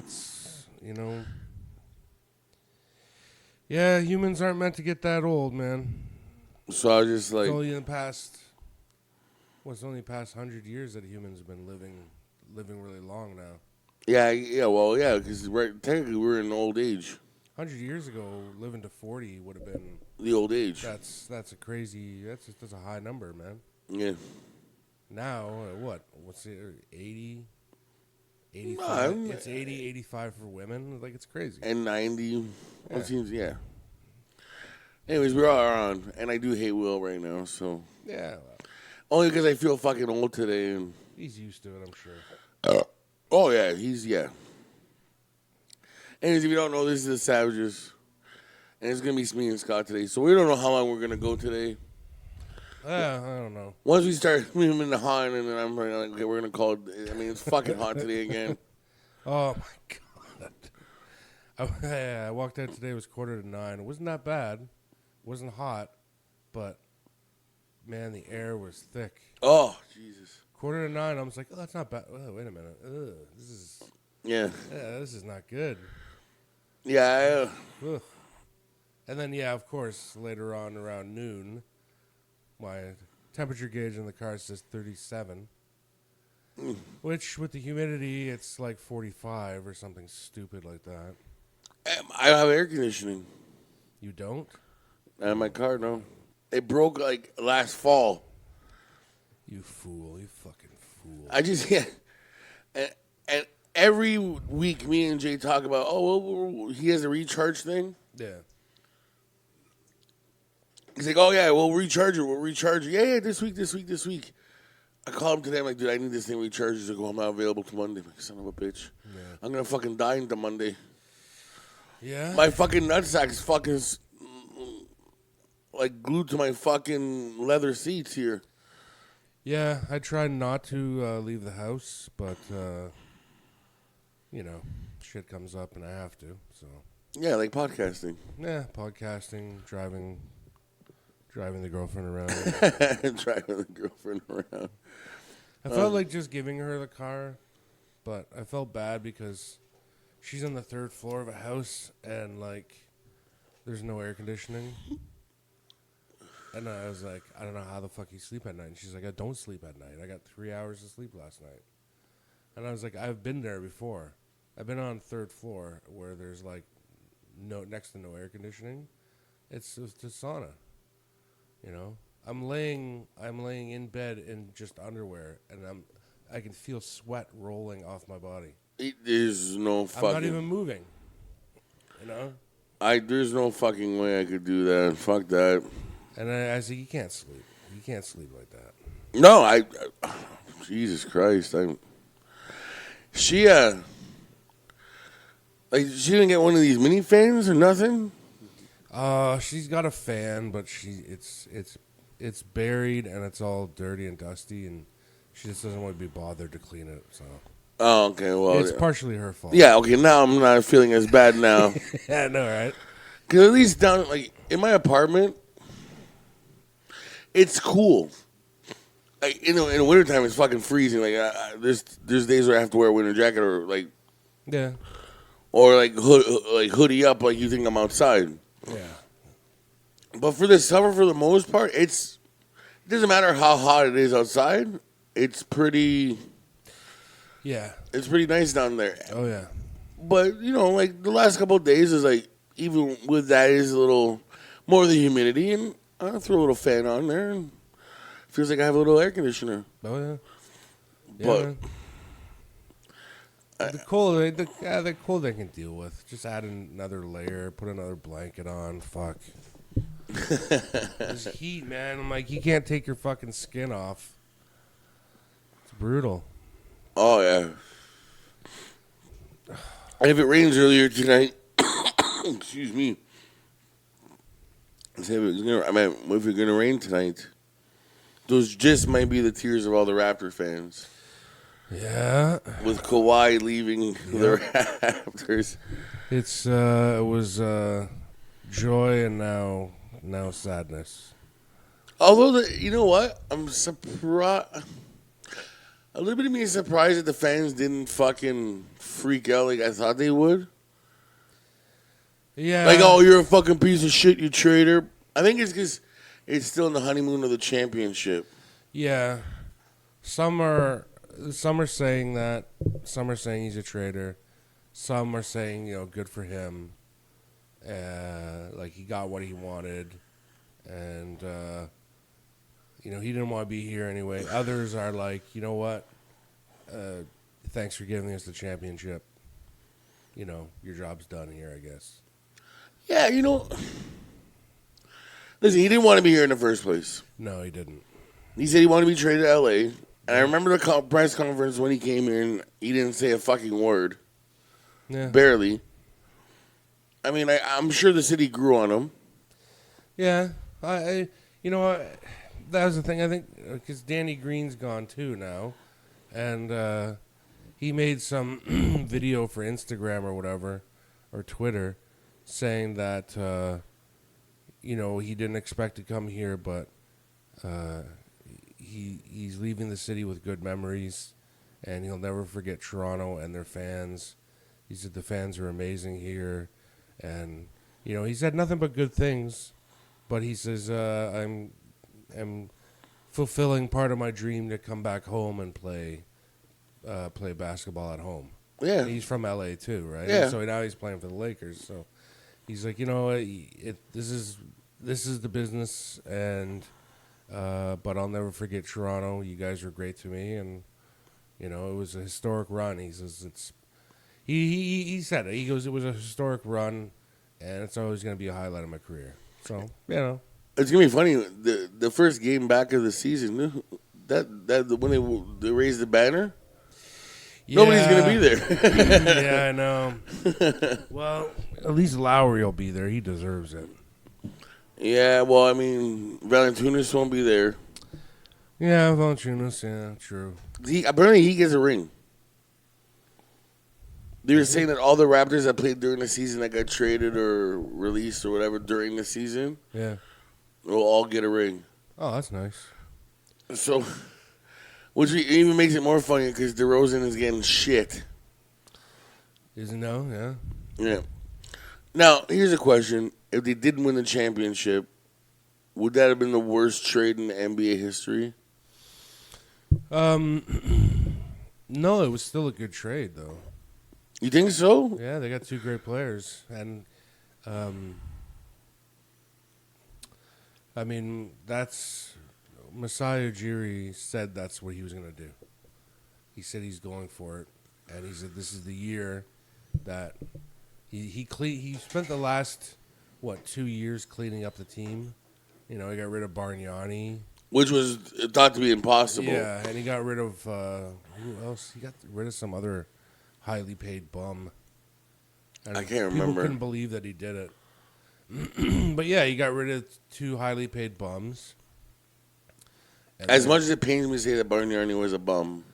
That's, yeah, humans aren't meant to get that old, man. So I was just It's like, only in the past, it's only the past 100 years that humans have been living really long now. yeah, because technically we're in old age. 100 years ago, living to 40 would have been The old age. that's a crazy that's a high number, man. Yeah. Now, what's it? 80, 85. No, It's 80, 85 for women. Like, it's crazy. and 90. Yeah. It seems, yeah. Anyways, we are on, and I do hate Will right now, so. Yeah, well, Only because I feel fucking old today. And he's used to it, I'm sure. Oh, yeah, yeah. Anyways, if you don't know, this is the Savages, and it's going to be me and Scott today, so we don't know how long we're going to go today. I don't know. Once we start moving the hot, and then I'm like, okay, we're going to call it, I mean, it's fucking hot today again. Oh, my God. I walked out today, it was 8:45. It wasn't that bad. It wasn't hot, but, man, the air was thick. Oh, Jesus. 8:45, I was like, oh, that's not bad. Oh, wait a minute. This is this is not good. Yeah. Ugh. And then, of course, later on around noon, my temperature gauge in the car says 37, which with the humidity, it's like 45 or something stupid like that. I have air conditioning. You don't? In my car, no. It broke, like, last fall. You fool. You fucking fool. I just, yeah. And every week, me and Jay talk about, he has a recharge thing. Yeah. He's like, oh, yeah, we'll recharge it. Yeah, this week. I called him today. I'm like, dude, I need this thing recharged. He's like, I'm not available till Monday. I'm like, son of a bitch. Yeah. I'm going to fucking die into Monday. Yeah? My fucking nutsack is fucking, like, glued to my fucking leather seats here. Yeah, I try not to leave the house, but, shit comes up and I have to, so. Yeah, like podcasting. Yeah, podcasting, driving the girlfriend around. Driving the girlfriend around. I felt like just giving her the car, but I felt bad because she's on the 3rd floor of a house and, like, there's no air conditioning. And I was like, I don't know how the fuck you sleep at night. And she's like, I don't sleep at night. I got 3 hours of sleep last night. And I was like, I've been there before. I've been on 3rd floor where there's, like, next to no air conditioning. It's a sauna. I'm laying in bed in just underwear, and I can feel sweat rolling off my body. There's no fucking. I'm not even moving. There's no fucking way I could do that. Fuck that. And I said, you can't sleep. You can't sleep like that. No, Jesus Christ, she she didn't get one of these mini fans or nothing. She's got a fan, but it's buried and it's all dirty and dusty, and she just doesn't want to be bothered to clean it. So. Oh, okay. Well, it's partially her fault. Yeah. Okay. Now I'm not feeling as bad now. Yeah, I know, right? Because at least down in my apartment, it's cool. Like, in the wintertime, it's fucking freezing. Like there's days where I have to wear a winter jacket or yeah, or hoodie up like you think I'm outside. Yeah. But for the summer, for the most part, it doesn't matter how hot it is outside. It's pretty. Yeah. It's pretty nice down there. Oh yeah. But like the last couple of days is like even with that is a little more of the humidity, and I throw a little fan on there, and it feels like I have a little air conditioner. Oh yeah. But the cold I can deal with. Just add another layer, put another blanket on. Fuck. This heat, man. I'm like, you can't take your fucking skin off. It's brutal. Oh yeah. And if it rains earlier tonight, excuse me. If it's gonna rain tonight, those just might be the tears of all the Raptor fans. Yeah. With Kawhi leaving the Raptors. It was joy and now sadness. Although you know what? I'm surprised. A little bit of me is surprised that the fans didn't fucking freak out like I thought they would. Yeah. Like, oh, you're a fucking piece of shit, you traitor. I think it's because it's still in the honeymoon of the championship. Yeah. Some are saying that. Some are saying he's a traitor. Some are saying, good for him. Like he got what he wanted. And, he didn't want to be here anyway. Others are like, you know what? Thanks for giving us the championship. Your job's done here, I guess. Yeah, listen, he didn't want to be here in the first place. No, he didn't. He said he wanted to be traded to L.A. And I remember the press conference when he came here and he didn't say a fucking word. Yeah. Barely. I mean, I'm sure the city grew on him. Yeah. That was the thing. I think because Danny Green's gone too now. And he made some video for Instagram or whatever, or Twitter, saying that, he didn't expect to come here, but he's leaving the city with good memories, and he'll never forget Toronto and their fans. He said the fans are amazing here, and, he said nothing but good things, but he says, I'm fulfilling part of my dream to come back home and play basketball at home. Yeah. And he's from LA too, right? Yeah. And so now he's playing for the Lakers. So he's like, this is the business, and but I'll never forget Toronto. You guys were great to me, and it was a historic run. He says he said it. He goes, it was a historic run, and it's always going to be a highlight of my career. So it's gonna be funny. The first game back of the season, that when they raised the banner. Yeah. Nobody's going to be there. Yeah, I know. Well, at least Lowry will be there. He deserves it. Yeah, well, I mean, Valanciunas won't be there. Yeah, Valanciunas, yeah, true. Apparently, he gets a ring. They were saying that all the Raptors that played during the season that got traded or released or whatever during the season will all get a ring. Oh, that's nice. So... Which even makes it more funny because DeRozan is getting shit. Isn't no? Yeah. Yeah. Now, here's a question. If they didn't win the championship, would that have been the worst trade in the NBA history? No, it was still a good trade, though. You think so? Yeah, they got two great players. And, I mean, that's... Masai Ujiri said that's what he was going to do. He said he's going for it, and he said this is the year that he spent the last 2 years cleaning up the team. He got rid of Bargnani, which was thought to be impossible. Yeah, and he got rid of who else? He got rid of some other highly paid bum. And I can't remember. People couldn't believe that he did it. But yeah, he got rid of two highly paid bums. As much as it pains me to say that Bargnani was a bum.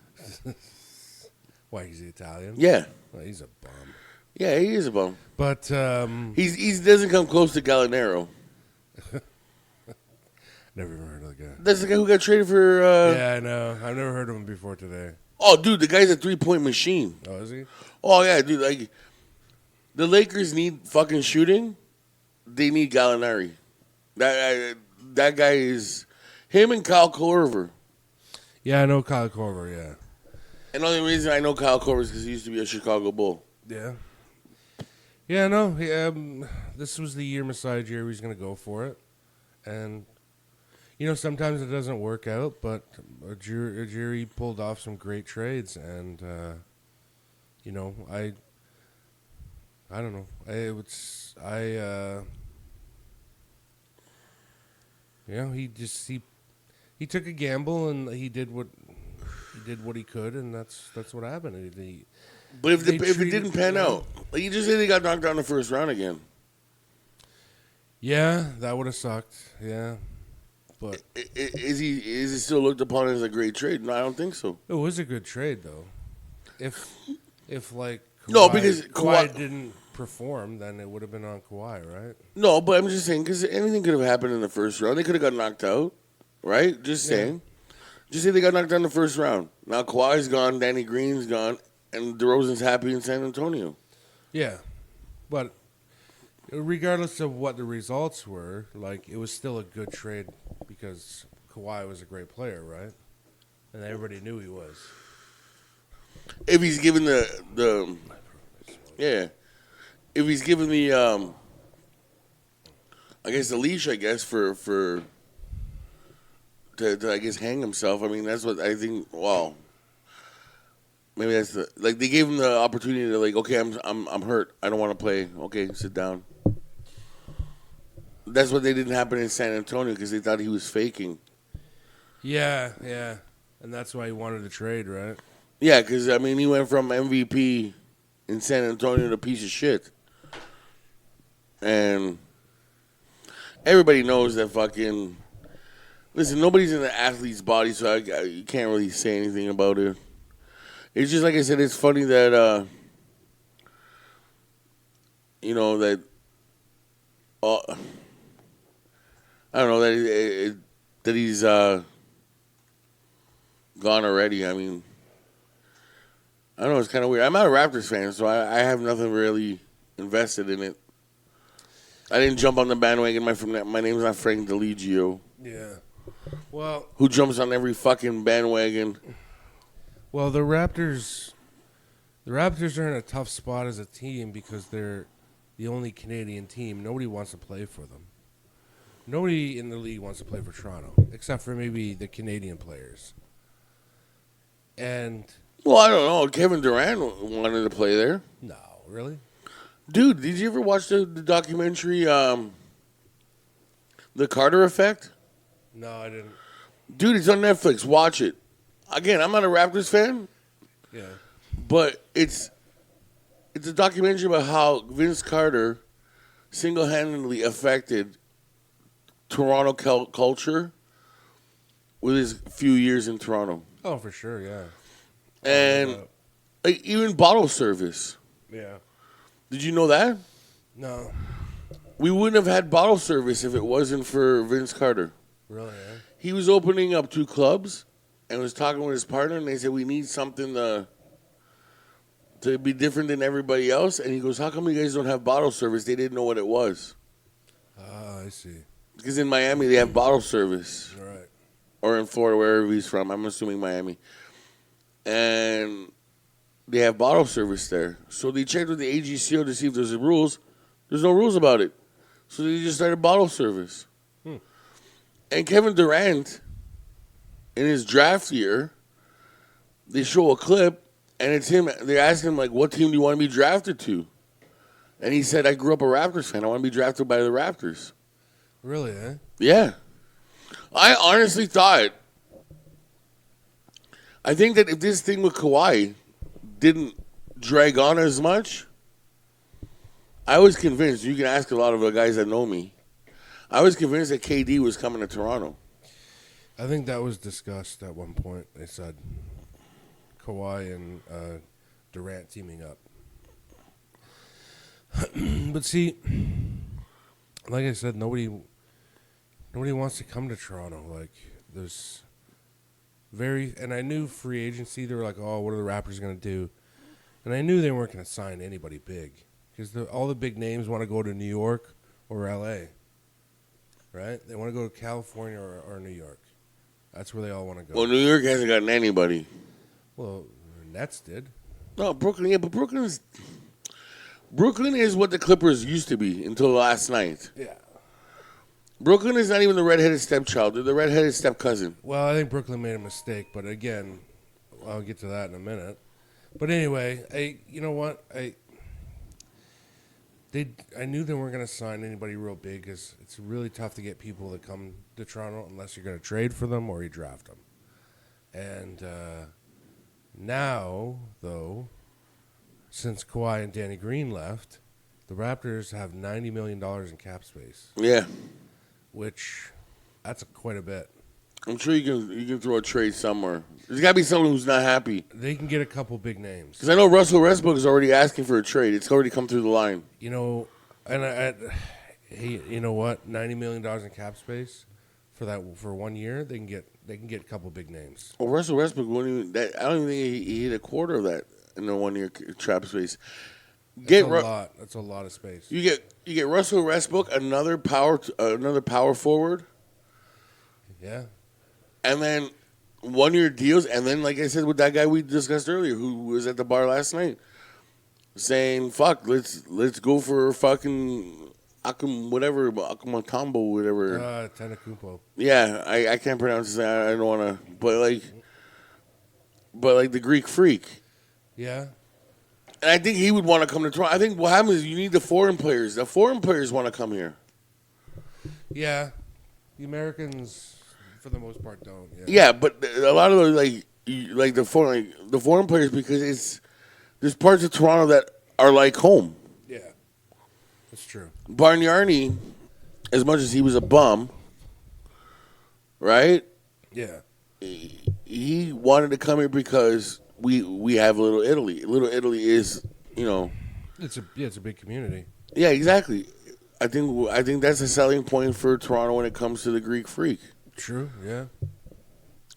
Why, he's Italian? Yeah. Well, he's a bum. Yeah, he is a bum. But he doesn't come close to Gallinaro. Never even heard of the guy. That's the guy who got traded for... Yeah, I know. I've never heard of him before today. Oh, dude, the guy's a three-point machine. Oh, is he? Oh, yeah, dude. Like, the Lakers need fucking shooting. They need Gallinari. That guy is... Him and Kyle Korver. Yeah, I know Kyle Korver, yeah. And the only reason I know Kyle Korver is because he used to be a Chicago Bull. Yeah. Yeah, no. This was the year Masai Ujiri was going to go for it. And, sometimes it doesn't work out, but Ujiri pulled off some great trades. And, I don't know. He took a gamble and he did what he could, and that's what happened. But if it didn't pan out, like you just said, they got knocked down in the first round again. Yeah, that would have sucked. Yeah, but is he still looked upon as a great trade? No, I don't think so. It was a good trade though. If like Kawhi, no, because Kawhi didn't perform, then it would have been on Kawhi, right? No, but I'm just saying because anything could have happened in the first round. They could have got knocked out. Right? Just saying. Just say they got knocked down in the first round. Now Kawhi's gone, Danny Green's gone, and DeRozan's happy in San Antonio. Yeah, but regardless of what the results were, like it was still a good trade because Kawhi was a great player, right? And everybody knew he was. If he's given the yeah, if he's given the I guess the leash, I guess to I guess hang himself. I mean, that's what I think. Wow. Maybe that's they gave him the opportunity to okay, I'm hurt. I don't want to play. Okay, sit down. That's what they didn't happen in San Antonio because they thought he was faking. Yeah, and that's why he wanted to trade, right? Yeah, because I mean he went from MVP in San Antonio to a piece of shit, and everybody knows that fucking. Listen, nobody's in the athlete's body, so you can't really say anything about it. It's just like I said. It's funny that that I don't know that he's gone already. I mean, I don't know. It's kind of weird. I'm not a Raptors fan, so I have nothing really invested in it. I didn't jump on the bandwagon. My name's not Frank DeLigio. Yeah. Well, who jumps on every fucking bandwagon? Well, the Raptors are in a tough spot as a team because they're the only Canadian team. Nobody wants to play for them. Nobody in the league wants to play for Toronto, except for maybe the Canadian players. And well, I don't know. Kevin Durant wanted to play there. No, really? Dude, did you ever watch the documentary, The Carter Effect? No, I didn't. Dude, it's on Netflix. Watch it. Again, I'm not a Raptors fan. Yeah. But it's a documentary about how Vince Carter single-handedly affected Toronto culture with his few years in Toronto. Oh, for sure, yeah. And even bottle service. Yeah. Did you know that? No. We wouldn't have had bottle service if it wasn't for Vince Carter. Really, eh? He was opening up 2 clubs and was talking with his partner, and they said, we need something to be different than everybody else. And he goes, how come you guys don't have bottle service? They didn't know what it was. Ah, I see. Because in Miami, they have bottle service. Right. Or in Florida, wherever he's from. I'm assuming Miami. And they have bottle service there. So they checked with the AGCO to see if there's rules. There's no rules about it. So they just started bottle service. And Kevin Durant, in his draft year, they show a clip, and it's him. They ask him, what team do you want to be drafted to? And he said, I grew up a Raptors fan. I want to be drafted by the Raptors. Really, eh? Yeah. I honestly thought, I think that if this thing with Kawhi didn't drag on as much, I was convinced, you can ask a lot of the guys that know me, I was convinced that KD was coming to Toronto. I think that was discussed at one point. They said Kawhi and Durant teaming up. But see, like I said, nobody wants to come to Toronto. There's and I knew free agency, they were like, oh, what are the Raptors going to do? And I knew they weren't going to sign anybody big because all the big names want to go to New York or L.A., right? They want to go to California or New York. That's where they all want to go. Well, New York hasn't gotten anybody. Well, Nets did. No, Brooklyn, yeah, but Brooklyn is what the Clippers used to be until last night. Yeah. Brooklyn is not even the redheaded stepchild. They're the redheaded step-cousin. Well, I think Brooklyn made a mistake, but again, I'll get to that in a minute. But anyway, you know what? I knew they weren't going to sign anybody real big because it's really tough to get people to come to Toronto unless you're going to trade for them or you draft them. And now, though, since Kawhi and Danny Green left, the Raptors have $90 million in cap space. Yeah. Which, that's quite a bit. I'm sure you can throw a trade somewhere. There's got to be someone who's not happy. They can get a couple big names. Because I know Russell Westbrook is already asking for a trade. It's already come through the line. You know, and hey, you know what? $90 million in cap space for 1 year. They can get they can get a couple big names. Well, Russell Westbrook wouldn't even. I don't even think he hit a quarter of that in the 1 year trap space. That's a lot. That's a lot of space. You get Russell Westbrook, another power forward, Yeah. and then 1 year deals, and then like I said with that guy we discussed earlier, who was at the bar last night, saying, "Fuck, let's go for fucking Akumatombo, whatever." Tanakumpo. Yeah, I can't pronounce his name. I don't want to, but like the Greek Freak. Yeah. And I think he would want to come to Toronto. I think what happens is you need the foreign players. The foreign players want to come here. Yeah. The Americans, for the most part, don't. Yeah, but a lot of those, like the foreign players, because there's parts of Toronto that are like home. Yeah. That's true. Bargnani, as much as he was a bum, right? Yeah. He wanted to come here because we have Little Italy. Little Italy is, It's a big community. Yeah, exactly. I think that's a selling point for Toronto when it comes to the Greek Freak. True. Yeah.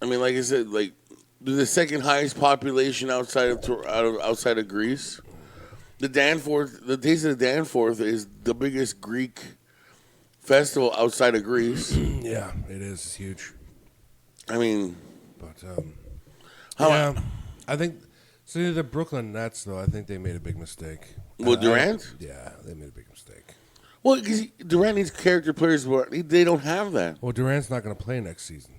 I mean, like I said, like they're the second highest population outside of Greece. The Taste of the Danforth is the biggest Greek festival outside of Greece. Yeah, it is. It's huge. I mean, but I think the Brooklyn Nets though. I think they made a big mistake. Well, Durant? Yeah, they made a big mistake. Well, because Durant needs character players, but they don't have that. Well, Durant's not going to play next season.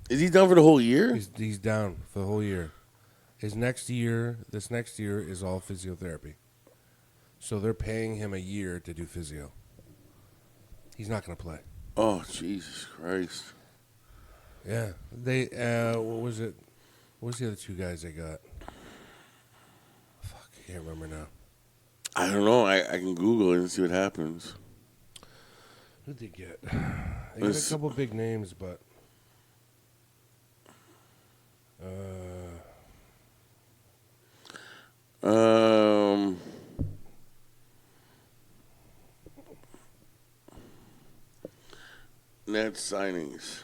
Is he done for the whole year? He's down for the whole year. This next year is all physiotherapy. So they're paying him a year to do physio. He's not going to play. Oh, Jesus Christ. Yeah. They, what was it? What was the other two guys they got? Fuck, I can't remember now. I don't know. I can Google it and see what happens. Who'd they get? They got a couple big names, but... Net signings.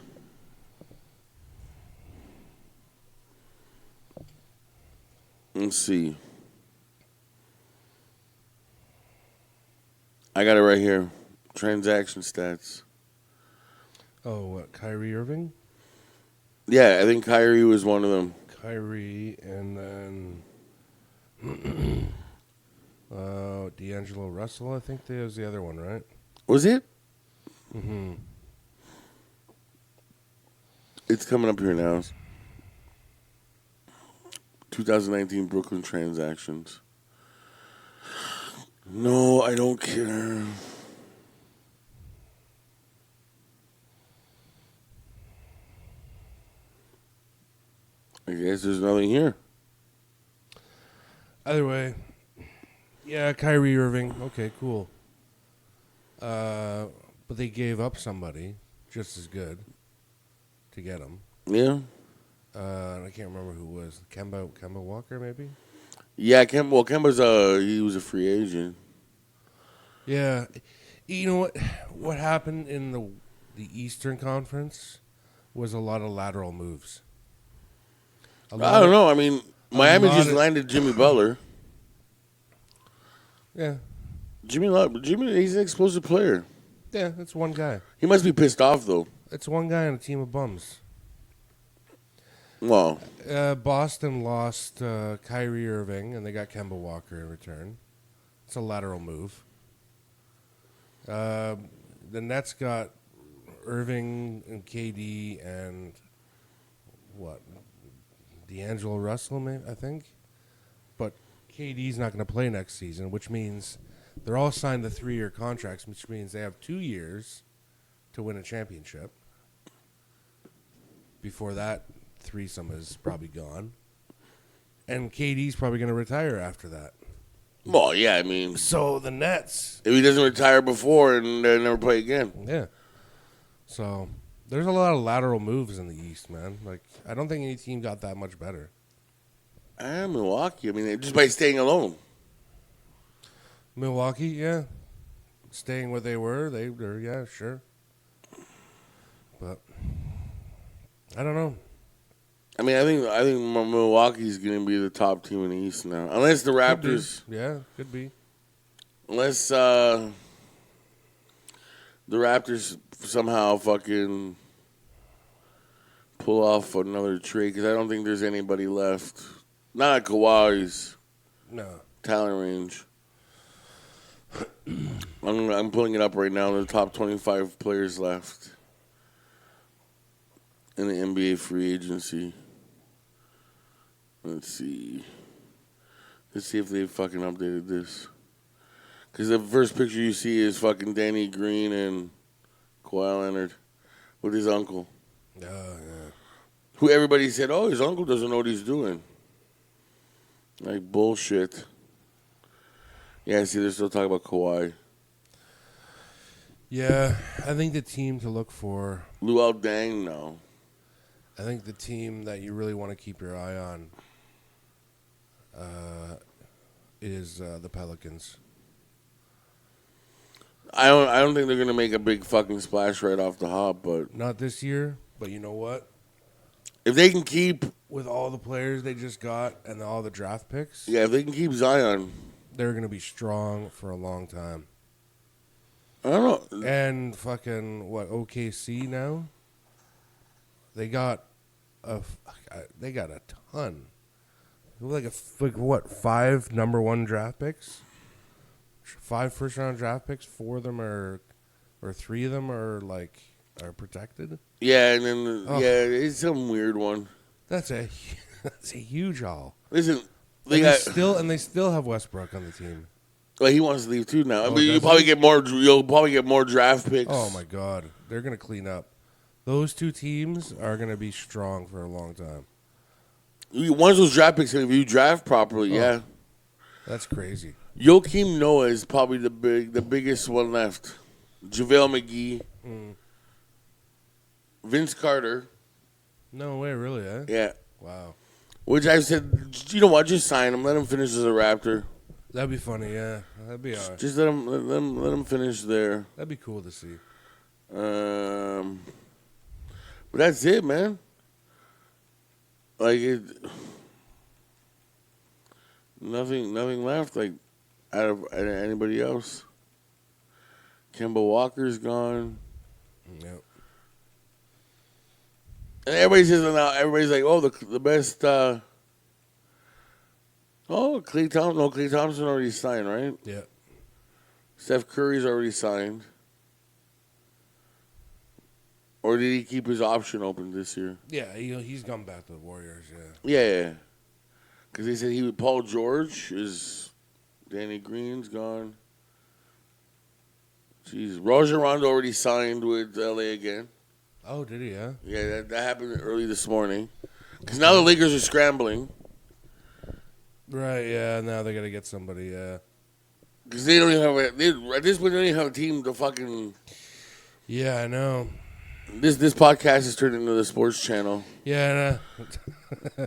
Let's see. I got it right here. Transaction stats. Oh, what? Kyrie Irving? Yeah, I think Kyrie was one of them. Kyrie, and then D'Angelo Russell, I think that was the other one, right? Was it? Mm-hmm. It's coming up here now. 2019 Brooklyn transactions. No, I don't care. I guess there's nothing here. Either way, yeah, Kyrie Irving. Okay, cool. But they gave up somebody just as good to get him. Yeah. I can't remember who it was. Kemba Walker, maybe? Yeah, Kemba's he was a free agent. Yeah. You know what? What happened in the Eastern Conference was a lot of lateral moves. I don't know. I mean, Miami just landed Jimmy Butler. Yeah. Jimmy, he's an explosive player. Yeah, that's one guy. He must be pissed off, though. It's one guy on a team of bums. Well, Boston lost Kyrie Irving, and they got Kemba Walker in return. It's a lateral move. The Nets got Irving and KD and what? D'Angelo Russell, maybe, I think. But KD's not going to play next season, which means they're all signed to 3-year contracts, which means they have 2 years to win a championship. Before that, threesome is probably gone. And KD's probably going to retire after that. Well, yeah, I mean... So the Nets... If he doesn't retire before and never play again. Yeah. So there's a lot of lateral moves in the East, man. Like, I don't think any team got that much better. Milwaukee, I mean, just by staying alone. Milwaukee, yeah. Staying where they were, yeah, sure. But I don't know. I mean, I think Milwaukee's going to be the top team in the East now, unless the Raptors. Yeah, could be. Unless the Raptors somehow fucking pull off another trade, because I don't think there's anybody left. Not at Kawhi's talent range. I'm pulling it up right now. The top 25 players left in the NBA free agency. Let's see. Let's see if they fucking updated this. Because the first picture you see is fucking Danny Green and Kawhi Leonard with his uncle. Oh, yeah. Who everybody said, oh, his uncle doesn't know what he's doing. Like, bullshit. Yeah, see, they're still talking about Kawhi. Yeah, I think the team to look for. Luol Deng, no. I think the team that you really want to keep your eye on is the Pelicans. I don't think they're gonna make a big fucking splash right off the hop, but Not this year, but you know what? if they can keep, With all the players they just got and all the draft picks, if they can keep Zion, they're going to be strong for a long time. I don't know. And fucking, OKC now? They got a ton. Like 5 number 1 draft picks? 5 first-round draft picks, 4 of them or 3 of them are protected. Yeah, and then it's some weird one. That's a huge haul. Listen, They still have Westbrook on the team. Well, he wants to leave too now. I Oh, mean, you'll does probably get more draft picks. Oh my God, they're gonna clean up. Those 2 teams are gonna be strong for a long time. Once those draft picks, if you draft properly, yeah. That's crazy. Joakim Noah is probably the biggest one left. JaVale McGee, Vince Carter. No way, really, eh? Yeah. Wow. Which I said, you know what? Just sign him. Let him finish as a Raptor. That'd be funny, yeah. That'd be alright. Just let him finish there. That'd be cool to see. But that's it, man. Like nothing left. Like out of anybody else. Kemba Walker's gone. Yep. And everybody's like, oh, the best. Klay Thompson. No, Klay Thompson already signed, right? Yeah. Steph Curry's already signed. Or did he keep his option open this year? Yeah, he's gone back to the Warriors, yeah. Yeah. Because they said Paul George is. Danny Green's gone. Jeez. Rajon Rondo already signed with LA again. Oh, did he, yeah? Yeah, that happened early this morning. Because now the Lakers are scrambling. Right, yeah, now they got to get somebody, yeah. Because they don't even have at this point, they don't even have a team to fucking. Yeah, I know. This podcast has turned into the sports channel. Yeah, I know.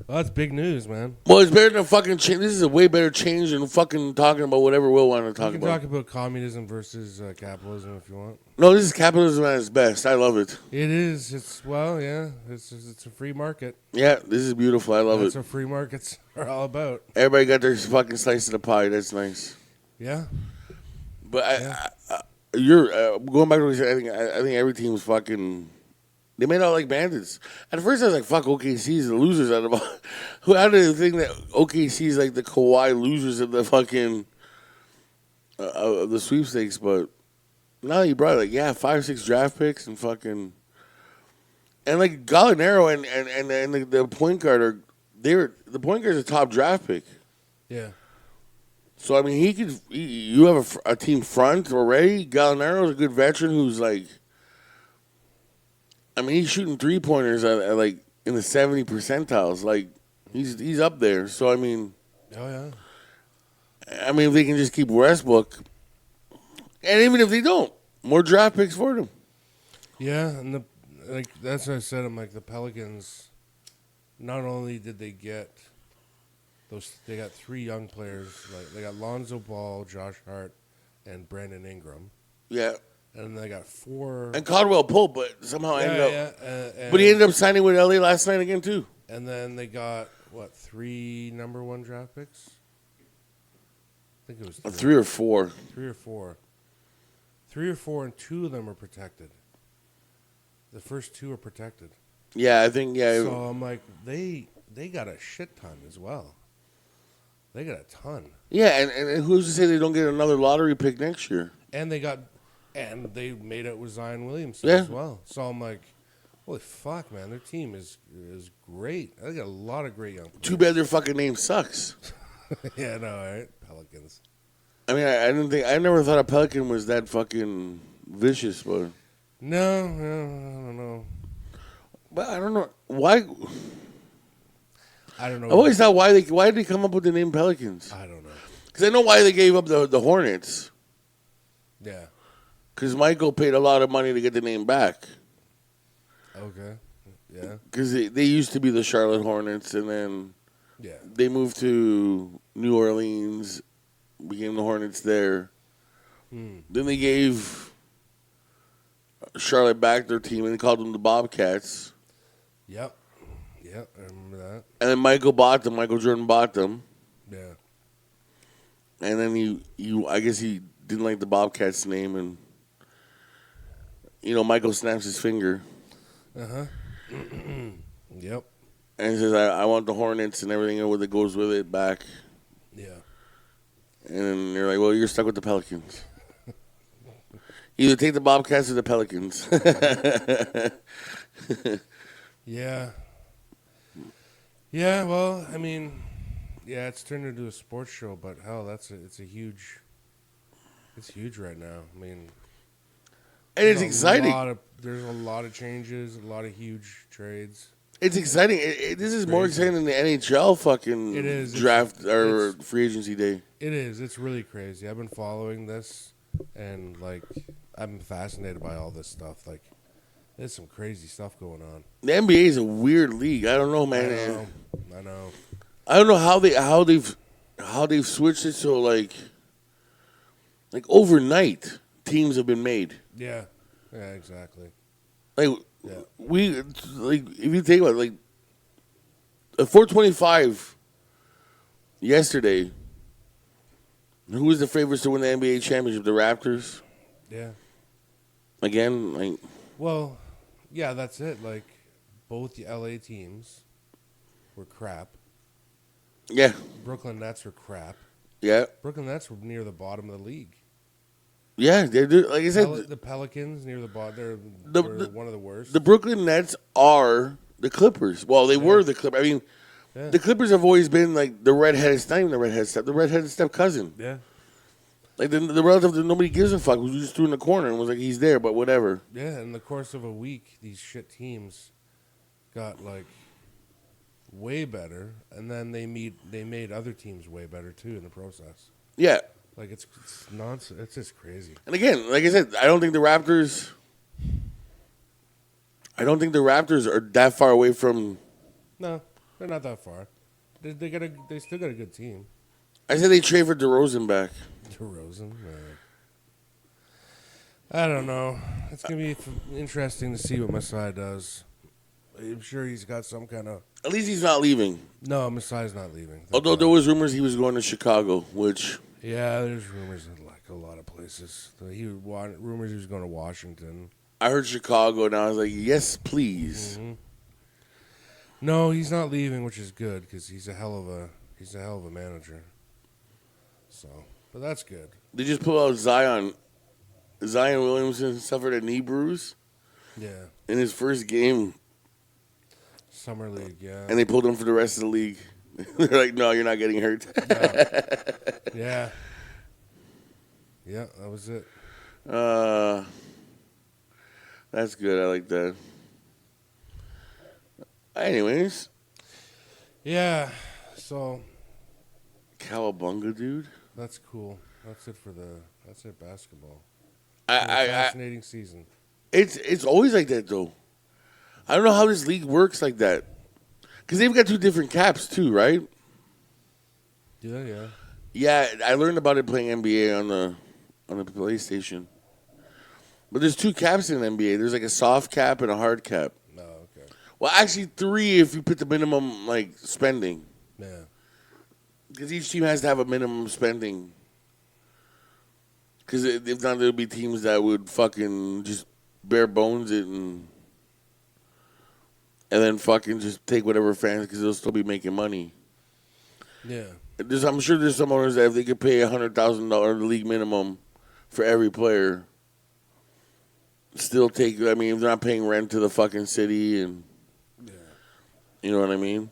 Well, that's big news, man. Well, it's better than fucking change. This is a way better change than fucking talking about whatever Will want to talk You about. can talk about communism versus capitalism if you want. No, this is capitalism at its best. I love it. It is. It's a free market. Yeah, this is beautiful. I love That's it. what free markets are all about. Everybody got their fucking slice of the pie. That's nice. Yeah. But you're going back to what you said. I think every team's fucking. They made out like bandits. At first, I was like, "Fuck, OKC's the losers out of all." How did they think that OKC's like the Kawhi losers of the fucking of the sweepstakes? But now you brought it, 5-6 draft picks and fucking and like Gallinaro and the point guard the point guard's a top draft pick. Yeah. So I mean, you have a team front already. Gallinaro's a good veteran who's like. I mean, he's shooting 3-pointers at like in the 70 percentiles. Like he's up there. So I mean, if they can just keep Westbrook, and even if they don't, more draft picks for them. Yeah, and that's what I said. I'm like the Pelicans. Not only did they get they got 3 young players. Like they got Lonzo Ball, Josh Hart, and Brandon Ingram. Yeah. and they got 4. And Caldwell Pope, but somehow ended up. And, But he ended up signing with LA last night again too. And then they got 3 number 1 draft picks. I think it was 3 or 4. 3 or 4. 3 or 4, and 2 of them are protected. The first 2 are protected. Yeah, I think So I'm like, they got a shit ton as well. They got a ton. Yeah, and who's to say they don't get another lottery pick next year? And they made it with Zion Williamson Yeah. as well. So I'm like, holy fuck, man, their team is great. They got a lot of great young players. Too bad their fucking name sucks. Yeah, no, right? Pelicans. I mean, I never thought a Pelican was that fucking vicious, but No, I don't know. But I don't know why. I don't know. I've always thought why did they come up with the name Pelicans? I don't know. Because I know why they gave up the Hornets. Yeah. Because Michael paid a lot of money to get the name back. Okay. Yeah. Because they used to be the Charlotte Hornets, and then they moved to New Orleans, became the Hornets there. Then they gave Charlotte back their team, and they called them the Bobcats. Yep, I remember that. And then Michael Jordan bought them. Yeah. And then I guess he didn't like the Bobcats name, and Michael snaps his finger. Yep. And he says, I want the Hornets and everything that goes with it back. Yeah. And then you're like, well, you're stuck with the Pelicans. Either take the Bobcats or the Pelicans. Yeah. Yeah, well, I mean, it's turned into a sports show, but hell, it's huge right now. I mean, and it's exciting. There's a lot of changes, a lot of huge trades. It's exciting. This is more exciting than the NHL fucking draft or free agency day. It is. It's really crazy. I've been following this, and I'm fascinated by all this stuff. There's some crazy stuff going on. The NBA is a weird league. I don't know, man. I know. I don't know how they've switched it so like overnight teams have been made. Yeah. Yeah. Exactly. If you think about it, a 425 yesterday. Who was the favorites to win the NBA championship? The Raptors. Yeah. Again, Well, yeah, that's it. Both the LA teams were crap. Yeah. Brooklyn Nets were crap. Yeah. Brooklyn Nets were near the bottom of the league. Yeah, they do. Like I said, the Pelicans near the bottom. They're one of the worst. The Brooklyn Nets are the Clippers. Well, they were the Clippers. I mean, the Clippers have always been the redheaded, not even the redheaded step cousin. Yeah. The relative that nobody gives a fuck, who just threw in the corner and was like, he's there, but whatever. Yeah, in the course of a week, these shit teams got way better, and then they made other teams way better too in the process. Yeah. It's nonsense. It's just crazy. And again, like I said, I don't think the Raptors are that far away from. No, they're not that far. They still got a good team. I said they trade for DeRozan back. DeRozan? I don't know. It's going to be interesting to see what Masai does. I'm sure he's got some kind of... At least he's not leaving. No, Masai's not leaving. Although there was rumors he was going to Chicago, which... Yeah, there's rumors in a lot of places. Rumors he was going to Washington. I heard Chicago, and I was like, yes, please. Mm-hmm. No, he's not leaving, which is good, because he's a hell of a manager. So, but that's good. They just pulled out Zion. Zion Williamson suffered a knee bruise. Yeah. In his first game. Summer League, yeah. And they pulled him for the rest of the league. They're like, no, you're not getting hurt. No. Yeah. Yeah, that was it. That's good. I like that. Anyways. Yeah, so. Cowabunga, dude. That's cool. That's it basketball. Fascinating season. It's always like that, though. I don't know how this league works like that. Because they've got 2 different caps, too, right? Yeah. Yeah, I learned about it playing NBA on the PlayStation. But there's 2 caps in the NBA. There's like a soft cap and a hard cap. No, okay. Well, actually 3 if you put the minimum like spending. Yeah. Because each team has to have a minimum spending. Because if not, there'll be teams that would fucking just bare bones it and then fucking just take whatever fans because they'll still be making money. Yeah. I'm sure there's some owners that if they could pay $100,000 league minimum for every player, still take. I mean, if they're not paying rent to the fucking city and you know what I mean.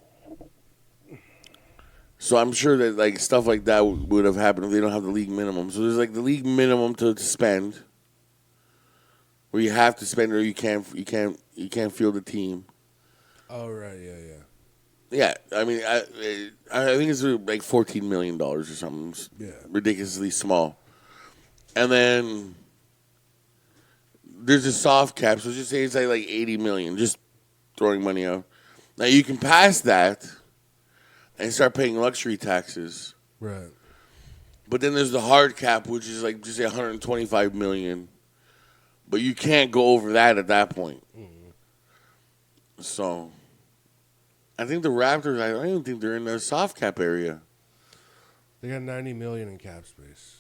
So I'm sure that like stuff like that would have happened if they don't have the league minimum. So there's like the league minimum to spend, where you have to spend or you can't field the team. Oh right, yeah. Yeah, I mean, I think it's like $14 million or something. Yeah. Ridiculously small. And then there's a soft cap, so just say it's like $80 million, just throwing money out. Now you can pass that and start paying luxury taxes. Right. But then there's the hard cap, which is like just say $125 million. But you can't go over that at that point. Mm-hmm. So I think the Raptors, I don't even think they're in the soft cap area. They got $90 million in cap space.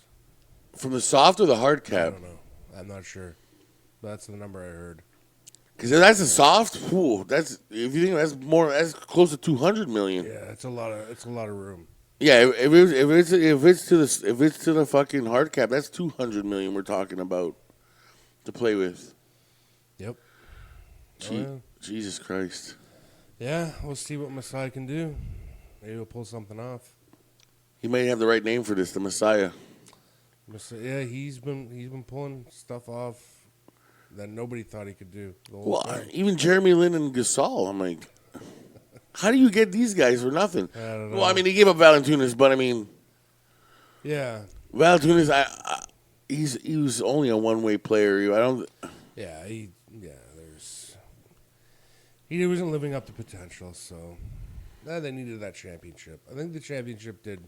From the soft or the hard cap? I don't know. I'm not sure. But that's the number I heard. Because if that's a soft, that's if you think that's close to $200 million. Yeah, it's a lot of room. Yeah, if it's to the fucking hard cap, that's $200 million we're talking about to play with. Yep. Jesus Christ. Yeah, we'll see what Masai can do. Maybe he'll pull something off. He might have the right name for this, the Messiah. Yeah, he's been pulling stuff off that nobody thought he could do. Well, even Jeremy Lin and Gasol, I'm like, how do you get these guys for nothing? I don't know. Well, I mean, he gave up Valanciunas, but I mean, yeah, Valanciunas, he was only a one-way player. He wasn't living up to potential, so they needed that championship. I think the championship did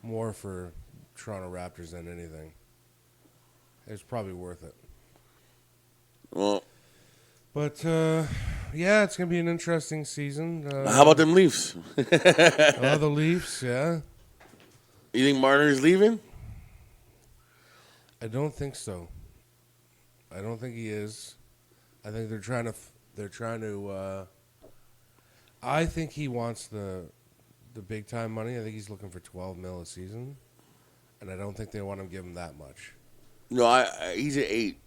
more for Toronto Raptors than anything. It was probably worth it. Well, but it's gonna be an interesting season. How about them Leafs? The Leafs, yeah. You think Marner's leaving? I don't think so. I don't think he is. I think they're trying to. I think he wants the big time money. I think he's looking for $12 million a season, and I don't think they want to give him that much. No, he's at 8.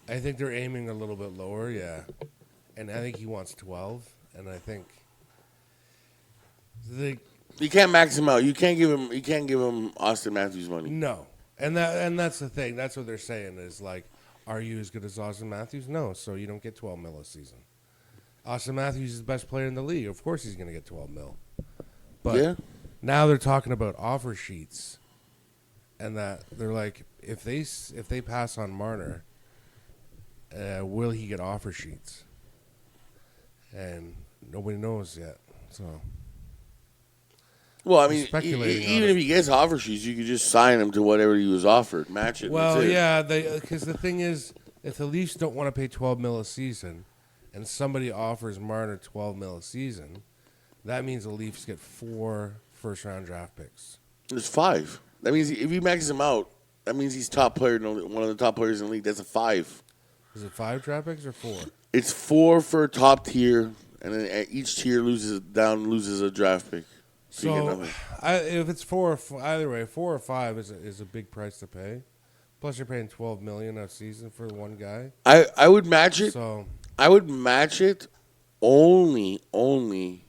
I think they're aiming a little bit lower, yeah, and I think he wants 12, and I think you can't max him out. You can't give him Austin Matthews money. No, and that's the thing. That's what they're saying is like, are you as good as Austin Matthews? No, so you don't get $12 million a season. Austin Matthews is the best player in the league. Of course he's going to get $12 million. But now they're talking about offer sheets, and that they're like, if they pass on Marner, will he get offer sheets? And nobody knows yet. So, well, I mean, even if he gets offer sheets, you could just sign him to whatever he was offered, match it. Well, yeah, because the thing is, if the Leafs don't want to pay $12 million a season, and somebody offers Marner $12 million a season, that means the Leafs get 4 first-round draft picks. There's 5. That means if you max him out, that means he's top player, one of the top players in the league. That's a 5. Is it 5 draft picks or 4? It's 4 for top tier, and then each tier loses a draft pick. So, if it's 4, either way, 4 or 5 is a big price to pay. Plus, you're paying $12 million a season for one guy. I would match it. So I would match it only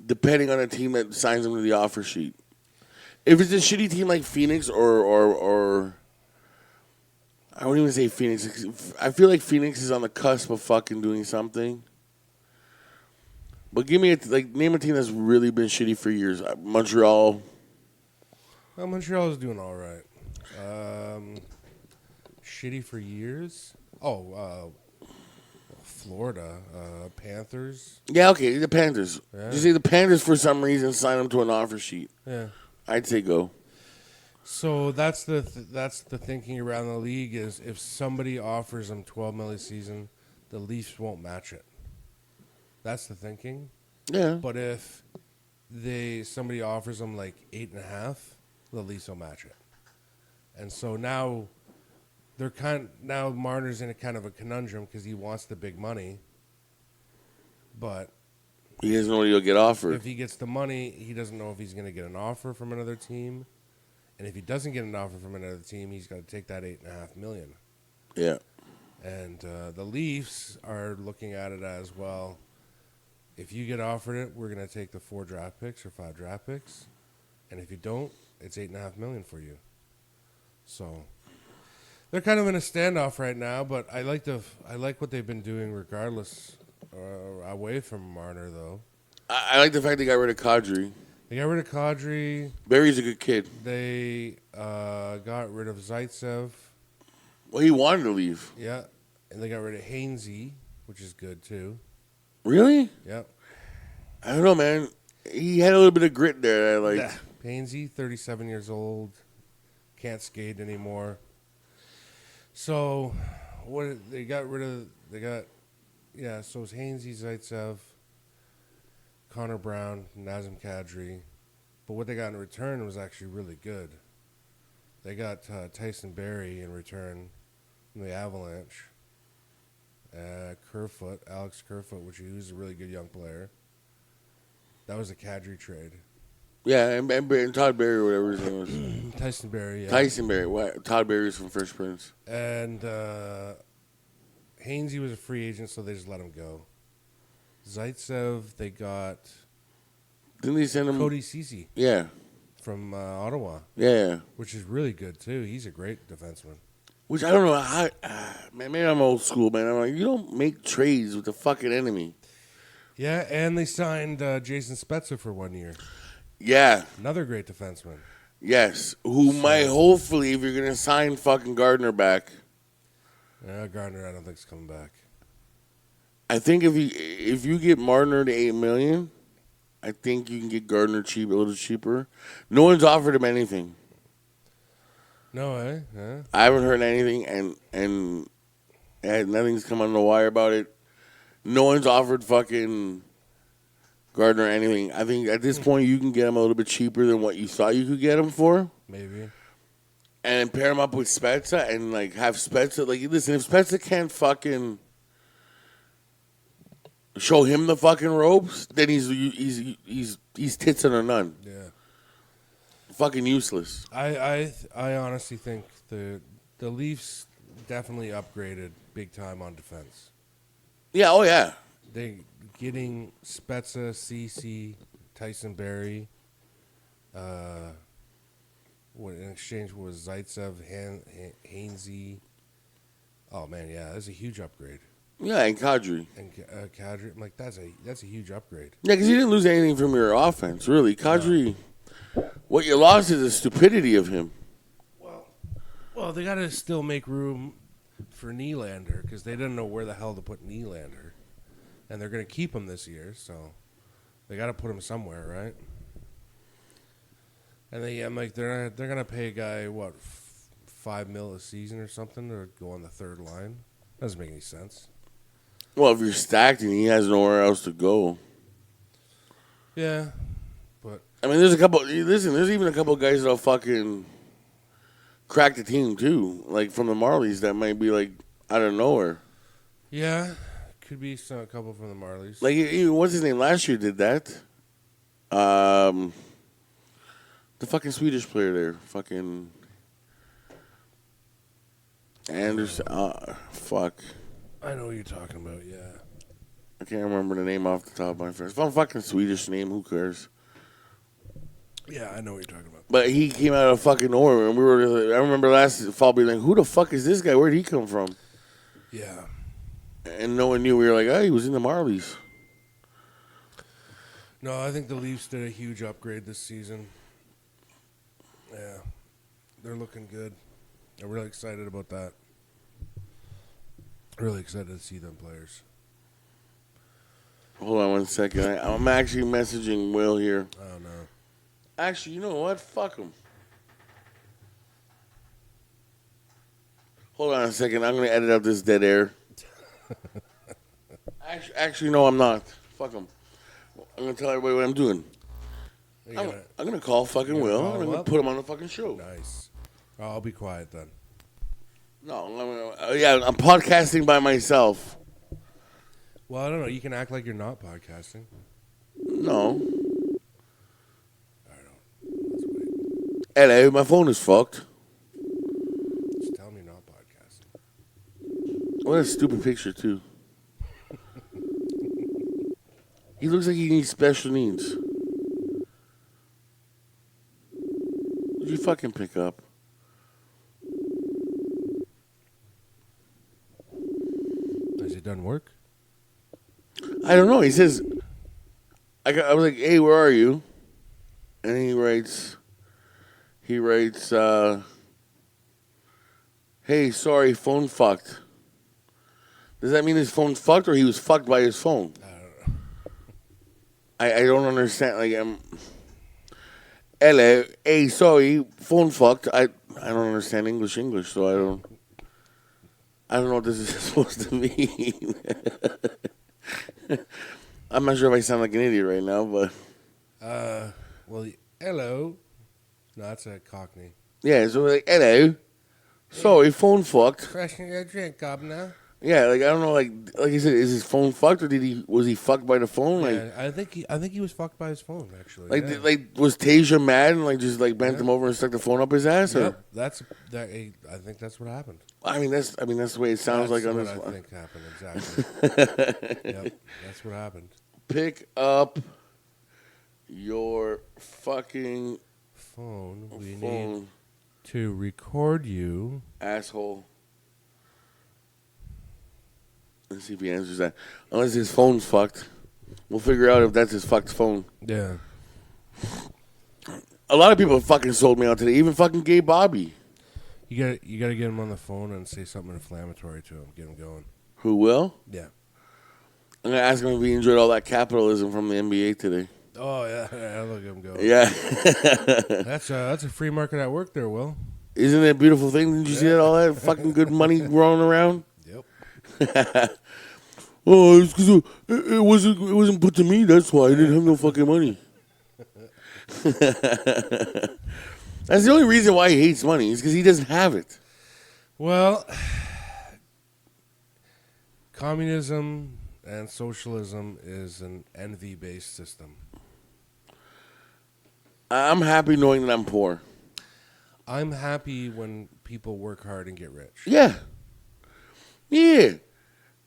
depending on a team that signs him to the offer sheet. If it's a shitty team like Phoenix or I wouldn't even say Phoenix. I feel like Phoenix is on the cusp of fucking doing something. But give me name a team that's really been shitty for years. Montreal. Well, Montreal is doing all right. Shitty for years. Florida, Panthers. Yeah, okay, the Panthers. Yeah. You see, the Panthers for some reason signed him to an offer sheet. Yeah, I'd say go. So that's the thinking around the league is if somebody offers him $12 million a season, the Leafs won't match it. That's the thinking. Yeah. But if somebody offers him like 8.5, the Leafs will match it. And so now Marner's in a kind of a conundrum because he wants the big money, but He doesn't know what he'll get offered. if he gets the money, he doesn't know if he's going to get an offer from another team. And if he doesn't get an offer from another team, he's got to take that $8.5 million. Yeah. And the Leafs are looking at it as, well, if you get offered it, we're going to take the 4 draft picks or 5 draft picks. And if you don't, it's $8.5 million for you. So they're kind of in a standoff right now, but I like what they've been doing regardless, away from Marner, though. I like the fact they got rid of Kadri. They got rid of Kadri. Barry's a good kid. They got rid of Zaitsev. Well, he wanted to leave. Yeah. And they got rid of Hainsey, which is good, too. Really? Yep. I don't know, man. He had a little bit of grit there. Hainsey, 37 years old, can't skate anymore. So, what they got rid of? So it's Hainsey, Zaitsev, Connor Brown, Nazem Kadri. But what they got in return was actually really good. They got Tyson Barrie in return from the Avalanche. Alex Kerfoot, which he was a really good young player. That was a Kadri trade. Yeah, and Todd Barry, or whatever his name was. Tyson Barrie, yeah. Tyson Barry. What? Todd Barry's from Fresh Prince. And Hainsey was a free agent, so they just let him go. Zaitsev, they got Didn't they send him? Cody Ceci. Yeah. From Ottawa. Yeah. Which is really good, too. He's a great defenseman. Which I don't know how. Man, maybe I'm old school, man. I'm like, you don't make trades with the fucking enemy. Yeah, and they signed Jason Spezza for 1 year. Yeah. Another great defenseman. Yes. Who might hopefully, if you're going to sign fucking Gardner back. Yeah, Gardner, I don't think is coming back. I think if you get Marner to $8 million, I think you can get Gardner a little cheaper. No one's offered him anything. No, eh? Yeah. I haven't heard anything, and nothing's come on the wire about it. No one's offered fucking Gardner anything. I think at this point you can get him a little bit cheaper than what you thought you could get him for. Maybe. And pair him up with Spezza and like have Spezza. Like, listen, if Spezza can't fucking show him the fucking ropes, then he's tits or none. Yeah. Fucking useless. I honestly think the Leafs definitely upgraded big time on defense. Yeah, oh yeah. They getting Spezza, Ceci, Tyson Barrie. What in exchange was Zaitsev, Hainsey. Oh man, yeah, that's a huge upgrade. Yeah, and Kadri. And Kadri, I'm like, that's a huge upgrade. Yeah, because you didn't lose anything from your offense, really. Kadri, what you lost is the stupidity of him. Well, they got to still make room for Nylander because they didn't know where the hell to put Nylander, and they're going to keep him this year, so they got to put him somewhere, right? And I'm like, they're going to pay a guy what, $5 million a season or something to go on the third line. Doesn't make any sense. Well, if you're stacked and he has nowhere else to go. Yeah, but I mean, there's a couple. Listen, there's even a couple guys that'll fucking crack the team too, like from the Marlies that might be like out of nowhere. Yeah, could be a couple from the Marlies. Like, even what's his name last year did that. The fucking Swedish player there, fucking Anderson. Fuck. I know what you're talking about. Yeah. I can't remember the name off the top of my face. If I'm fucking Swedish name, who cares? Yeah, I know what you're talking about. But he came out of fucking nowhere, and I remember last fall being like, "Who the fuck is this guy? Where'd he come from?" Yeah. And no one knew. We were like, "Oh, he was in the Marlies." No, I think the Leafs did a huge upgrade this season. Yeah, they're looking good. I'm really excited about that. Really excited to see them players. Hold on 1 second. I'm actually messaging Will here. I don't know. Actually, you know what? Fuck him. Hold on a second. I'm gonna edit out this dead air. Actually, no, I'm not. Fuck him. I'm gonna tell everybody what I'm doing. I'm gonna call fucking Will. I'm gonna put him on the fucking show. Nice. I'll be quiet then. No, I'm podcasting by myself. Well, I don't know. You can act like you're not podcasting. No. I don't know. Let's wait. Hello, my phone is fucked. Just tell me you're not podcasting. What a stupid picture, too. He looks like he needs special needs. Did you fucking pick up? Has he done work? I don't know. He says, I was like, hey, where are you? And he writes, hey, sorry, phone fucked. Does that mean his phone's fucked or he was fucked by his phone? I don't know. I don't understand. Like, hello, hey, sorry, phone fucked. I don't understand English, so I don't know what this is supposed to mean. I'm not sure if I sound like an idiot right now, but Well, hello. No, that's a Cockney. yeah. So like, hello, sorry, phone fucked. Freshen your drink up now. Yeah, like I don't know, like you said, is his phone fucked or was he fucked by the phone? Like, Yeah, I think he was fucked by his phone actually. like, yeah. was Tasia mad and like just like bent him over and stuck the phone up his ass? Yep, Or? I think that's what happened. I mean that's the way it sounds That's like on what this. I think happened exactly. Yep, that's what happened. Pick up your fucking Phone. We phone, need to record you. asshole. Let's see if he answers that. Unless his phone's fucked, we'll figure out if that's his fucked phone. Yeah. A lot of people fucking sold me out today. Even fucking Gay Bobby. You gotta get him on the phone and say something inflammatory to him. Get him going. Who will? Yeah. I'm gonna ask him if he enjoyed all that capitalism from the NBA today. Oh yeah, look at him go. Yeah. That's a free market at work there, Will. Isn't it a beautiful thing? Didn't you see that? All that fucking good money rolling around. Yep. Oh, it's 'cause it wasn't put to me. That's why I didn't have no fucking money. That's the only reason why he hates money is because he doesn't have it. Well, communism and socialism is an envy-based system. I'm happy knowing that I'm poor. I'm happy when people work hard and get rich. Yeah. Yeah.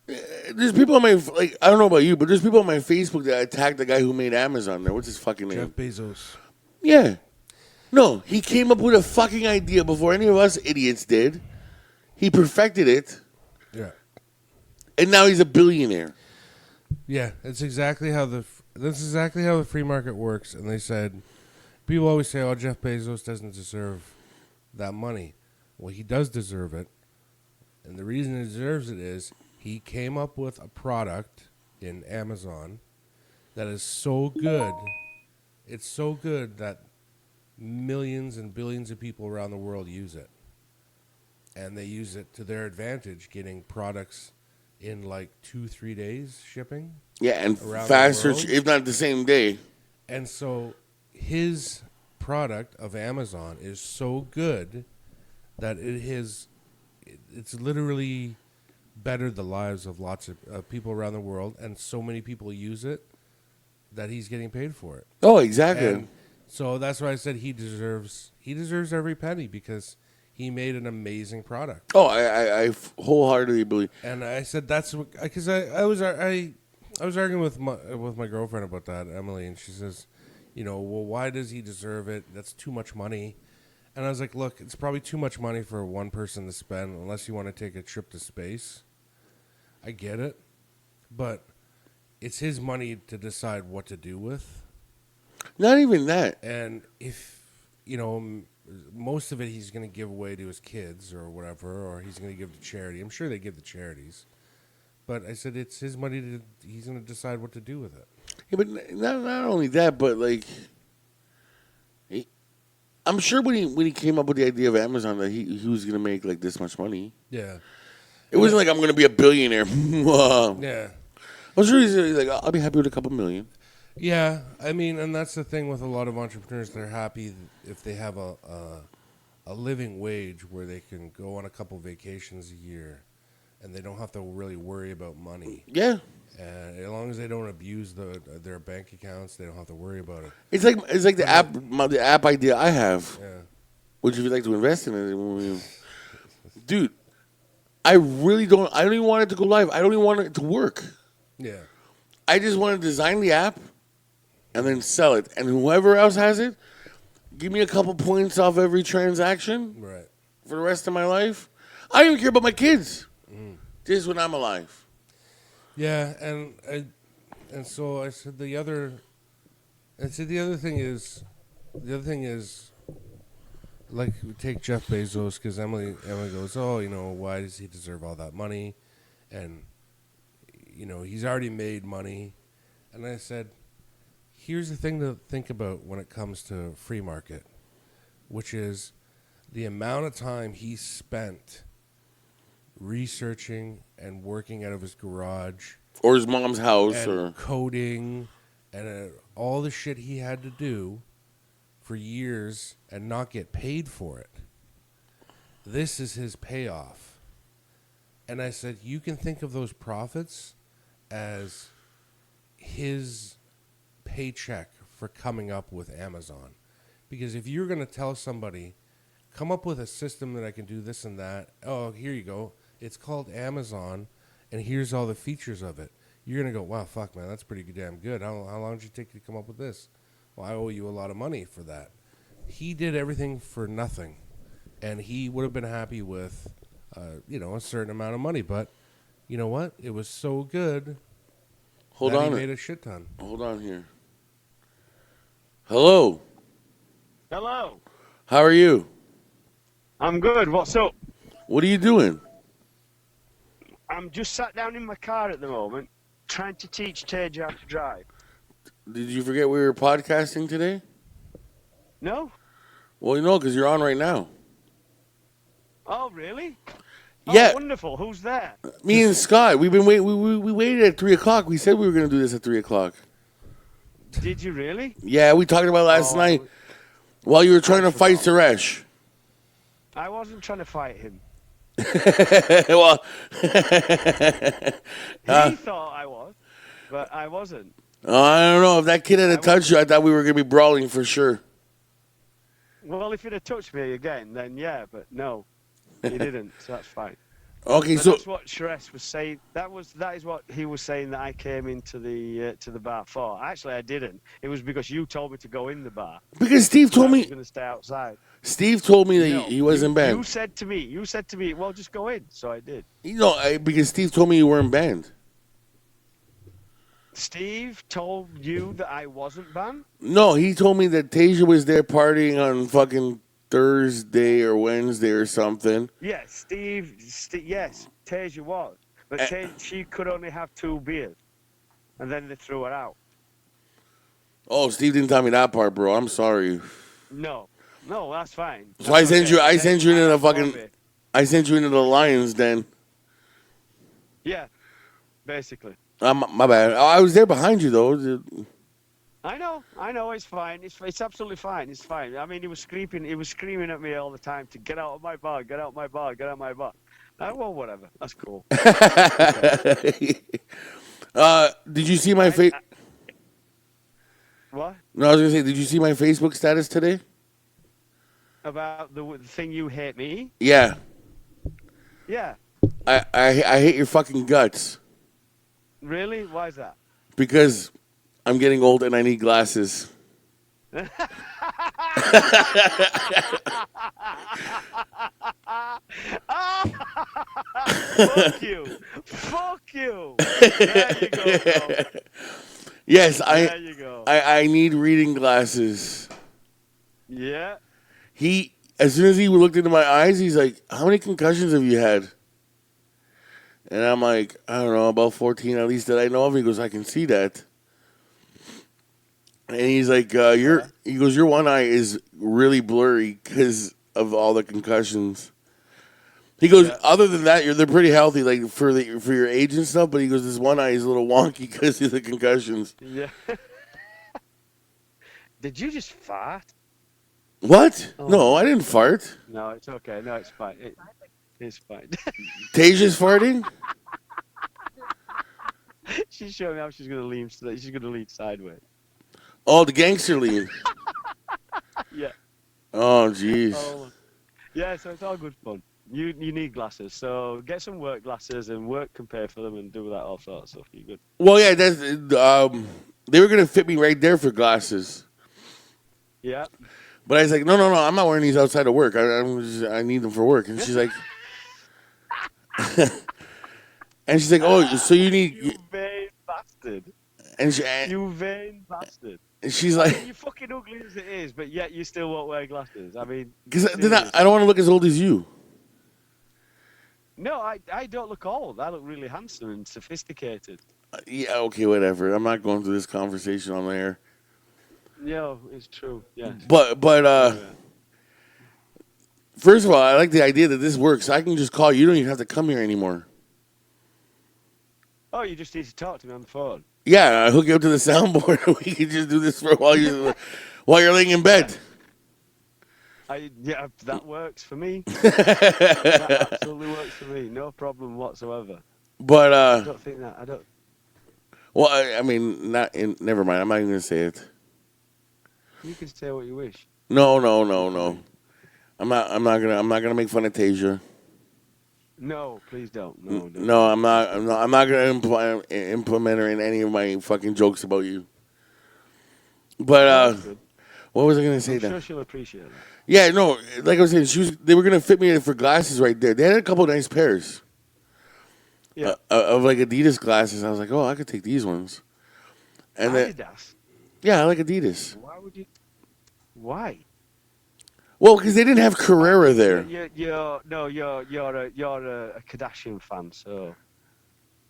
There's people on my, like, I don't know about you, but there's people on my Facebook that attacked the guy who made Amazon there. What's his fucking name? Jeff Bezos. Yeah. No, he came up with a fucking idea before any of us idiots did. He perfected it, Yeah. and now he's a billionaire. Yeah, that's exactly how the free market works. And they said, people always say, "Oh, Jeff Bezos doesn't deserve that money." Well, he does deserve it, and the reason he deserves it is he came up with a product in Amazon that is so good. It's so good that millions and billions of people around the world use it, and they use it to their advantage, getting products in like 2-3 days shipping. Yeah, and Around faster, the world. if not the same day. And so his product of Amazon is so good that it's literally bettered the lives of lots of people around the world, and so many people use it that he's getting paid for it. Oh, exactly. And so that's why I said he deserves every penny, because he made an amazing product. Oh, I wholeheartedly believe. And I said that's because I was arguing with my girlfriend about that, Emily, and she says, well, why does he deserve it? That's too much money. And I was like, look, it's probably too much money for one person to spend unless you want to take a trip to space. I get it, but it's his money to decide what to do with. Not even that. And if, most of it he's going to give away to his kids or whatever, or he's going to give to charity. I'm sure they give to charities. But I said it's his money. He's going to decide what to do with it. Yeah, but not only that, but like, I'm sure when he came up with the idea of Amazon that he was gonna make like this much money. Yeah. It wasn't like I'm gonna be a billionaire. Yeah. I'm sure he's like, I'll be happy with a couple million. Yeah, I mean, and that's the thing with a lot of entrepreneurs. They're happy if they have a living wage where they can go on a couple vacations a year, and they don't have to really worry about money. Yeah. And as long as they don't abuse their bank accounts, they don't have to worry about it. It's like the app idea I have. Yeah. Which if you'd like to invest in it, dude, I don't even want it to go live. I don't even want it to work. Yeah. I just want to design the app and then sell it. And whoever else has it, give me a couple points off every transaction Right. for the rest of my life. I don't even care about my kids. Just when I'm alive. Yeah, and so I said the other thing is, like, we take Jeff Bezos, because Emily goes, oh, why does he deserve all that money? And, he's already made money. And I said, here's the thing to think about when it comes to free market, which is the amount of time he spent researching and working out of his garage. Or his mom's house. And or coding and all the shit he had to do for years and not get paid for it. This is his payoff. And I said, you can think of those profits as his paycheck for coming up with Amazon. Because if you're going to tell somebody, come up with a system that I can do this and that, oh, here you go. It's called Amazon, and here's all the features of it. You're going to go, wow, fuck, man, that's pretty damn good. How long did you take to come up with this? Well, I owe you a lot of money for that. He did everything for nothing, and he would have been happy with, a certain amount of money. But you know what? It was so good Hold that on. he made a shit ton. Hold on here. Hello. Hello. How are you? I'm good. What's up? What are you doing? I'm just sat down in my car at the moment, trying to teach Tage how to drive. Did you forget we were podcasting today? No? Well, because you're on right now. Oh, really? Yeah. Oh, wonderful. Who's there? Me and Scott. We've been we waited at 3:00. We said we were going to do this at 3:00. Did you really? Yeah, we talked about last night while you were trying to fight Suresh. I wasn't trying to fight him. Well, He thought I was, but I wasn't. I don't know. If that kid had touched you, I thought we were going to be brawling for sure. Well, if he'd have touched me again, then yeah, but no, he didn't, so that's fine. Okay, But so that's what Suresh was saying. That is what he was saying that I came into the bar for. Actually, I didn't. It was because you told me to go in the bar. because Steve told I me was going to stay outside. Steve told me that No, he wasn't banned. You said to me, well, just go in. So I did. Because Steve told me you weren't banned. Steve told you that I wasn't banned? No, he told me that Tasia was there partying on fucking Thursday or Wednesday or something. Yes, yes, Tasia was. But she could only have 2 beers. And then they threw her out. Oh, Steve didn't tell me that part, bro. I'm sorry. No, that's fine. So I sent you into the fucking. fucking. I sent you into the Lions Den. Yeah, basically. My bad. I was there behind you though. I know. It's fine. It's absolutely fine. It's fine. I mean, he was screaming at me all the time to get out of my bar, get out of my bar, get out of my bar. Well, whatever. That's cool. Did you see my face? What? No, I was gonna say, did you see my Facebook status today? About the thing you hate me? Yeah. Yeah. I hate your fucking guts. Really? Why is that? Because I'm getting old and I need glasses. Fuck you. Fuck you. There you go, bro. Yes, there you go. I need reading glasses. Yeah. As soon as he looked into my eyes, he's like, how many concussions have you had? And I'm like, I don't know, about 14 at least that I know of. He goes, I can see that. And he's like, he goes, your one eye is really blurry because of all the concussions. He goes, Yeah. other than that, they're pretty healthy, like for your age and stuff. But he goes, this one eye is a little wonky because of the concussions. Yeah. Did you just fart? What? Oh. No, I didn't fart. No, it's okay. No, it's fine. It's fine. Tasia's farting. She's showing me how she's gonna lean. She's gonna lean sideways. Oh, the gangster lean. Yeah. Oh, jeez. Oh. Yeah. So it's all good fun. You need glasses, so get some work glasses, and work can pay for them, and do that all sorts of stuff. You good? Well, yeah, that's they were gonna fit me right there for glasses, Yeah. but I was like, no, I'm not wearing these outside of work. I need them for work, and she's like, oh, so you need, You vain bastard. and You vain bastard. she's like, You're fucking ugly as it is, but yet you still won't wear glasses. I mean, because I don't want to look as old as you. no, I don't look old. I look really handsome and sophisticated. Yeah, okay, whatever. I'm not going through this conversation on air. Yeah, it's true. Yeah. But first of all, I like the idea that this works. I can just call you. You don't even have to come here anymore. Oh, you just need to talk to me on the phone. Yeah, I hook you up to the soundboard. We can just do this for while you're laying in bed. Yeah, that works for me. That absolutely works for me. No problem whatsoever. But I don't think that. I don't. well, I mean, never mind. I'm not even gonna say it. You can say what you wish. No. I'm not gonna make fun of Tasia. No, please don't. No, don't. No, I'm not gonna implement her in any of my fucking jokes about you. But Good. what was I gonna say I'm then? sure she'll appreciate that. Yeah, no, like I was saying, they were gonna fit me for glasses right there. They had a couple of nice pairs. Yeah. Of like Adidas glasses. I was like, oh, I could take these ones. And then, Adidas. yeah, I like Adidas. Why would you? Why? Well, because they didn't have Carrera there. You're a Kardashian fan, so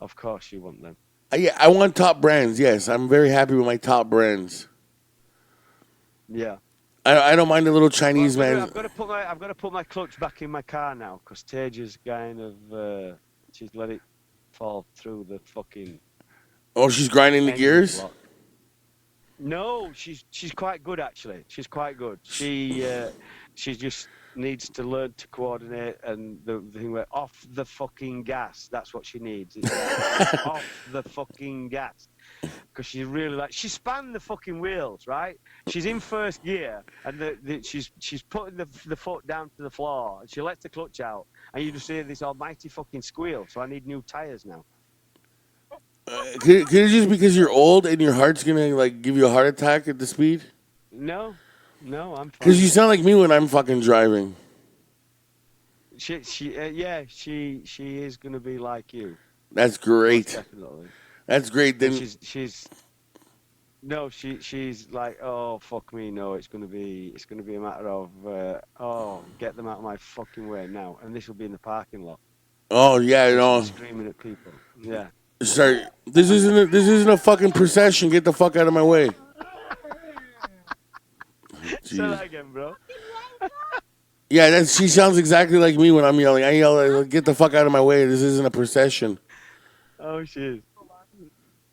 of course you want them. Yeah, I want top brands. Yes, I'm very happy with my top brands. Yeah. I don't mind the little Chinese man. I've got to put my clutch back in my car now because Taja's kind of she's let it fall through the fucking. Oh, she's grinding the engine gears. block. No, she's quite good actually. She's quite good. She just needs to learn to coordinate and the thing where off the fucking gas. That's what she needs. It's like, off the fucking gas. Because she's really she spanned the fucking wheels, right? She's in first gear and she's putting the foot down to the floor and she lets the clutch out and you just hear this almighty fucking squeal. So I need new tires now. Could it just because you're old and your heart's gonna like give you a heart attack at the speed? No, I'm fine. Because you sound like me when I'm fucking driving. She is gonna be like you. That's great. Most definitely. That's great. Then she's like, oh fuck me, no, it's gonna be a matter of get them out of my fucking way now, and this will be in the parking lot. Oh yeah, screaming at people. Yeah. Sorry, this isn't a fucking procession. Get the fuck out of my way. Say that again, bro. Yeah, she sounds exactly like me when I'm yelling. I yell, "Get the fuck out of my way! This isn't a procession." Oh, she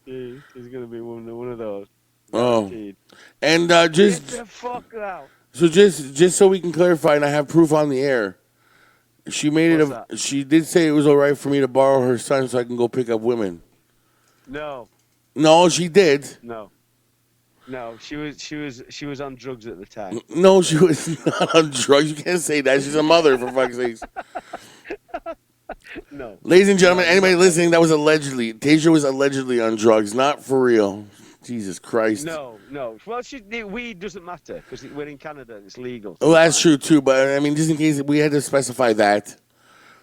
is. She's gonna be one of those. Guaranteed. And just get the fuck out. So just so we can clarify, and I have proof on the air. She made it. She did say it was all right for me to borrow her son so I can go pick up women. No. No, she did. No, she was on drugs at the time. No, she was not on drugs. You can't say that. She's a mother, for fuck's sakes. No. Ladies and gentlemen, anybody listening, that was allegedly. Tasia was allegedly on drugs, not for real. Jesus Christ. No. Well, the weed doesn't matter because we're in Canada and it's legal. Oh, that's true too. But I mean, just in case we had to specify that.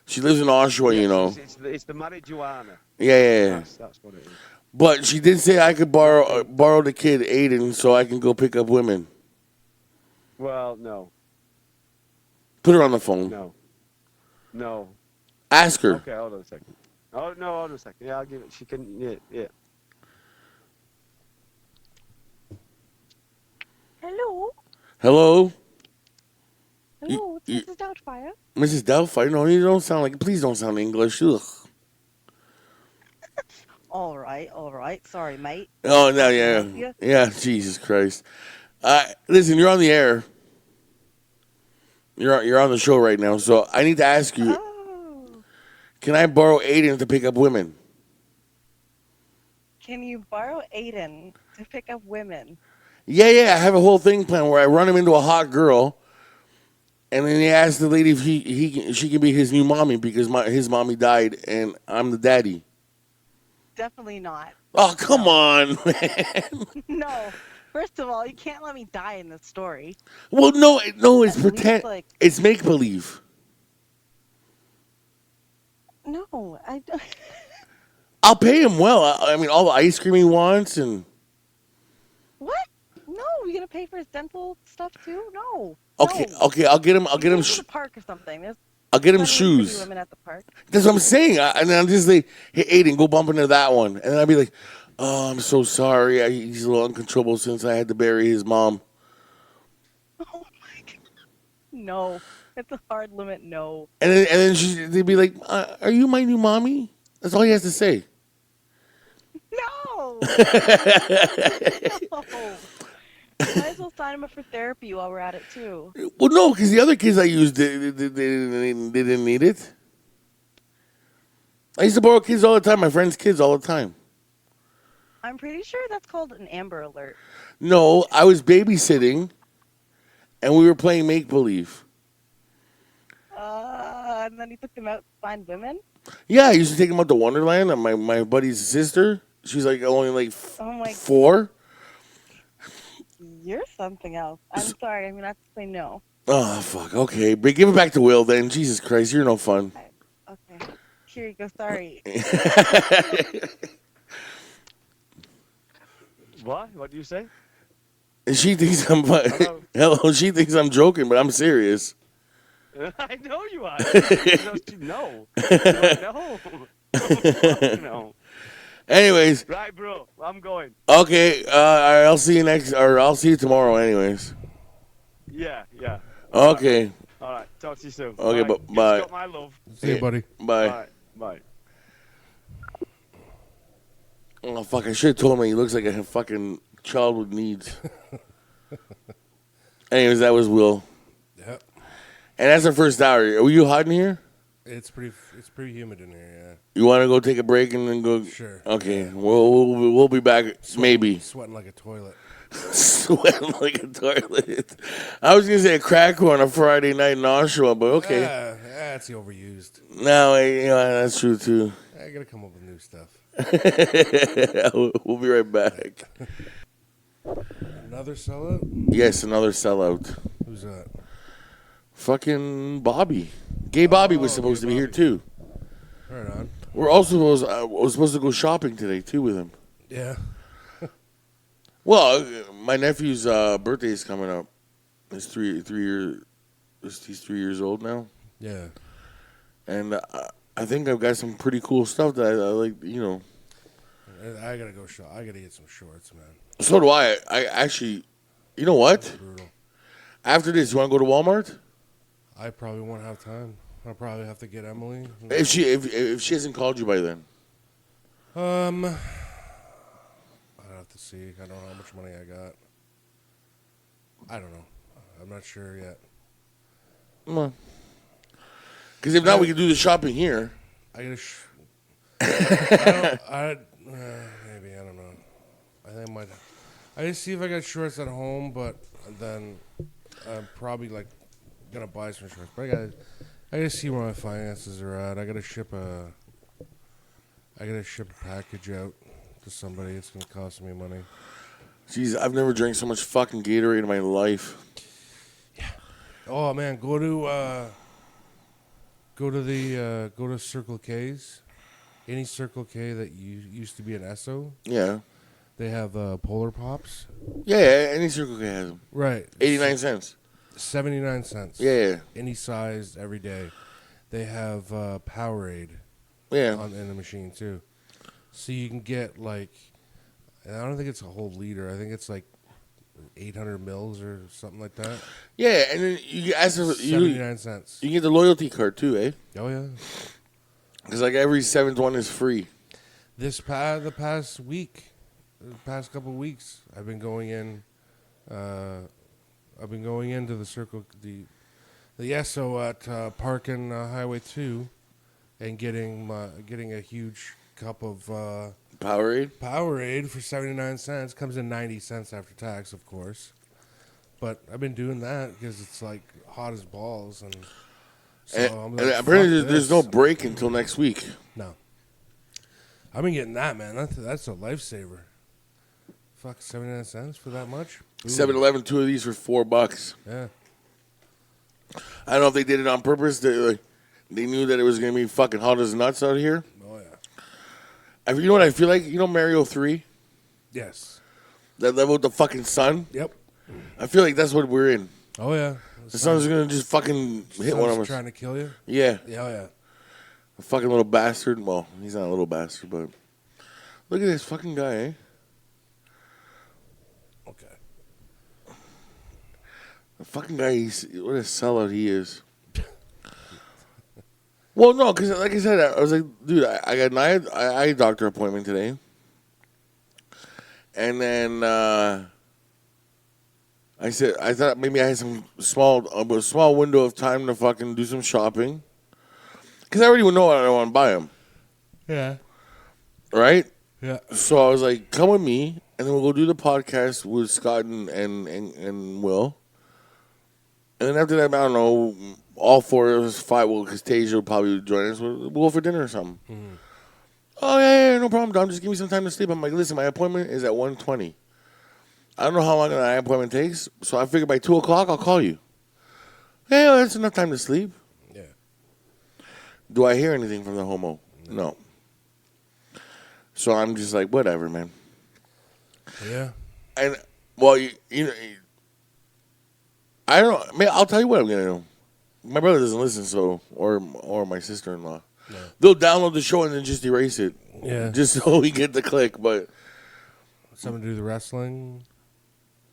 She lives in Oshawa, you know. It's the marijuana. Yeah. That's what it is. But she did say I could borrow the kid Aiden so I can go pick up women. Well, no. Put her on the phone. No. Ask her. Okay, hold on a second. Oh no, hold on a second. Yeah, I'll give it. She can. Yeah. Hello? Hello? Hello, it's You- Mrs. Doubtfire. Mrs. Delphi? No, you don't sound like. Please don't sound English. Ugh. All right. Sorry, mate. Oh, no, How can I yeah. help you? Yeah, Jesus Christ. Listen, you're on the air. You're on the show right now, so I need to ask you, Oh, can I borrow Aiden to pick up women? can you borrow Aiden to pick up women? Yeah, I have a whole thing planned where I run him into a hot girl, and then he asks the lady if she can be his new mommy because his mommy died, and I'm the daddy. Definitely not. Oh, come No. on, man. No. First of all, you can't let me die in this story. Well, no, it's At least, pretend. like- It's make believe. No, I don't. I'll pay him well. I mean, all the ice cream he wants, and What? No, you gonna pay for his dental stuff too? No. okay, No. okay, I'll get him. I'll You get him. go to the park or something. There's I'll get him plenty of pretty shoes. women at the park. That's what I'm saying. And then I'm just like, hey, Aiden, go bump into that one. And then I'll be like, oh, I'm so sorry. He's a little uncontrollable since I had to bury his mom. Oh my god. No. It's a hard limit. No. And then they'd be like, are you my new mommy? That's all he has to say. No. No. Might as well sign him up for therapy while we're at it too. Well, no, because the other kids I used, they didn't need it. I used to borrow kids all the time, my friends' kids all the time. I'm pretty sure that's called an Amber Alert. No, I was babysitting, and we were playing make-believe. And then he took them out to find women. Yeah, I used to take them out to Wonderland. And my buddy's sister, she's like only like Oh my! 4. You're something else. I'm sorry. I'm gonna have to say no. Oh, fuck. Okay. But give it back to Will then. Jesus Christ, you're no fun. Okay. Here you go. Sorry. What? What do you say? And she thinks I'm. Hello? Hello, she thinks I'm joking, but I'm serious. I know you are. No. No. Anyways, Right, bro. I'm going. okay. I'll see you I'll see you tomorrow. Anyways. Yeah. Okay. All right. Talk to you soon. Okay, Bye. but bye. Give Scott my love. See you, buddy. Bye. All right. Bye. Oh fuck! I should have told him he looks like a fucking child with needs. Anyways, that was Will, Yep. and that's our first hour. Are you hot in here? It's pretty humid in here. You want to go take a break and then go? Yeah. Sure. Okay, we'll be back. Maybe Sweating like a toilet. sweating like a toilet. I was gonna say a cracker on a Friday night in Oshawa, but okay. That's overused. No, that's true too. I gotta come up with new stuff. We'll be right back. Another sellout? Yes, another sellout. Who's that? Fucking Bobby. Gay Bobby was supposed to be here too. Right on. We're also supposed to go shopping today too with him. Yeah. Well, my nephew's birthday is coming up. He's 3 years old now, Yeah. and I think I've got some pretty cool stuff that I like. I gotta go shop. I gotta get some shorts, man. So do I. I actually, you know what? Brutal. After this, you want to go to Walmart? I probably won't have time. I'll probably have to get Emily. If she hasn't called you by then. I'd have to see. I don't know how much money I got. I don't know. I'm not sure yet. Because if not, we can do the shopping here. I gotta. Maybe I don't know. I think I might. I just see if I got shorts at home, but then I'm probably like gonna buy some shorts. But I gotta see where my finances are at. I gotta ship a package out to somebody. It's gonna cost me money. Jeez, I've never drank so much fucking Gatorade in my life. Oh man, go to Circle K's. Any Circle K that used to be an Esso, Yeah. they have Polar Pops. Yeah, any Circle K has them. Right. 89 cents. 79 cents. Yeah. Any size every day. They have Powerade Yeah. in the machine too. So you can get like, and I don't think it's a whole liter. I think it's like 800 mils or something like that. Yeah, and then you ask for 79 cents. you get the loyalty card too, eh? Oh yeah. Because like every 7th one is free. The past week, the past couple of weeks, I've been going in. I've been going into the Circle the Esso at Park and Highway 2, and getting a huge cup of Powerade for 79 cents. Comes in 90 cents after tax, of course. But I've been doing that because it's like hot as balls, and so I'm like, and apparently fuck there's this. no break until next week. No. I've been getting that, man. That's a lifesaver. Fuck, 79 cents for that much? Ooh. 7-Eleven, 2 of these for $4. Yeah. I don't know if they did it on purpose. They knew that it was going to be fucking hot as nuts out here. Oh, yeah. You know what I feel like? You know Mario 3? Yes. That level with the fucking sun? Yep. I feel like that's what we're in. Oh, yeah. The sun's going to just fucking hit one of us. Trying to kill you? Yeah. Yeah, oh, yeah. A fucking little bastard. Well, he's not a little bastard, but look at this fucking guy, eh? Okay. The fucking guy, what a sellout he is. Well, no, because like I said, I was like, dude, I got an eye doctor appointment today. And then I thought maybe I had some small window of time to fucking do some shopping. Because I already know what I want to buy them. Yeah. Right? Yeah. So I was like, come with me, and then we'll go do the podcast with Scott and Will. And then after that, I don't know, all 4 of us, 5, well, because Tasia will probably join us. We'll go for dinner or something. Mm-hmm. Oh, yeah, no problem, Dom. Just give me some time to sleep. I'm like, listen, my appointment is at 1:20. I don't know how long an eye appointment takes, so I figure by 2 o'clock I'll call you. Hey, that's enough time to sleep. Yeah. Do I hear anything from the homo? No. So I'm just like, whatever, man. Yeah. And, well, you know, I don't know. Man, I'll tell you what I'm going to do. My brother doesn't listen, so, or my sister-in-law. No. They'll download the show and then just erase it. Yeah. Just so we get the click, but. Someone do the wrestling?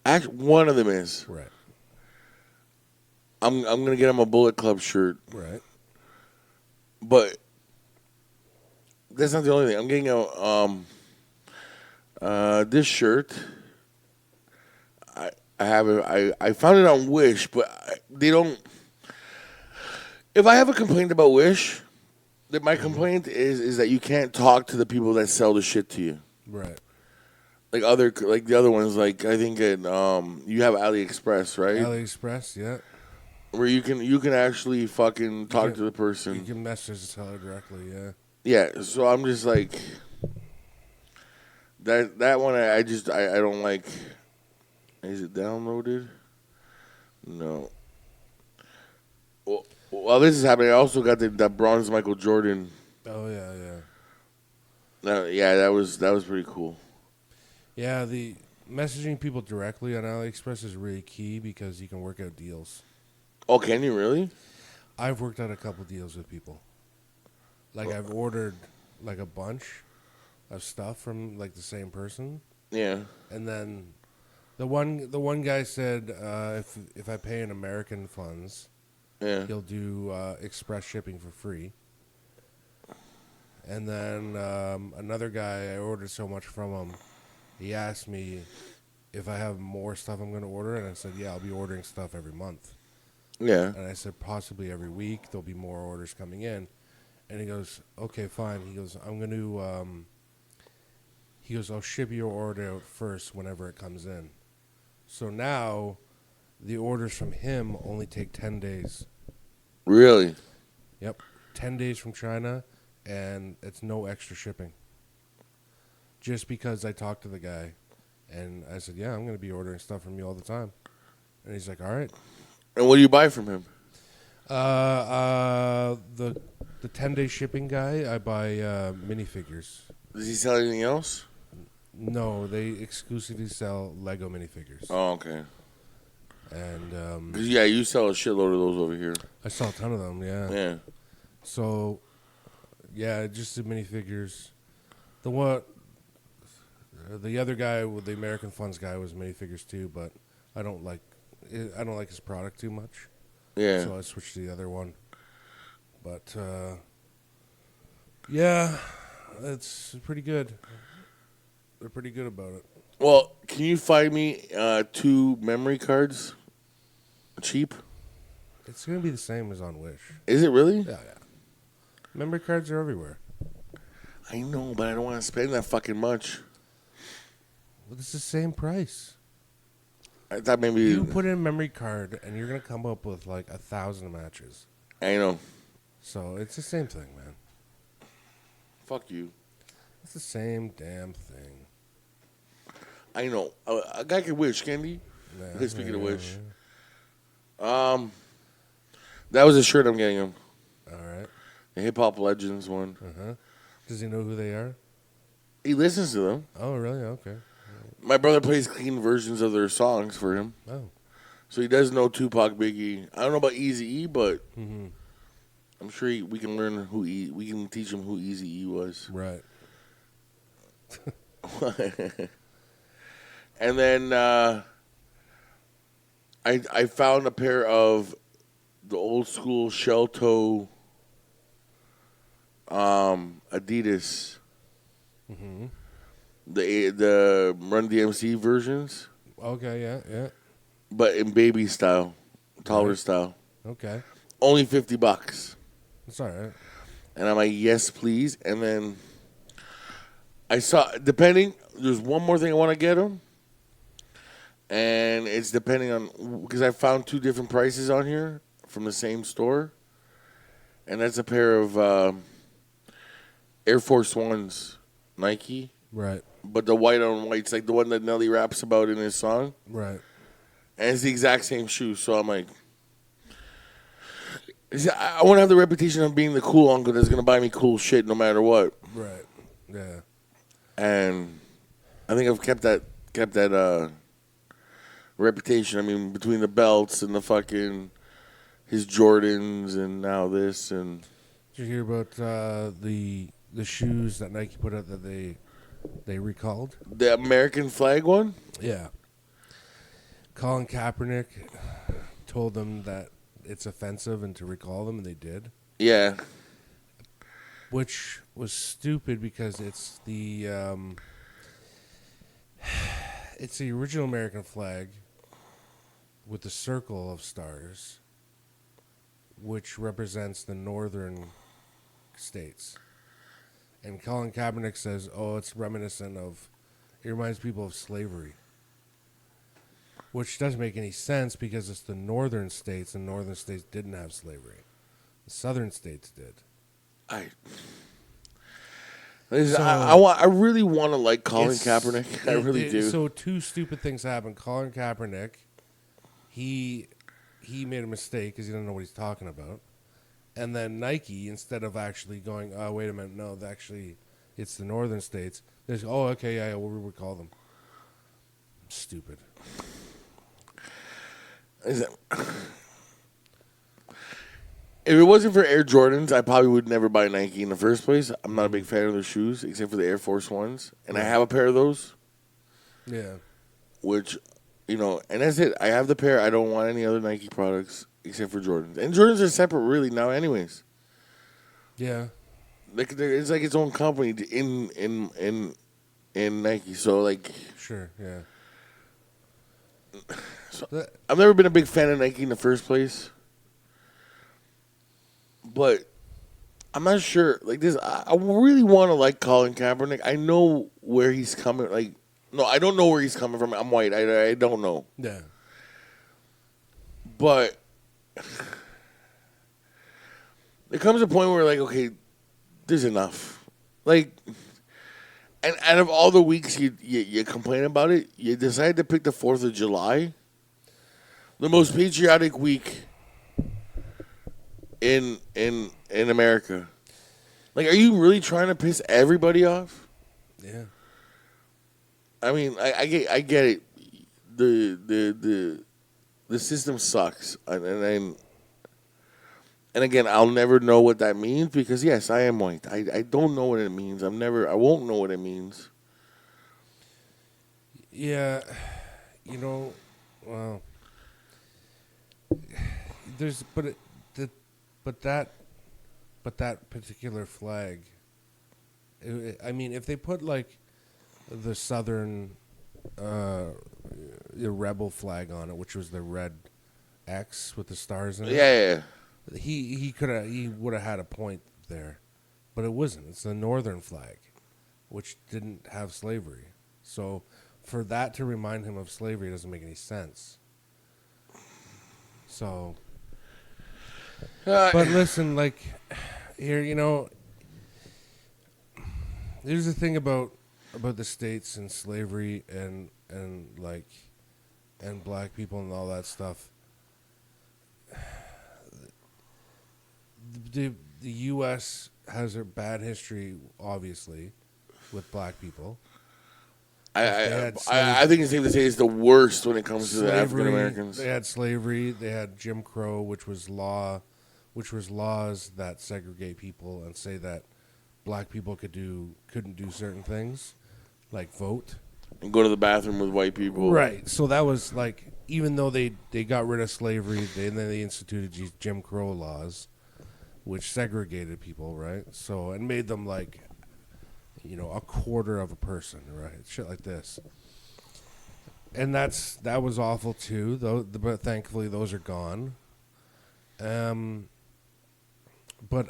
Actually, one of them is. Right. I'm going to get him a Bullet Club shirt. Right. But that's not the only thing. I'm getting this shirt. I have it. I found it on Wish, but they don't. If I have a complaint about Wish, that my complaint is that you can't talk to the people that sell the shit to you. Right. Like the other ones, like I think you have AliExpress, right? AliExpress, yeah. Where you can actually fucking talk to the person. You can message the seller directly, yeah. Yeah, so I'm just like that one. I don't like. Is it downloaded? No. Well, while this is happening, I also got that bronze Michael Jordan. Oh yeah, yeah. Yeah, that was pretty cool. Yeah, the messaging people directly on AliExpress is really key because you can work out deals. Oh, can you really? I've worked out a couple deals with people. Like I've ordered like a bunch of stuff from like the same person. Yeah. And then the one guy said if I pay in American funds, yeah, he'll do express shipping for free. And then another guy, I ordered so much from him, he asked me if I have more stuff I'm going to order, and I said, yeah, I'll be ordering stuff every month. Yeah. And I said, possibly every week, there'll be more orders coming in. And he goes, okay, fine. He goes, I'll ship your order out first whenever it comes in. So now, the orders from him only take 10 days. Really? Yep. 10 days from China, and it's no extra shipping. Just because I talked to the guy, and I said, yeah, I'm going to be ordering stuff from you all the time. And he's like, all right. And what do you buy from him? The 10-day shipping guy, I buy minifigures. Does he sell anything else? No, they exclusively sell Lego minifigures. Oh, okay. And yeah, you sell a shitload of those over here. I saw a ton of them. Yeah. Yeah. So, yeah, just the minifigures. The what? The other guy, with the American Funds guy, was minifigures too, but I don't like his product too much. Yeah. So I switched to the other one. But yeah, it's pretty good. They're pretty good about it. Well, can you find me 2 memory cards? Cheap? It's gonna be the same as on Wish. Is it really? Yeah. Memory cards are everywhere. I know, but I don't want to spend that fucking much. Well, it's the same price. I thought maybe You put in a memory card, and you're gonna come up with like 1,000 matches. I know. So it's the same thing, man. Fuck you. It's the same damn thing. I know. A guy can wish, can he? Yeah, Okay, speaking of which. yeah. That was a shirt I'm getting him. All right. The Hip Hop Legends one. Does he know who they are? He listens to them. Oh, really? Okay. My brother plays clean versions of their songs for him. Oh. So he does know Tupac, Biggie. I don't know about Eazy-E, but Mm-hmm. I'm sure we can learn we can teach him who Eazy-E was. Right. And then I found a pair of the old school shell toe Adidas. Mm-hmm. The Run DMC versions, Okay. Yeah. but in baby style, taller Right. style. Okay. Only $50. It's all right. And I'm like, yes, please. And then I saw, there's one more thing I want to get him. And it's depending on, because I found 2 different prices on here from the same store. And that's a pair of Air Force Ones, Nike. Right. But the white on white's like the one that Nelly raps about in his song. Right. And it's the exact same shoe. So I'm like, I want to have the reputation of being the cool uncle that's going to buy me cool shit no matter what. Right. Yeah. And I think I've kept that reputation. I mean, between the belts and the fucking his Jordans and now this and. Did you hear about the shoes that Nike put out that they recalled? The American flag one? Yeah. Colin Kaepernick told them that it's offensive and to recall them, and they did. Yeah. Which was stupid because it's the original American flag with the circle of stars, which represents the northern states. And Colin Kaepernick says, "Oh, it's reminiscent of. It reminds people of slavery." Which doesn't make any sense because it's the northern states, and northern states didn't have slavery. The southern states did. I really want to like Colin Kaepernick. I really do. So 2 stupid things happened. Colin Kaepernick, he made a mistake because he didn't know what he's talking about. And then Nike, instead of actually going, oh, wait a minute, no, actually, it's the northern states. There's, oh, okay, yeah, we'll recall them. Stupid. If it wasn't for Air Jordans, I probably would never buy Nike in the first place. I'm not a big fan of their shoes, except for the Air Force Ones. And I have a pair of those. Yeah. Which, and that's it. I have the pair. I don't want any other Nike products except for Jordans. And Jordans are separate, really, now anyways. Yeah. It's like its own company in Nike. So, like... Sure, yeah. So, I've never been a big fan of Nike in the first place. But I'm not sure. Like this, I really want to like Colin Kaepernick. I know where he's coming. Like, no, I don't know where he's coming from. I'm white. I don't know. Yeah. But there comes a point where, like, okay, there's enough. Like, and out of all the weeks you complain about it, you decide to pick the 4th of July, the most patriotic week in America. Like, are you really trying to piss everybody off? Yeah. I mean, I get it. The system sucks, and again, I'll never know what that means because yes, I am white. I don't know what it means. I won't know what it means. Yeah, you know, well, there's but that particular flag. I mean, if they put like the southern the rebel flag on it, which was the red X with the stars in it, Yeah. he would have had a point there, but it wasn't. It's the northern flag, which didn't have slavery. So for that to remind him of slavery doesn't make any sense. So, but listen, like here, there's the thing about the states and slavery and black people and all that stuff. The U.S. has a bad history, obviously, with black people. I think it's safe to say it's the worst when it comes to the African Americans. They had slavery. They had Jim Crow, which was laws that segregate people and say that black people couldn't do certain things, like vote And go to the bathroom with white people. Right. So that was like, even though they got rid of slavery, then they instituted these Jim Crow laws, which segregated people, right? So, and made them like, a quarter of a person, right? Shit like this. And that was awful too, though. But thankfully, those are gone. But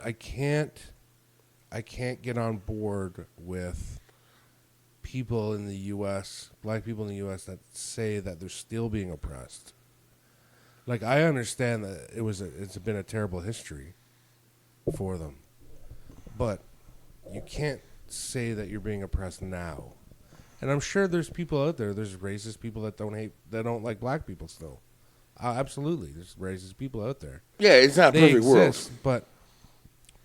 I can't get on board with people in the U.S., black people in the U.S., that say that they're still being oppressed. Like, I understand that it's been a terrible history for them, but you can't say that you're being oppressed now. And I'm sure there's people out there, there's racist people that don't like black people still. Absolutely, there's racist people out there. Yeah, it's not a perfect exist, world.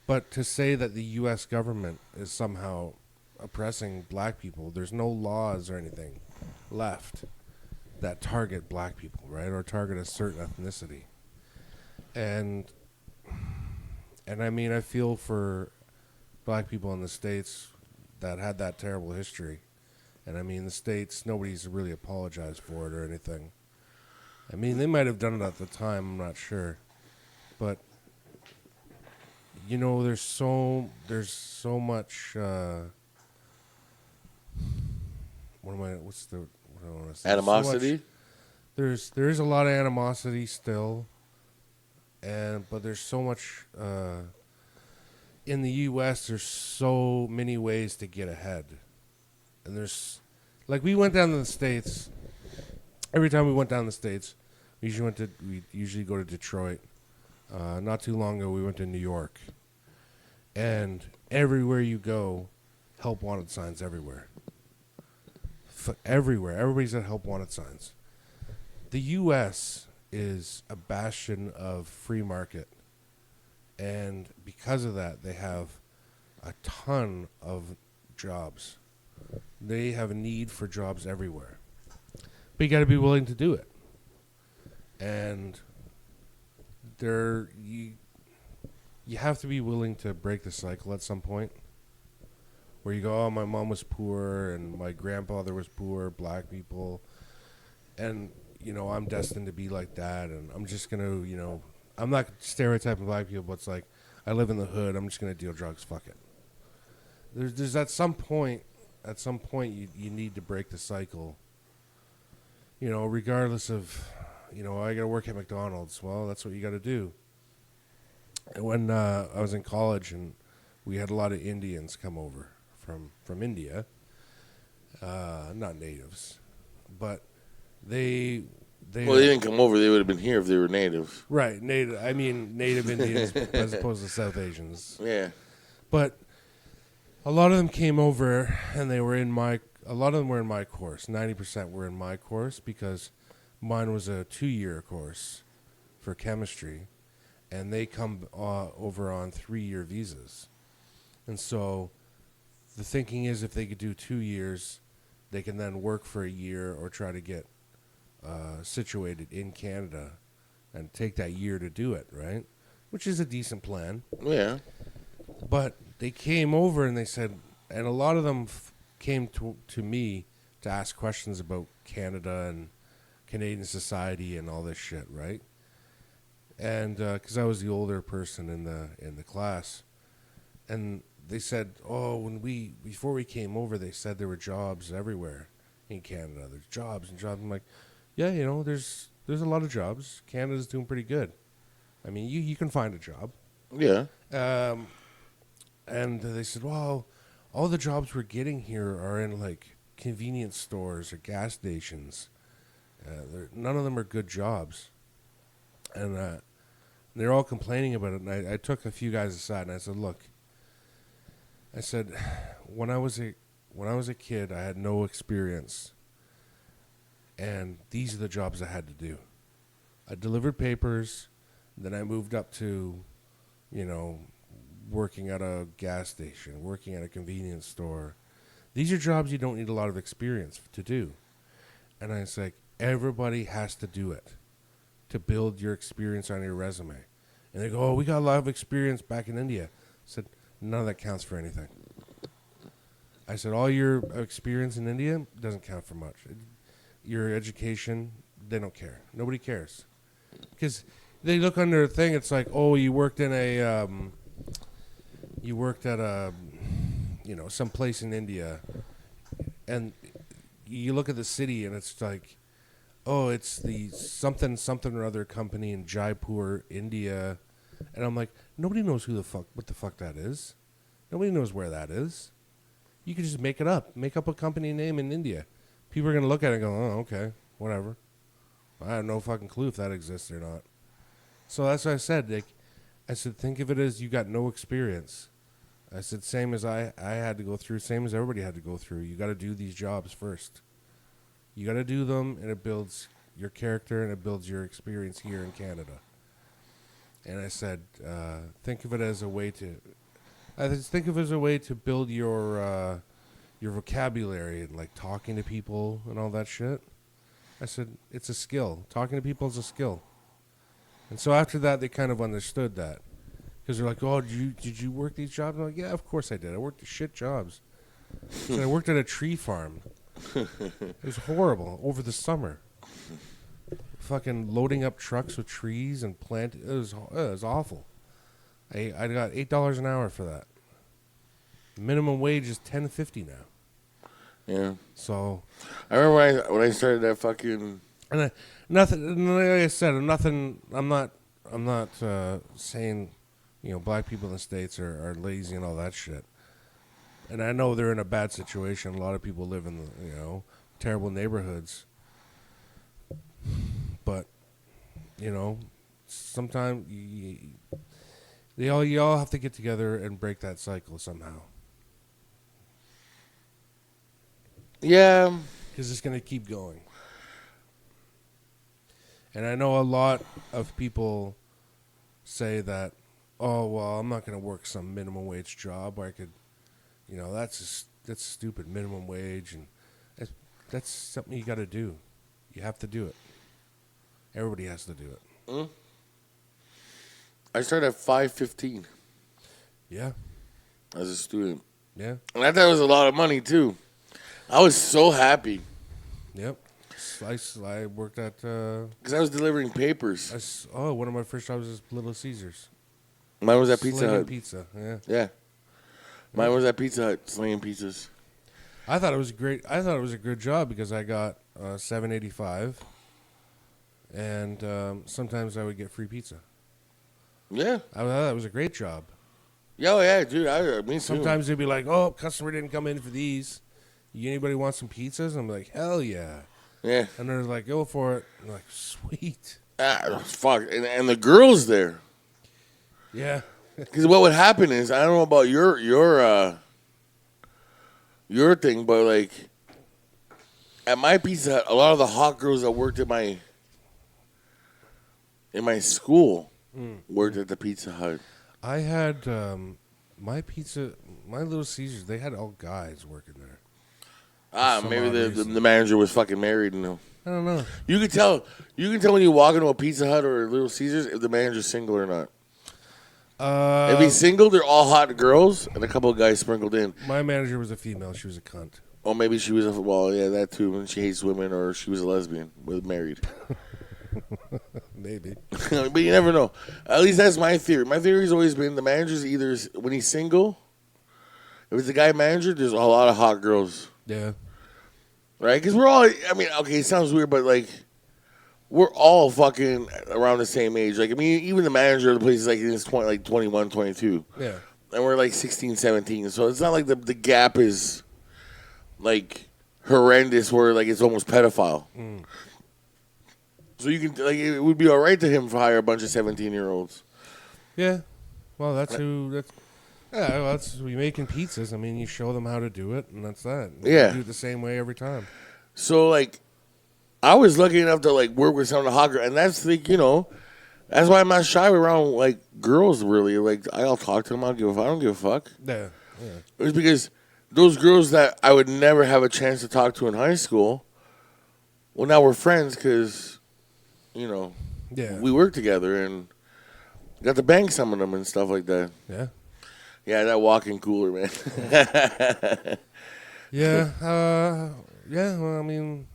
But to say that the U.S. government is somehow oppressing black people, there's no laws or anything left that target black people, right, or target a certain ethnicity. And I mean, I feel for black people in the States that had that terrible history. And I mean, the States, nobody's really apologized for it or anything. I mean, they might have done it at the time, I'm not sure. But there's so much what do I want to say? Animosity? There is a lot of animosity still, but there's so much in the U.S. There's so many ways to get ahead, and there's like, we went down to the States. Every time we went down to the States, we usually go to Detroit. Not too long ago, we went to New York, and everywhere you go, help wanted signs everywhere. Everywhere, everybody's got help wanted signs. The U.S. is a bastion of free market, and because of that, they have a ton of jobs. They have a need for jobs everywhere, but you got to be willing to do it. And you have to be willing to break the cycle at some point, where you go, oh, my mom was poor and my grandfather was poor, black people, and I'm destined to be like that, and I'm just gonna, I'm not stereotyping black people, but it's like, I live in the hood, I'm just gonna deal drugs, fuck it. There's at some point you need to break the cycle, regardless of, I gotta work at McDonald's. Well, that's what you gotta do. And when I was in college, and we had a lot of Indians come over from India, not natives, but they didn't come over. They would have been here if they were native. Right, native. I mean, native Indians as opposed to South Asians. Yeah, but a lot of them came over, and a lot of them were in my course. 90% were in my course, because mine was a 2-year course for chemistry, and they come over on 3-year visas. And so the thinking is, if they could do 2 years, they can then work for a year or try to get situated in Canada and take that year to do it, right? Which is a decent plan. yeah. But they came over and they said, and a lot of them came to me to ask questions about Canada and Canadian society and all this shit, right? And because I was the older person in the class, and they said, oh, before we came over, they said there were jobs everywhere in Canada. There's jobs and jobs. I'm like, yeah, there's a lot of jobs. Canada's doing pretty good. I mean, you can find a job. Yeah. And they said, well, all the jobs we're getting here are in like convenience stores or gas stations. None of them are good jobs. And they're all complaining about it. And I took a few guys aside and I said, look, when I was a kid, I had no experience. And these are the jobs I had to do. I delivered papers. Then I moved up to, working at a gas station, working at a convenience store. These are jobs you don't need a lot of experience to do. And I was like, everybody has to do it to build your experience on your resume. And they go, oh, we got a lot of experience back in India. I said, none of that counts for anything. I said, all your experience in India doesn't count for much. Your education, they don't care. Nobody cares. Because they look under a thing, it's like, oh, you worked at some place in India, and you look at the city and it's like, oh, it's the something or other company in Jaipur, India, and I'm like, nobody knows what the fuck that is. Nobody knows where that is. You can just make it up. Make up a company name in India. People are gonna look at it and go, oh, okay, whatever. I have no fucking clue if that exists or not. So that's what I said, Dick. I said, think of it as you got no experience. I said, same as I had to go through, same as everybody had to go through. You got to do these jobs first. You got to do them, and it builds your character, and it builds your experience here in Canada. And I said, think of it as a way to build your vocabulary and like talking to people and all that shit. I said, it's a skill. Talking to people is a skill. And so after that, they kind of understood that. Because they're like, oh, did you work these jobs? I'm like, yeah, of course I did. I worked the shit jobs. I worked at a tree farm. It was horrible over the summer. Fucking loading up trucks with trees and it was awful. I got $8 an hour for that. Minimum wage is $10.50 now. Yeah. So I remember when I started that fucking. And nothing. Like I said, I'm not saying, black people in the States are lazy and all that shit. And I know they're in a bad situation. A lot of people live in terrible neighborhoods. But sometimes you all have to get together and break that cycle somehow. Yeah. Because it's going to keep going. And I know a lot of people say that, oh, well, I'm not going to work some minimum wage job where I could, that's stupid, minimum wage. And that's something you got to do. You have to do it. Everybody has to do it. Mm. I started at $5.15. Yeah. As a student. Yeah. And I thought it was a lot of money, too. I was so happy. Yep. I worked at... Because I was delivering papers. One of my first jobs was Little Caesars. Mine was at Pizza Slinging Hut. pizza, yeah. Yeah. Mine was at Pizza Hut, slinging pizzas. I thought it was a good job because I got $7.85, and sometimes I would get free pizza. Yeah. I thought that was a great job. Yeah, dude. Me too. Sometimes they'd be like, "Oh, customer didn't come in for these. Anybody want some pizzas?" I'm like, "Hell yeah!" Yeah. And they're like, "Go for it." I'm like, "Sweet." Fuck, and the girls there. Yeah. Because what would happen is, I don't know about your thing, but like at my Pizza Hut, a lot of the hot girls that worked in my school worked at the Pizza Hut. I had my Little Caesars. They had all guys working there. Maybe the manager was fucking married. I don't know. You can tell when you walk into a Pizza Hut or a Little Caesars if the manager's single or not. If he's single, they're all hot girls and a couple of guys sprinkled in. My manager was a female. She was a cunt. Or maybe she was that too, and she hates women, or she was a lesbian, married. Maybe. But you never know. At least that's my theory. My theory's always been the manager's either when he's single. If it's a guy manager, there's a lot of hot girls. Yeah. Right? Because we're all, I mean, okay, it sounds weird, but like, we're all fucking around the same age. Like, I mean, even the manager of the place is like in his 21, 22. Yeah. And we're like 16, 17. So it's not like the gap is like horrendous where like it's almost pedophile. Mm. So you can, like, it would be all right to him to hire a bunch of 17-year-olds. Yeah. Well, that's we making pizzas. I mean, you show them how to do it, and that's that. Yeah. You do it the same way every time. So, like, I was lucky enough to, like, work with some of the hot girls. And that's, like, that's why I'm not shy around, like, girls, really. Like, I'll talk to them. I don't give a fuck. Yeah. It was because those girls that I would never have a chance to talk to in high school, well, now we're friends because, Yeah. we work together and got to bang some of them and stuff like that. Yeah. Yeah, that walk-in cooler, man. Yeah. Yeah. Well, I mean,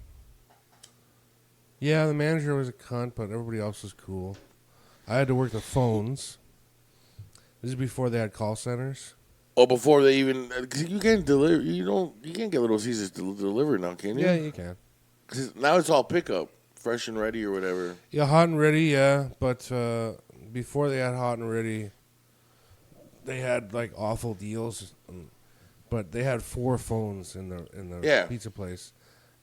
yeah, the manager was a cunt, but everybody else was cool. I had to work the phones. This is before they had call centers. Oh, before they even, cause you can't deliver. You can't get Little Caesars delivered now, can you? Yeah, you can. 'Cause now it's all pickup, fresh and ready or whatever. Yeah, hot and ready. Yeah, but before they had hot and ready, they had like awful deals. But they had 4 phones in the pizza place,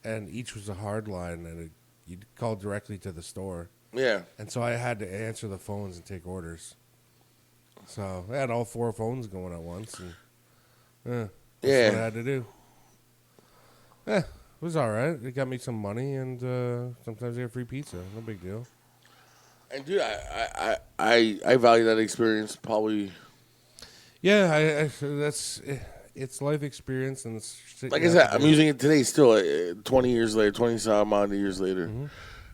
and each was a hard line, and you'd call directly to the store. Yeah. And so I had to answer the phones and take orders. So I had all 4 phones going at once, and that's what I had to do. It was all right. It got me some money, and sometimes I get free pizza. No big deal. And dude, I value that experience probably. Yeah, it's life experience, and it's Like I said, I'm using it today still, 20 years later, 20-some odd years later.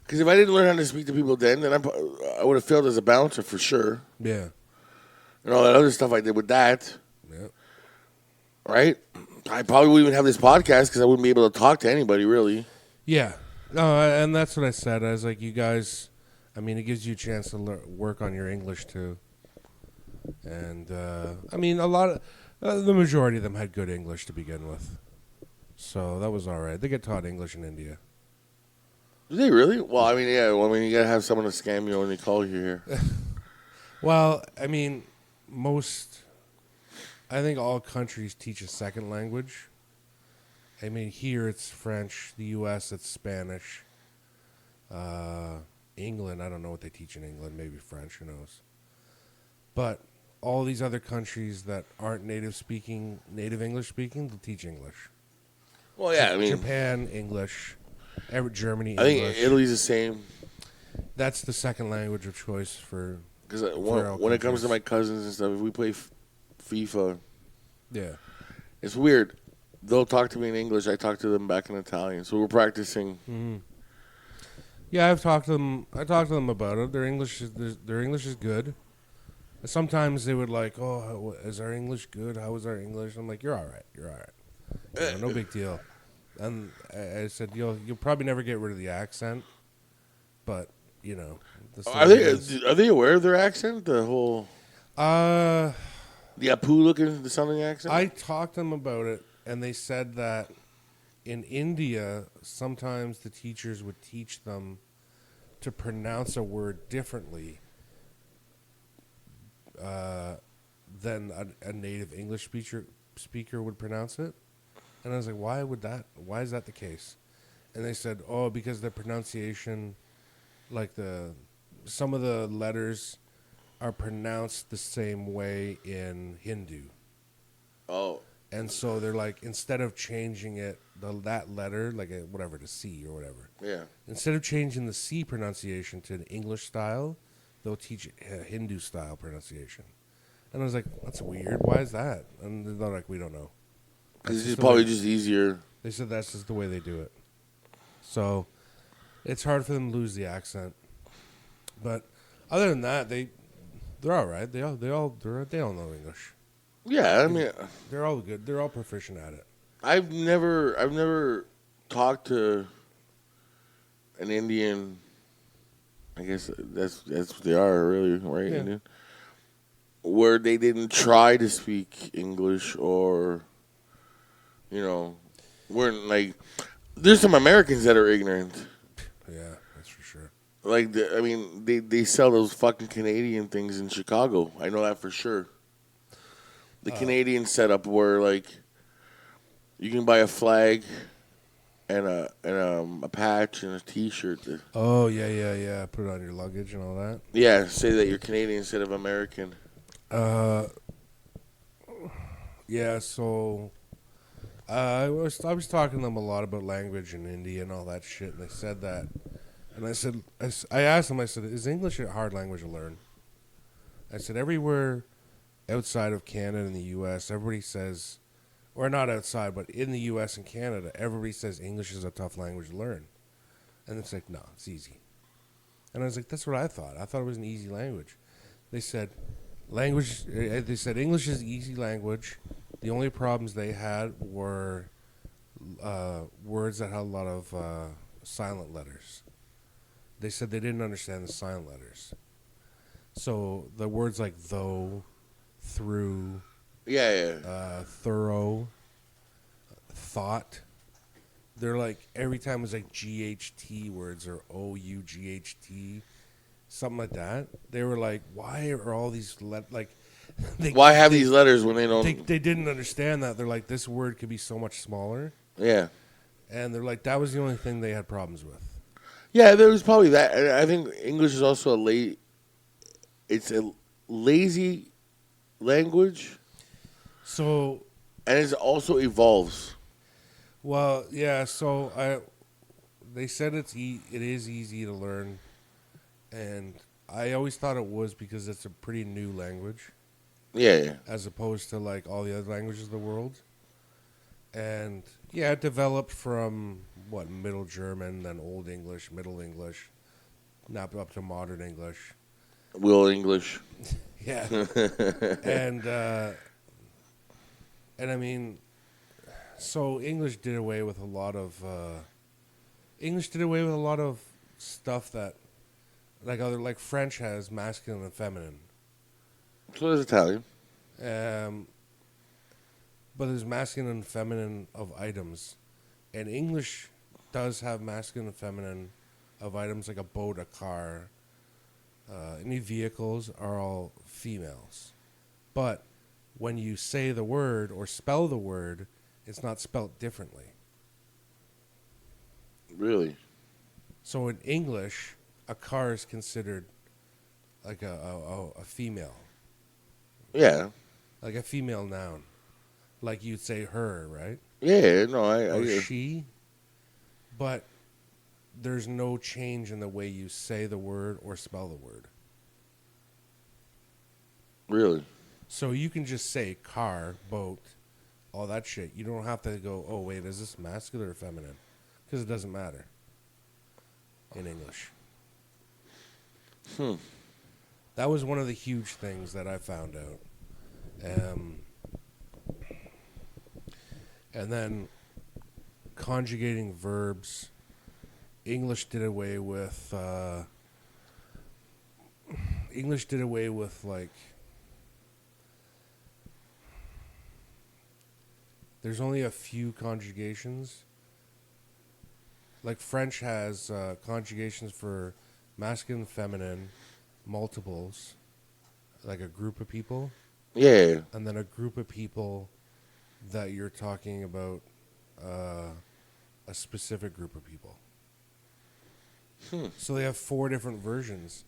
Because if I didn't learn how to speak to people then I would have failed as a bouncer for sure. Yeah. And all that other stuff I did with that. Yeah. Right? I probably wouldn't even have this podcast because I wouldn't be able to talk to anybody, really. Yeah. No, and that's what I said. I was like, you guys, I mean, it gives you a chance to work on your English, too. And, I mean, the majority of them had good English to begin with. So that was all right. They get taught English in India. Do they really? Well, I mean, yeah. Well, I mean, you got to have someone to scam you when they call you here. Well, I mean, I think all countries teach a second language. I mean, here it's French. The U.S., it's Spanish. England, I don't know what they teach in England. Maybe French, who knows. But all these other countries that aren't native English speaking, they'll teach English. Well, yeah, I mean, Japan, English. Germany, I English. think Italy's the same. That's the second language of choice for. Because when it comes to my cousins and stuff, if we play FIFA, yeah, it's weird. They'll talk to me in English. I talk to them back in Italian. So we're practicing. Mm-hmm. Yeah, I've talked to them. I talked to them about it. Their English is good. Sometimes they would like, oh, is our English good? How is our English? I'm like, you're all right. You're all right. No big deal. And I said, you'll probably never get rid of the accent, but Are they aware of their accent? The whole the Apu sounding accent. I talked to them about it, and they said that in India, sometimes the teachers would teach them to pronounce a word differently than a native English speaker would pronounce it. And I was like, why is that the case? And they said, because the pronunciation, like some of the letters are pronounced the same way in Hindu. Oh. And so they're like, instead of changing it, that letter, like the C or whatever. Yeah. Instead of changing the C pronunciation to an English style, they'll teach a Hindu style pronunciation. And I was like, that's weird. Why is that? And they're like, we don't know. Because it's probably just easier. They said that's just the way they do it. So it's hard for them to lose the accent. But other than that, they're all right. They all know English. Yeah, I mean, they're all good. They're all proficient at it. I've never talked to an Indian. I guess that's what they are, really, right? Yeah. Indian, where they didn't try to speak English or, weren't like. There's some Americans that are ignorant. Yeah, that's for sure. Like, they sell those fucking Canadian things in Chicago. I know that for sure. The Canadian setup where, like, you can buy a flag and a patch and a T-shirt. Oh yeah. Put it on your luggage and all that. Yeah, say that you're Canadian instead of American. Yeah. So I was talking to them a lot about language in India and all that shit, and they said that, and I asked them. I said, "Is English a hard language to learn?" I said, "Everywhere outside of Canada and the U.S., everybody says." Or not outside, but in the U.S. and Canada, everybody says English is a tough language to learn. And it's like, no, it's easy. And I was like, that's what I thought. I thought it was an easy language. They said, English is easy language. The only problems they had were words that had a lot of silent letters. They said they didn't understand the silent letters. So the words like though, through, Yeah. thorough, thought. They're like every time it was like GHT words or OUGHT, something like that. They were like, why are all these Why have these letters when they don't? They didn't understand that. They're like, this word could be so much smaller, Yeah. and they're like, that was the only thing they had problems with. Yeah, there was probably that. And I think English is also it's a lazy language. So, and it also evolves. Well, yeah. So they said it is easy to learn, and I always thought it was because it's a pretty new language. Yeah. As opposed to like all the other languages of the world, and yeah, it developed from Middle German, then Old English, Middle English, now up to Modern English. Will English. Yeah. And I mean, so English did away with a lot of stuff that like French has masculine and feminine. So does Italian. But there's masculine and feminine of items, and English does have masculine and feminine of items like a boat, a car. Any vehicles are all females, but when you say the word or spell the word, it's not spelt differently. Really? So in English, a car is considered like a female. Yeah. Like a female noun. Like you'd say her, right? Yeah, no, Or I she. But there's no change in the way you say the word or spell the word. Really? So you can just say car, boat, all that shit. You don't have to go, oh, wait, is this masculine or feminine? Because it doesn't matter in English. That was one of the huge things that I found out. And then conjugating verbs. English did away with like, there's only a few conjugations. Like French has conjugations for masculine, feminine, multiples, like a group of people. Yeah. And then a group of people that you're talking about a specific group of people. So they have 4 different versions.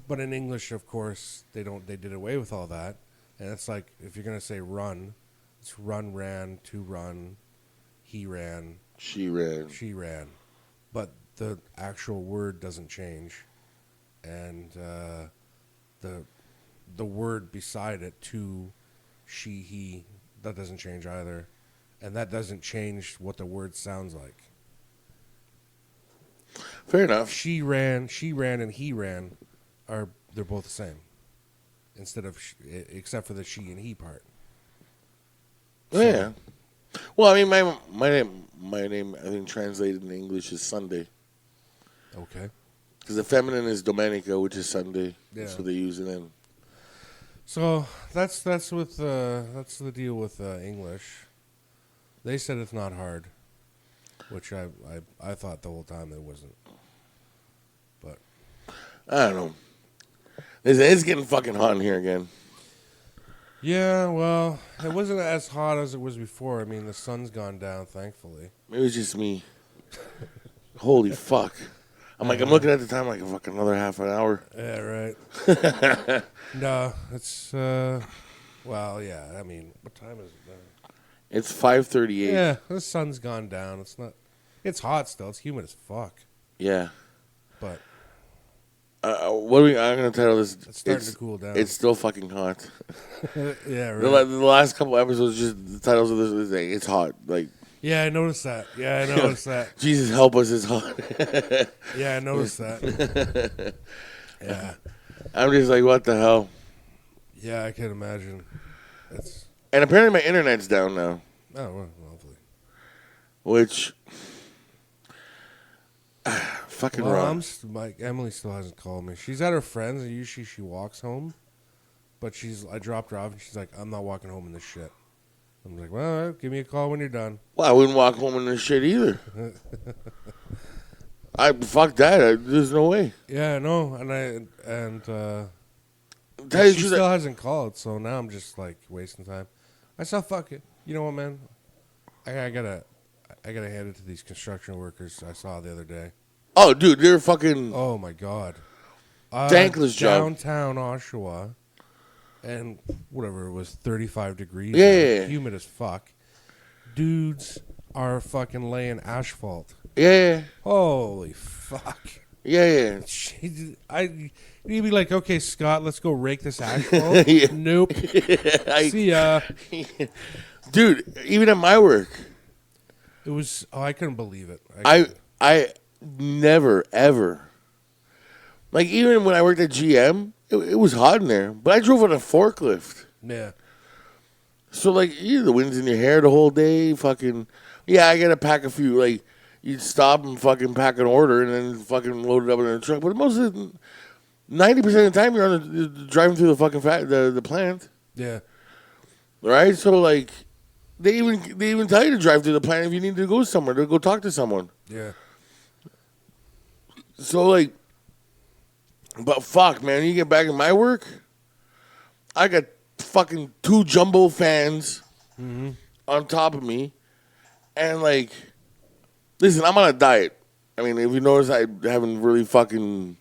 But in English, of course, they did away with all that. And it's like, if you're going to say run, it's run, ran, to run, he ran, she ran. But the actual word doesn't change. And the word beside it, to, she, he, that doesn't change either. And that doesn't change what the word sounds like. Fair enough. She ran, and he ran they're both the same. Instead of except for the she and he part. Yeah. Well, I mean, my name, I think translated in English is Sunday. Okay. Because the feminine is Domenica, which is Sunday. Yeah. That's what they use it in. So that's the deal with English. They said it's not hard, which I thought the whole time it wasn't. But I don't know. It's getting fucking hot in here again. yeah, well, it wasn't as hot as it was before. I mean, the sun's gone down, thankfully. Maybe it's just me. Holy fuck. I'm looking at the time like, fuck, another half an hour. Yeah, right. No, it's, well, yeah, I mean, what time is it now? It's 5:38. Yeah, the sun's gone down. It's hot still. It's humid as fuck. Yeah. But What are we? I'm gonna title this. it's starting to cool down. It's still fucking hot. Yeah, The right. last couple episodes, just the titles of this thing. It's hot. Like Yeah, I noticed that. Yeah, I noticed that. Jesus help us, it's hot. Yeah, I noticed that. Yeah. I'm just like, what the hell? Yeah, I can imagine. It's And apparently my internet's down now, oh well, lovely. which fucking Well, wrong. Emily still hasn't called me. She's at her friends, and usually she walks home. But I dropped her off, and she's like, "I'm not walking home in this shit." I'm like, "Well, all right, give me a call when you're done." Well, I wouldn't walk home in this shit either. Fuck that. There's no way. Yeah, no, Tell you the she truth, still hasn't called, so now I'm just like wasting time. I saw fuck it. You know what, man? I gotta hand it to these construction workers I saw the other day. oh, dude, they're fucking. Oh my god, Thankless job. downtown Oshawa, and whatever it was, 35 degrees. Yeah. Humid as fuck. Dudes are fucking laying asphalt. Yeah, Holy fuck. yeah. You'd be like, okay, Scott, let's go rake this asphalt. Yeah. Nope. See ya. Dude, even at my work, It was. Oh, I couldn't believe it. I never ever, like, even when I worked at GM, it was hot in there, but I drove on a forklift. Yeah. So, like, the wind's in your hair the whole day. Fucking, yeah, I gotta pack a few. Like, you'd stop and fucking pack an order and then fucking load it up in the truck. But 90% of the time, you're driving through the fucking the plant, Yeah. right? So, like, they even tell you to drive through the plant if you need to go somewhere to go talk to someone. Yeah. So, like, but fuck, man, you get back in my work, I got fucking 2 jumbo fans on top of me, and like, listen, I'm on a diet. I mean, if you notice, I haven't really fucking,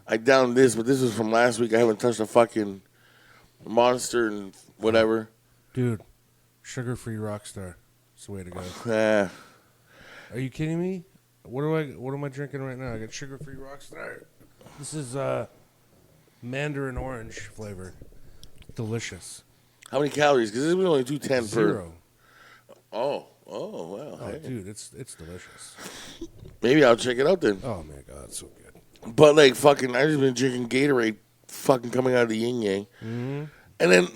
I downed this, but this was from last week. I haven't touched a fucking Monster and whatever. Dude, sugar-free Rockstar. It's the way to go. Yeah. Are you kidding me? What am I drinking right now? I got sugar-free Rockstar. This is mandarin orange flavor. Delicious. How many calories? Because this was only 210 per. 0. Oh, wow. Oh, Hey. dude, it's delicious. Maybe I'll check it out then. Oh my god, it's so good. But like fucking, I just been drinking Gatorade, fucking coming out of the yin yang, and then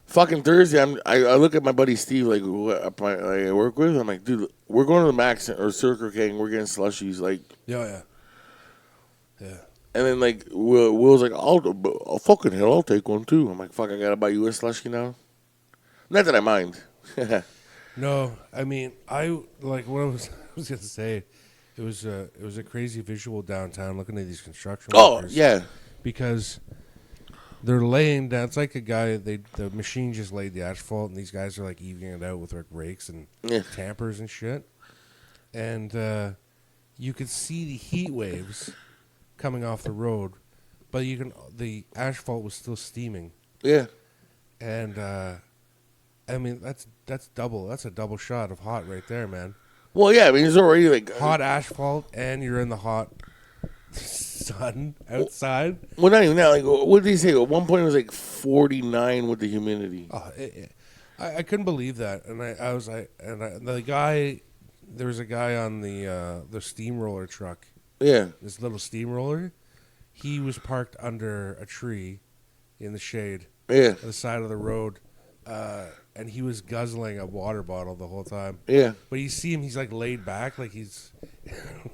fucking Thursday, I look at my buddy Steve, like who I work with. I'm like, dude, we're going to the Max or Circle K, and we're getting slushies, like. Yeah. And then like Will's like, I'll fucking hell, I'll take one too. I'm like, fuck, I gotta buy you a slushie now. Not that I mind. No, I mean, what I was gonna say. It was a crazy visual downtown looking at these construction workers. Oh yeah. Because they're laying down. It's like the machine just laid the asphalt, and these guys are like evening it out with like rakes and tampers and shit. And you could see the heat waves coming off the road, but the asphalt was still steaming. Yeah. And I mean that's double. That's a double shot of hot right there, man. Well, yeah. I mean, it's already like Hot asphalt, and you're in the hot sun outside. Well, not even that. Like, what did he say? At one point, it was like 49 with the humidity. Oh, I couldn't believe that, and I was like, the guy, there was a guy on the steamroller truck. Yeah. This little steamroller, he was parked under a tree in the shade. Yeah. On the side of the road, and he was guzzling a water bottle the whole time. Yeah. But you see him, he's like laid back, like he's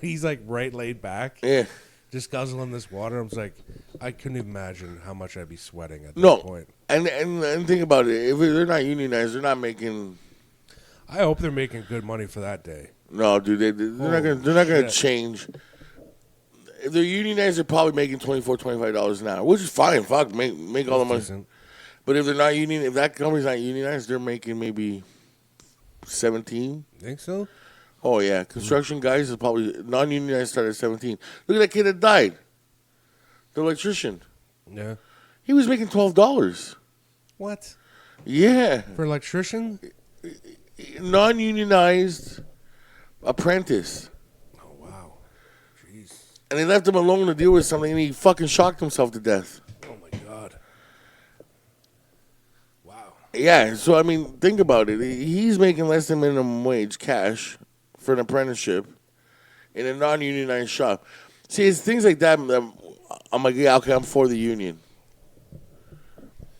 he's like right laid back, Yeah. just guzzling this water. I was like, I couldn't imagine how much I'd be sweating at this No. point. And think about it. If they're not unionized, they're not making. I hope they're making good money for that day. No, dude, they're not gonna change. If they're unionized, they're probably making $24-$25 an hour, which is fine. Fuck, make all the money. Decent. But if they're not union, if that company's not unionized, they're making maybe 17. Think so? Oh yeah, construction guys is probably non-unionized start at 17. Look at that kid that died, the electrician. Yeah. He was making $12. What? Yeah, For electrician? non-unionized apprentice. Oh, wow. Jeez. And they left him alone to deal with something, and he fucking shocked himself to death. Oh, my God. Wow. Yeah, so I mean, think about it. He's making less than minimum wage cash for an apprenticeship in a non-unionized shop. See, it's things like that. I'm like, yeah, okay, I'm for the union.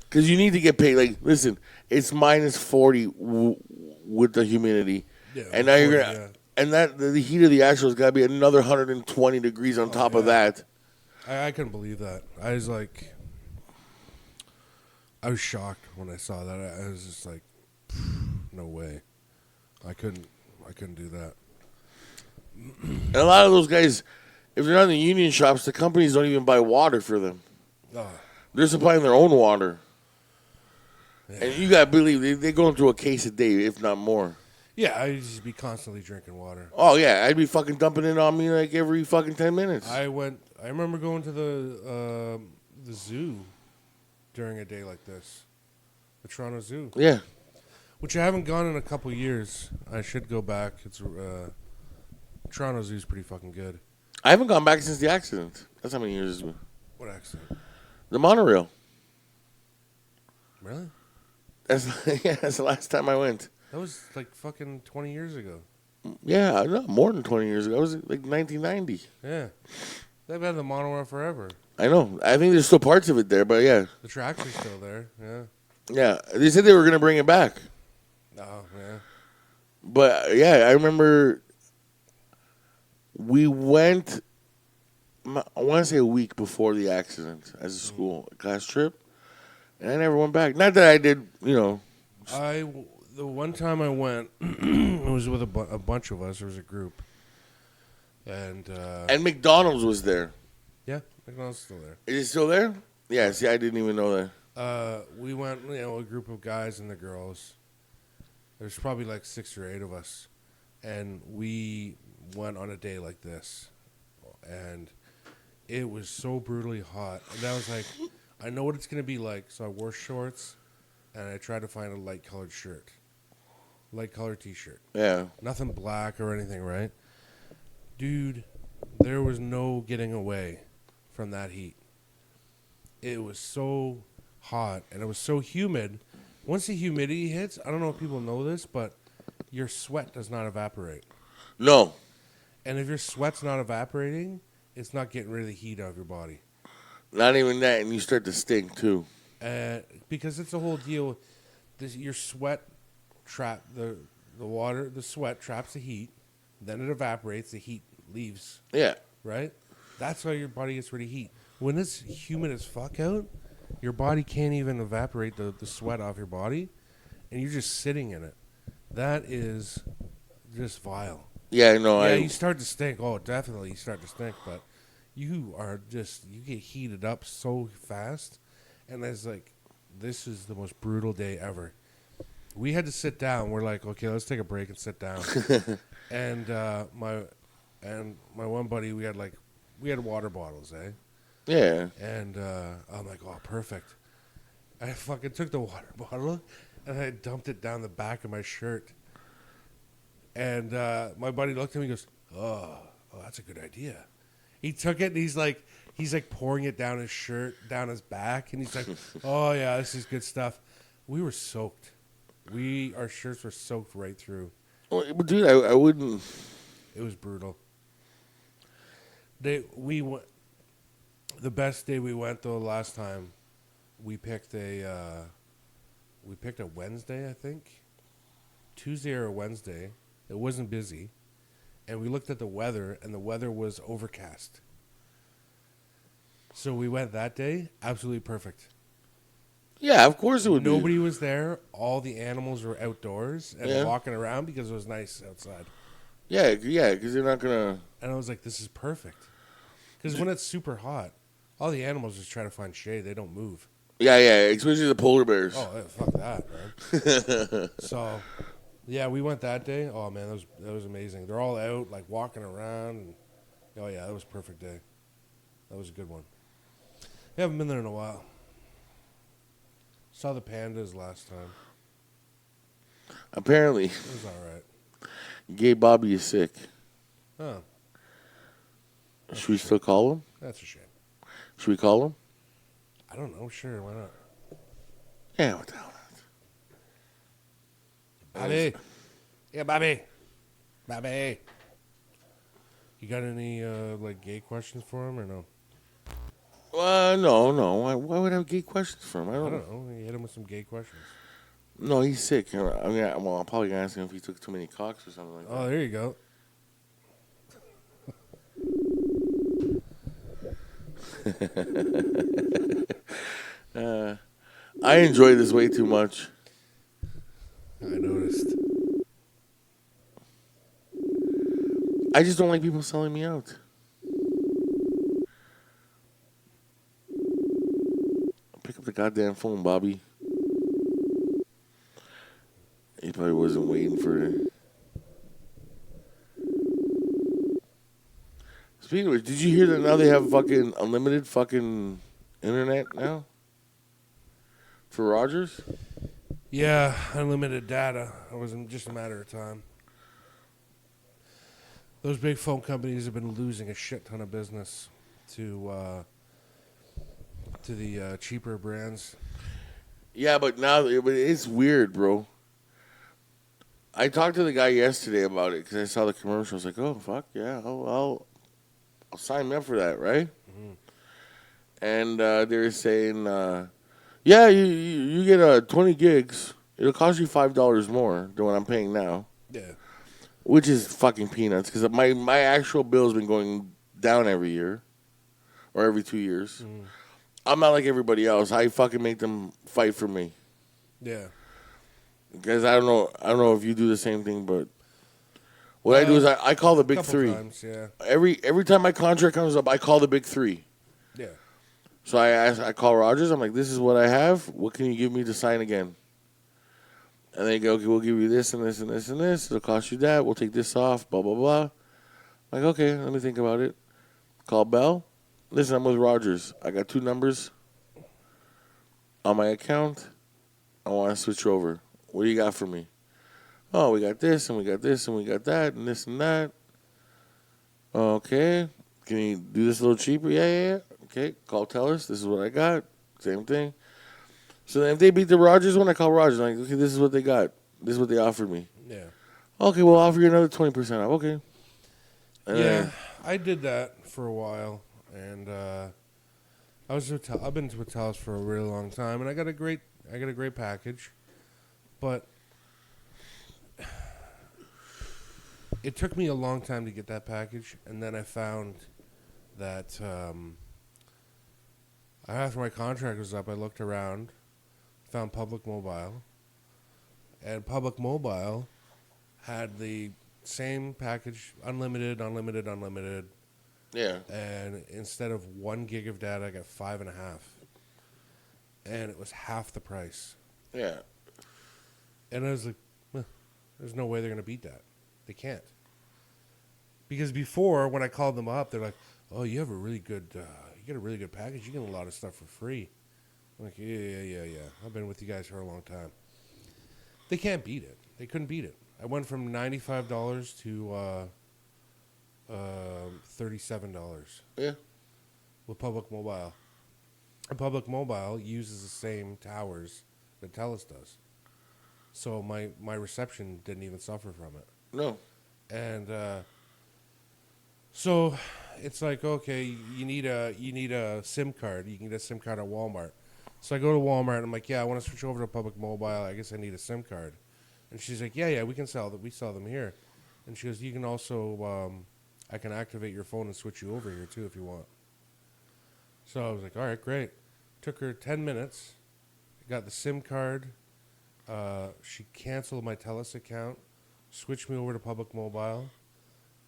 Because you need to get paid. Like, listen, it's minus 40 with the humidity. Yeah, And now you're 40, going to... yeah. And that the heat of the actual has got to be another 120 degrees on top of that. I couldn't believe that. I was like... I was shocked when I saw that. I was just like, no way. I couldn't do that. And a lot of those guys, if they're not in the union shops, the companies don't even buy water for them. Oh, They're supplying their own water. yeah. And you got to believe they're going through a case a day, if not more. Yeah, I'd just be constantly drinking water. Oh, yeah. I'd be fucking dumping it on me like every fucking 10 minutes. I remember going to the zoo during a day like this. The Toronto Zoo. Yeah. Which I haven't gone in a couple years. I should go back. It's Toronto Zoo's pretty fucking good. I haven't gone back since the accident. That's how many years it's been. What accident? The monorail. Really? That's the last time I went. That was like fucking 20 years ago. Yeah, no, more than 20 years ago. It was like 1990. Yeah. They've had the monorail forever. I know. I think there's still parts of it there, but yeah. The tracks are still there. Yeah. Yeah. They said they were going to bring it back. Oh, yeah. But yeah, I remember we went, I want to say a week before the accident as a school class trip, and I never went back. Not that I did, The one time I went, it was with a bunch of us. There was a group. And McDonald's was there. yeah, McDonald's is still there. Is it still there? Yeah, see, I didn't even know that. We went, a group of guys and the girls. There's probably like 6 or 8 of us. And we went on a day like this. And it was so brutally hot. And I was like, I know what it's going to be like. So I wore shorts and I tried to find a light colored shirt. Light colored t-shirt. Yeah. Nothing black or anything, right? Dude, there was no getting away from that heat. It was so hot and it was so humid. Once the humidity hits, I don't know if people know this, but your sweat does not evaporate. No. And if your sweat's not evaporating, it's not getting rid of the heat out of your body. Not even that, and you start to stink too. Because it's a whole deal. Your sweat the water, the sweat traps the heat, then it evaporates, the heat leaves. Yeah. Right? That's how your body gets rid of heat. When it's humid as fuck out, your body can't even evaporate the sweat off your body, and you're just sitting in it. That is just vile. Yeah, no, Yeah, you start to stink. Oh, definitely you start to stink, but you get heated up so fast, and it's like, this is the most brutal day ever. We had to sit down. We're like, okay, let's take a break and sit down. And my one buddy, we had water bottles, eh? Yeah. And I'm like, oh, perfect. I fucking took the water bottle and I dumped it down the back of my shirt. And my buddy looked at me and goes, oh, that's a good idea. He took it and he's like pouring it down his shirt, down his back, and he's like, oh yeah, this is good stuff. We were soaked. Our shirts were soaked right through. Well, but dude, I wouldn't. It was brutal. We went. The best day we went though last time, we picked a we picked a Wednesday, I think. Tuesday or Wednesday. It wasn't busy. And we looked at the weather, and the weather was overcast. So we went that day. Absolutely perfect. Yeah, of course it would Nobody was there. All the animals were outdoors and Yeah. walking around because it was nice outside. be. Yeah, because they're not going to... And I was like, this is perfect. Because when it's super hot, all the animals just try to find shade. They don't move. Yeah, especially the polar bears. Oh, yeah, fuck that, man. So, yeah, we went that day. Oh, man, that was amazing. They're all out, like, walking around. And, oh, yeah, that was a perfect day. That was a good one. We haven't been there in a while. Saw the pandas last time. Apparently, It was all right. Gay Bobby is sick. Oh, Should we still call him? that's a shame. Should we call him? I don't know. Sure, why not? Yeah, what the hell? Bobby. Yeah, Bobby. Bobby. You got any, like, gay questions for him or no? No. Why would I have gay questions for him? I I don't, don't know. You hit him with some gay questions. No, he's sick. I'm probably going to ask him if he took too many cocks or something like that. Oh, there you go. I enjoy this way too much. I noticed. I just don't like people selling me out. Pick up the goddamn phone, Bobby. He probably wasn't waiting for it. Speaking of which, did you hear that now they have fucking unlimited fucking internet now? For Rogers? Yeah, unlimited data. It was just a matter of time. Those big phone companies have been losing a shit ton of business to the cheaper brands. Yeah, but it's weird, bro. I talked to the guy yesterday about it because I saw the commercial. I was like, oh, fuck, yeah, I'll sign me up for that, right? Mm-hmm. And they were saying, yeah, you get 20 gigs. It'll cost you $5 more than what I'm paying now. Yeah. Which is fucking peanuts because my actual bill's been going down every year or every 2 years. Mm. I'm not like everybody else. I fucking make them fight for me. Yeah. Because I don't know if you do the same thing, but what I do is I call the big Couple three. times, yeah. Every time my contract comes up, I call the big three. Yeah. So I call Rogers. I'm like, this is what I have. What can you give me to sign again? And they go, okay, we'll give you this and this and this and this. It'll cost you that. We'll take this off, blah, blah, blah. I'm like, okay, let me think about it. Call Bell. Listen, I'm with Rogers. I got 2 numbers on my account. I want to switch over. What do you got for me? Oh, we got this and we got this and we got that and this and that. Okay. Can you do this a little cheaper? Yeah. Okay. Call Tellus. This is what I got. Same thing. So then if they beat the Rogers one, I call Rogers. I'm like, okay, this is what they got. This is what they offered me. Yeah. Okay, we'll offer you another 20% off. Okay. And Yeah. then- I did that for a while, and I've been with Telus for a really long time, and I got a great package, but it took me a long time to get that package, and then I found that after my contract was up, I looked around, found Public Mobile, and Public Mobile had the same package, unlimited, Yeah. and instead of 1 gig of data, I got 5.5, and it was half the price. Yeah. And I was like, there's no way they're going to beat that. They can't. Because before, when I called them up, they're like, oh, you have a really good, you get a really good package. You get a lot of stuff for free. I'm like, yeah. I've been with you guys for a long time. They can't beat it. They couldn't beat it. I went from $95 to $37 Yeah. with Public Mobile. And Public Mobile uses the same towers that Telus does. So my reception didn't even suffer from it. No. And so it's like, okay, you need a SIM card. You can get a SIM card at Walmart. So I go to Walmart and I'm like, yeah, I want to switch over to public mobile. I guess I need a SIM card. And she's like, yeah, we can sell them. We sell them here. And she goes, you can also, I can activate your phone and switch you over here too if you want. So I was like, all right, great. Took her 10 minutes. Got the SIM card. She canceled my TELUS account, switched me over to public mobile,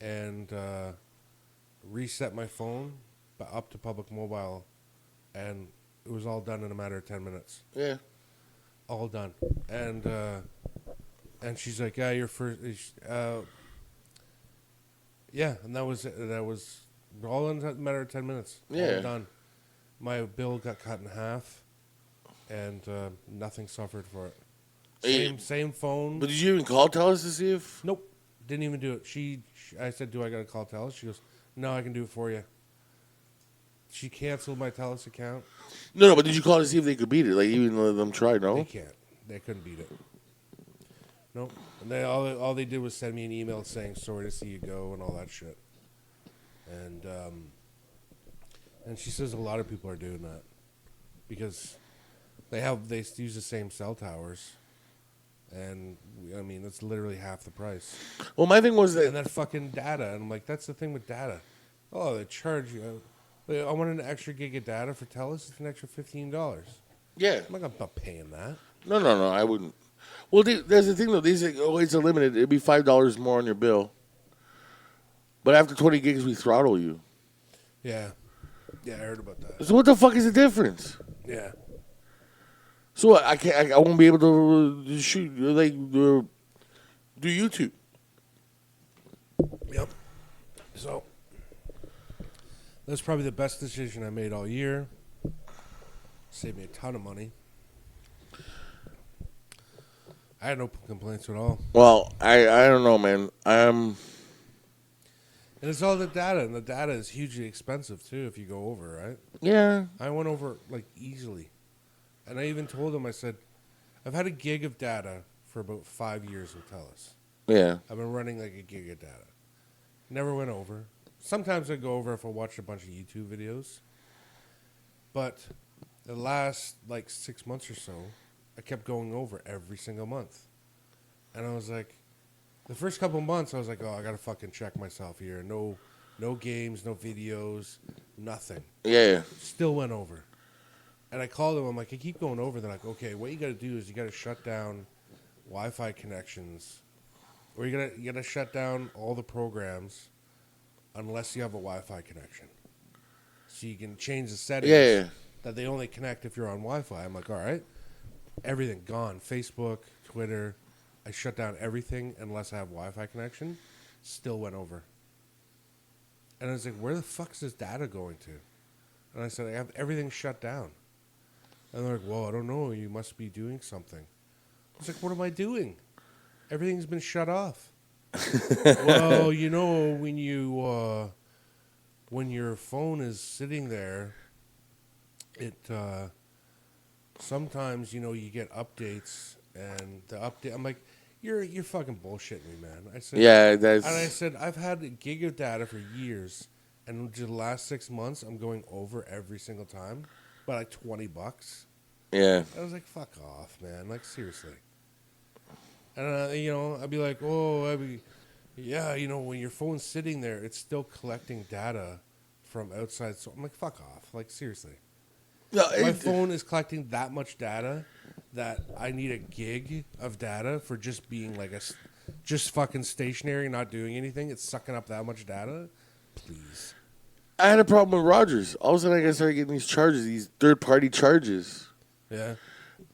and reset my phone up to public mobile, and it was all done in a matter of 10 minutes. Yeah. All done. And she's like, yeah, you're first. Yeah, and that was all in a matter of 10 minutes. Yeah. All done. My bill got cut in half, and nothing suffered for it. Same phone. But did you even call TELUS to see if? Nope, didn't even do it. I said, do I got to call TELUS? She goes, no, I can do it for you. She canceled my TELUS account. No, but did you call to see if they could beat it? Like, even let them try, no? They can't. They couldn't beat it. Nope. And they all they did was send me an email saying, sorry to see you go, and all that shit. And she says a lot of people are doing that because they use the same cell towers, and I mean it's literally half the price. Well, my thing was And that. that fucking data, and I'm like, that's the thing with data. Oh, they charge you. I want an extra gig of data for TELUS. It's an extra $15. Yeah. I'm not paying that. No, I wouldn't. Well, there's the thing, though. These are, it's a limited. It'd be $5 more on your bill. But after 20 gigs, we throttle you. Yeah, I heard about that. So what the fuck is the difference? Yeah. So I can't. I won't be able to shoot do YouTube. Yep. So that's probably the best decision I made all year. Saved me a ton of money. I had no complaints at all. Well, I don't know, man. And it's all the data, and the data is hugely expensive too if you go over, right? Yeah. I went over like easily. And I even told him, I said, I've had a gig of data for about 5 years with TELUS. Yeah. I've been running like a gig of data. Never went over. Sometimes I go over if I watch a bunch of YouTube videos. But the last like 6 months or so, I kept going over every single month. And I was like, the first couple months, I was like, oh, I got to fucking check myself here. No games, no videos, nothing. Yeah. Still went over. And I called them. I'm like, I keep going over. They're like, okay, what you got to do is you got to shut down Wi-Fi connections, or you got to shut down all the programs unless you have a Wi-Fi connection. So you can change the settings that they only connect if you're on Wi-Fi. I'm like, all right, everything gone. Facebook, Twitter. I shut down everything unless I have Wi-Fi connection. Still went over. And I was like, where the fuck is this data going to? And I said, I have everything shut down. And they're like, well, I don't know. You must be doing something. I was like, what am I doing? Everything's been shut off. Well, you know, when your phone is sitting there, it sometimes, you know, you get updates, and the update, I'm like, you're fucking bullshitting me, man. I said, that's. and I said, I've had a gig of data for years, and just the last 6 months, I'm going over every single time by like $20. Yeah. I was like, fuck off, man. Like, seriously. And, you know, I'd be like, yeah, you know, when your phone's sitting there, it's still collecting data from outside. So I'm like, fuck off. Like, seriously. No, My phone is collecting that much data that I need a gig of data for just being like just fucking stationary, not doing anything. It's sucking up that much data. Please. I had a problem with Rogers. All of a sudden, I started getting these charges, these third-party charges. Yeah.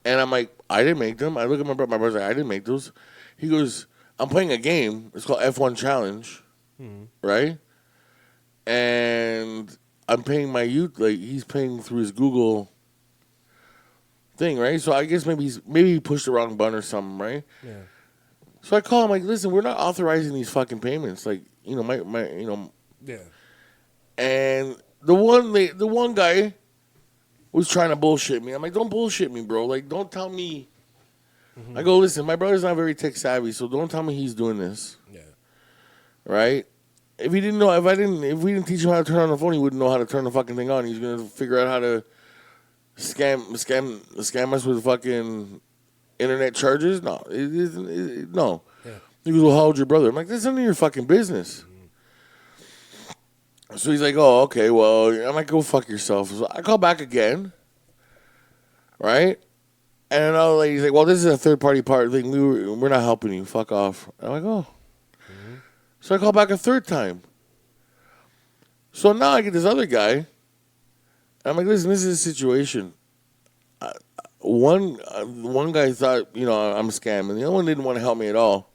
And I'm like, I didn't make them. I look at my brother. My brother's like, I didn't make those. He goes, I'm playing a game. It's called F1 Challenge, right? And I'm paying my youth. Like, he's paying through his Google thing, right? So I guess maybe he pushed the wrong button or something, right? Yeah. So I call him like, listen, we're not authorizing these fucking payments. Like, you know, my you know. Yeah. And the one guy was trying to bullshit me. I'm like, don't bullshit me, bro. Like, don't tell me. I go, listen, my brother's not very tech savvy, so don't tell me he's doing this. Yeah. Right? If we didn't teach him how to turn on the phone, he wouldn't know how to turn the fucking thing on. He's gonna figure out how to scam us with fucking internet charges? No, it isn't. No. Yeah. He goes, well, how old's your brother? I'm like, that's none of your fucking business. So he's like, oh, okay, well, I'm like, go fuck yourself. So I call back again, right? And another lady's like, well, this is a third-party part thing. We're not helping you. Fuck off. I'm like, oh. So I call back a third time. So now I get this other guy. I'm like, listen, this is a situation. One guy thought, I'm scamming. The other one didn't want to help me at all.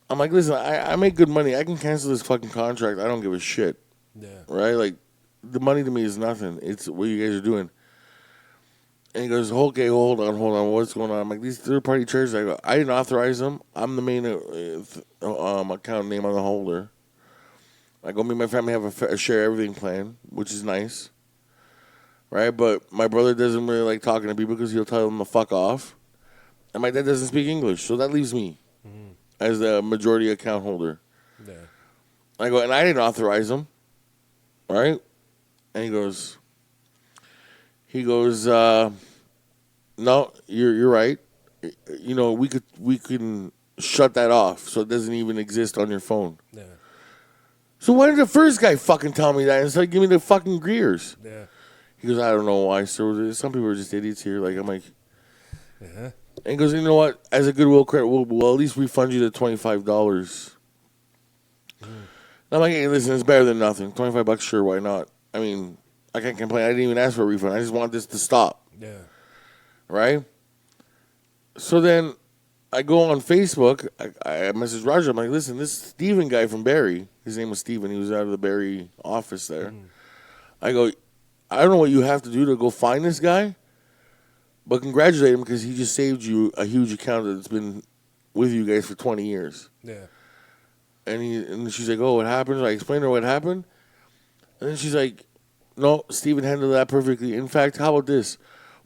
I'm like, listen, I make good money. I can cancel this fucking contract. I don't give a shit. Yeah. Right? Like, the money to me is nothing. It's what you guys are doing. And he goes, okay, hold on. What's going on? I'm like, these third-party charges, I go, I didn't authorize them. I'm the main account name on the holder. I go, me and my family have a share everything plan, which is nice. Right? But my brother doesn't really like talking to people because he'll tell them to fuck off. And my dad doesn't speak English, so that leaves me as the majority account holder. Yeah. I go, and I didn't authorize them. Right? And he goes, no, you're right. We can shut that off so it doesn't even exist on your phone. Yeah. So why did the first guy fucking tell me that instead of giving me the fucking Greers? Yeah. He goes, I don't know why, sir. Some people are just idiots here. Like, I'm like, Yeah. and he goes, you know what? As a goodwill credit, we'll at least refund you the $25. I'm like, hey, listen, it's better than nothing. $25, sure, why not? I mean, I can't complain. I didn't even ask for a refund. I just want this to stop. Yeah. Right? So then I go on Facebook. I message Roger. I'm like, listen, this Steven guy from Barrie, his name was Steven. He was out of the Barrie office there. I go, I don't know what you have to do to go find this guy, but congratulate him because he just saved you a huge account that's been with you guys for 20 years. Yeah. And she's like, oh, what happened? I explained to her what happened. And then she's like, no, Steven handled that perfectly. In fact, how about this?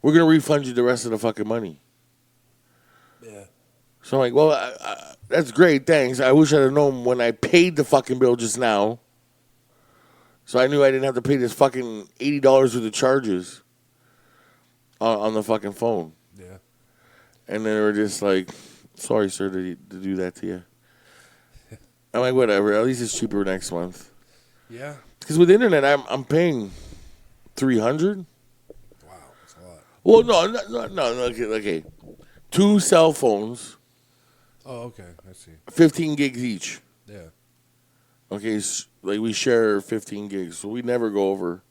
We're going to refund you the rest of the fucking money. Yeah. So I'm like, well, that's great, thanks. I wish I'd have known when I paid the fucking bill just now. So I knew I didn't have to pay this fucking $80 worth of charges on the fucking phone. Yeah. And then they were just like, sorry, sir, to do that to you. I'm like, whatever. At least it's cheaper next month. Yeah. Because with internet, I'm paying $300. Wow, that's a lot. Well, no. Okay. 2 cell phones, Oh, okay. I see. 15 gigs each. Yeah. Okay, like we share 15 gigs, so we never go over.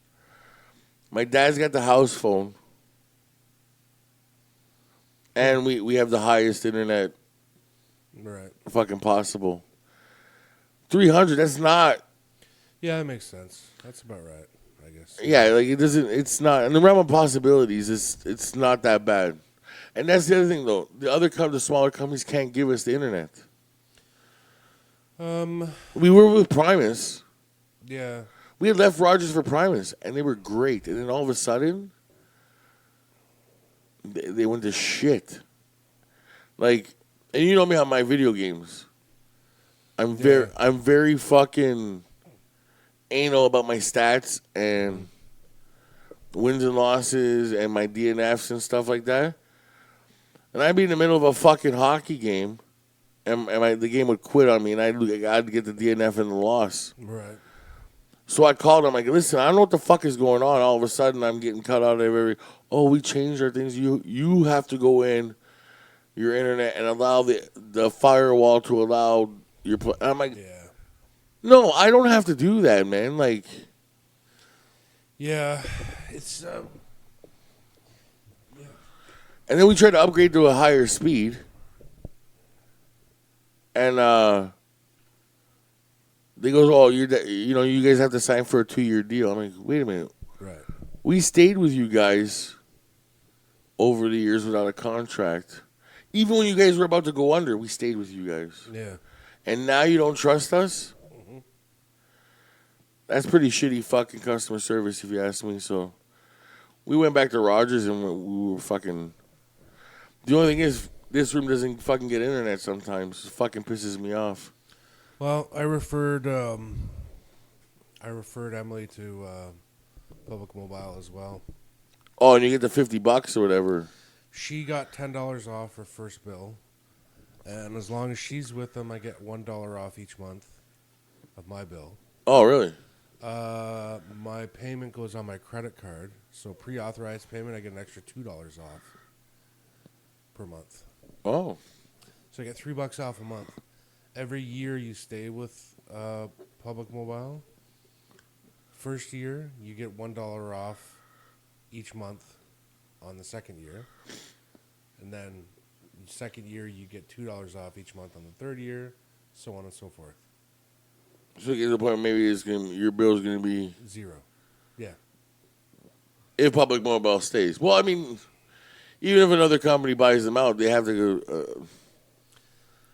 My dad's got the house phone, and we have the highest internet Right. fucking possible. 300. That's not. Yeah, that makes sense. That's about right, I guess. Yeah, like it doesn't. It's not in the realm of possibilities. It's not that bad. And that's the other thing, though. The smaller companies can't give us the internet. We were with Primus. Yeah. We had left Rogers for Primus, and they were great. And then all of a sudden, they went to shit. Like, and you know me on my video games. I'm very fucking anal about my stats and wins and losses and my DNFs and stuff like that. And I'd be in the middle of a fucking hockey game, and the game would quit on me, and I'd get the DNF and the loss. Right. So I called him, like, listen, I don't know what the fuck is going on. All of a sudden, I'm getting cut out of we changed our things. You have to go in your internet and allow the firewall to allow your play. I'm like, Yeah. no, I don't have to do that, man. Like, Yeah. It's and then we tried to upgrade to a higher speed, and they goes, oh, you guys have to sign for a 2-year deal. I'm like, wait a minute. right. We stayed with you guys over the years without a contract. Even when you guys were about to go under, we stayed with you guys. Yeah. And now you don't trust us? That's pretty shitty fucking customer service, if you ask me. So we went back to Rogers, and we were fucking... The only thing is, this room doesn't fucking get internet sometimes. It fucking pisses me off. Well, I referred Emily to Public Mobile as well. Oh, and you get the $50 or whatever. She got $10 off her first bill, and as long as she's with them, I get $1 off each month of my bill. Oh, really? My payment goes on my credit card, so pre-authorized payment, I get an extra $2 off per month. Oh. So I get $3 off a month. Every year you stay with Public Mobile, first year you get $1 off each month on the second year, and then second year you get $2 off each month on the third year, so on and so forth. So you get to the point maybe your bill's going to be... 0. Yeah. If Public Mobile stays. Well, I mean, even if another company buys them out, they have to go...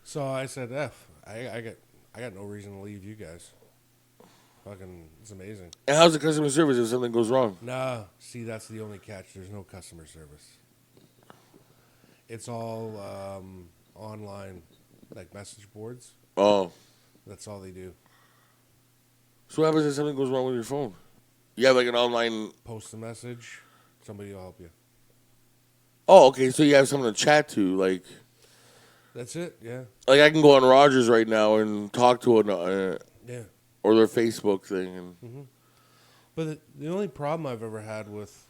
So I said, I got no reason to leave you guys. Fucking, it's amazing. And how's the customer service if something goes wrong? Nah, see, that's the only catch. There's no customer service. It's all online, like message boards. Oh. That's all they do. So what happens if something goes wrong with your phone? You have like an online... Post a message, somebody will help you. Oh, okay, so you have someone to chat to, like... That's it, yeah. Like I can go on Rogers right now and talk to yeah. Or their Facebook thing. And Mm-hmm. But the only problem I've ever had with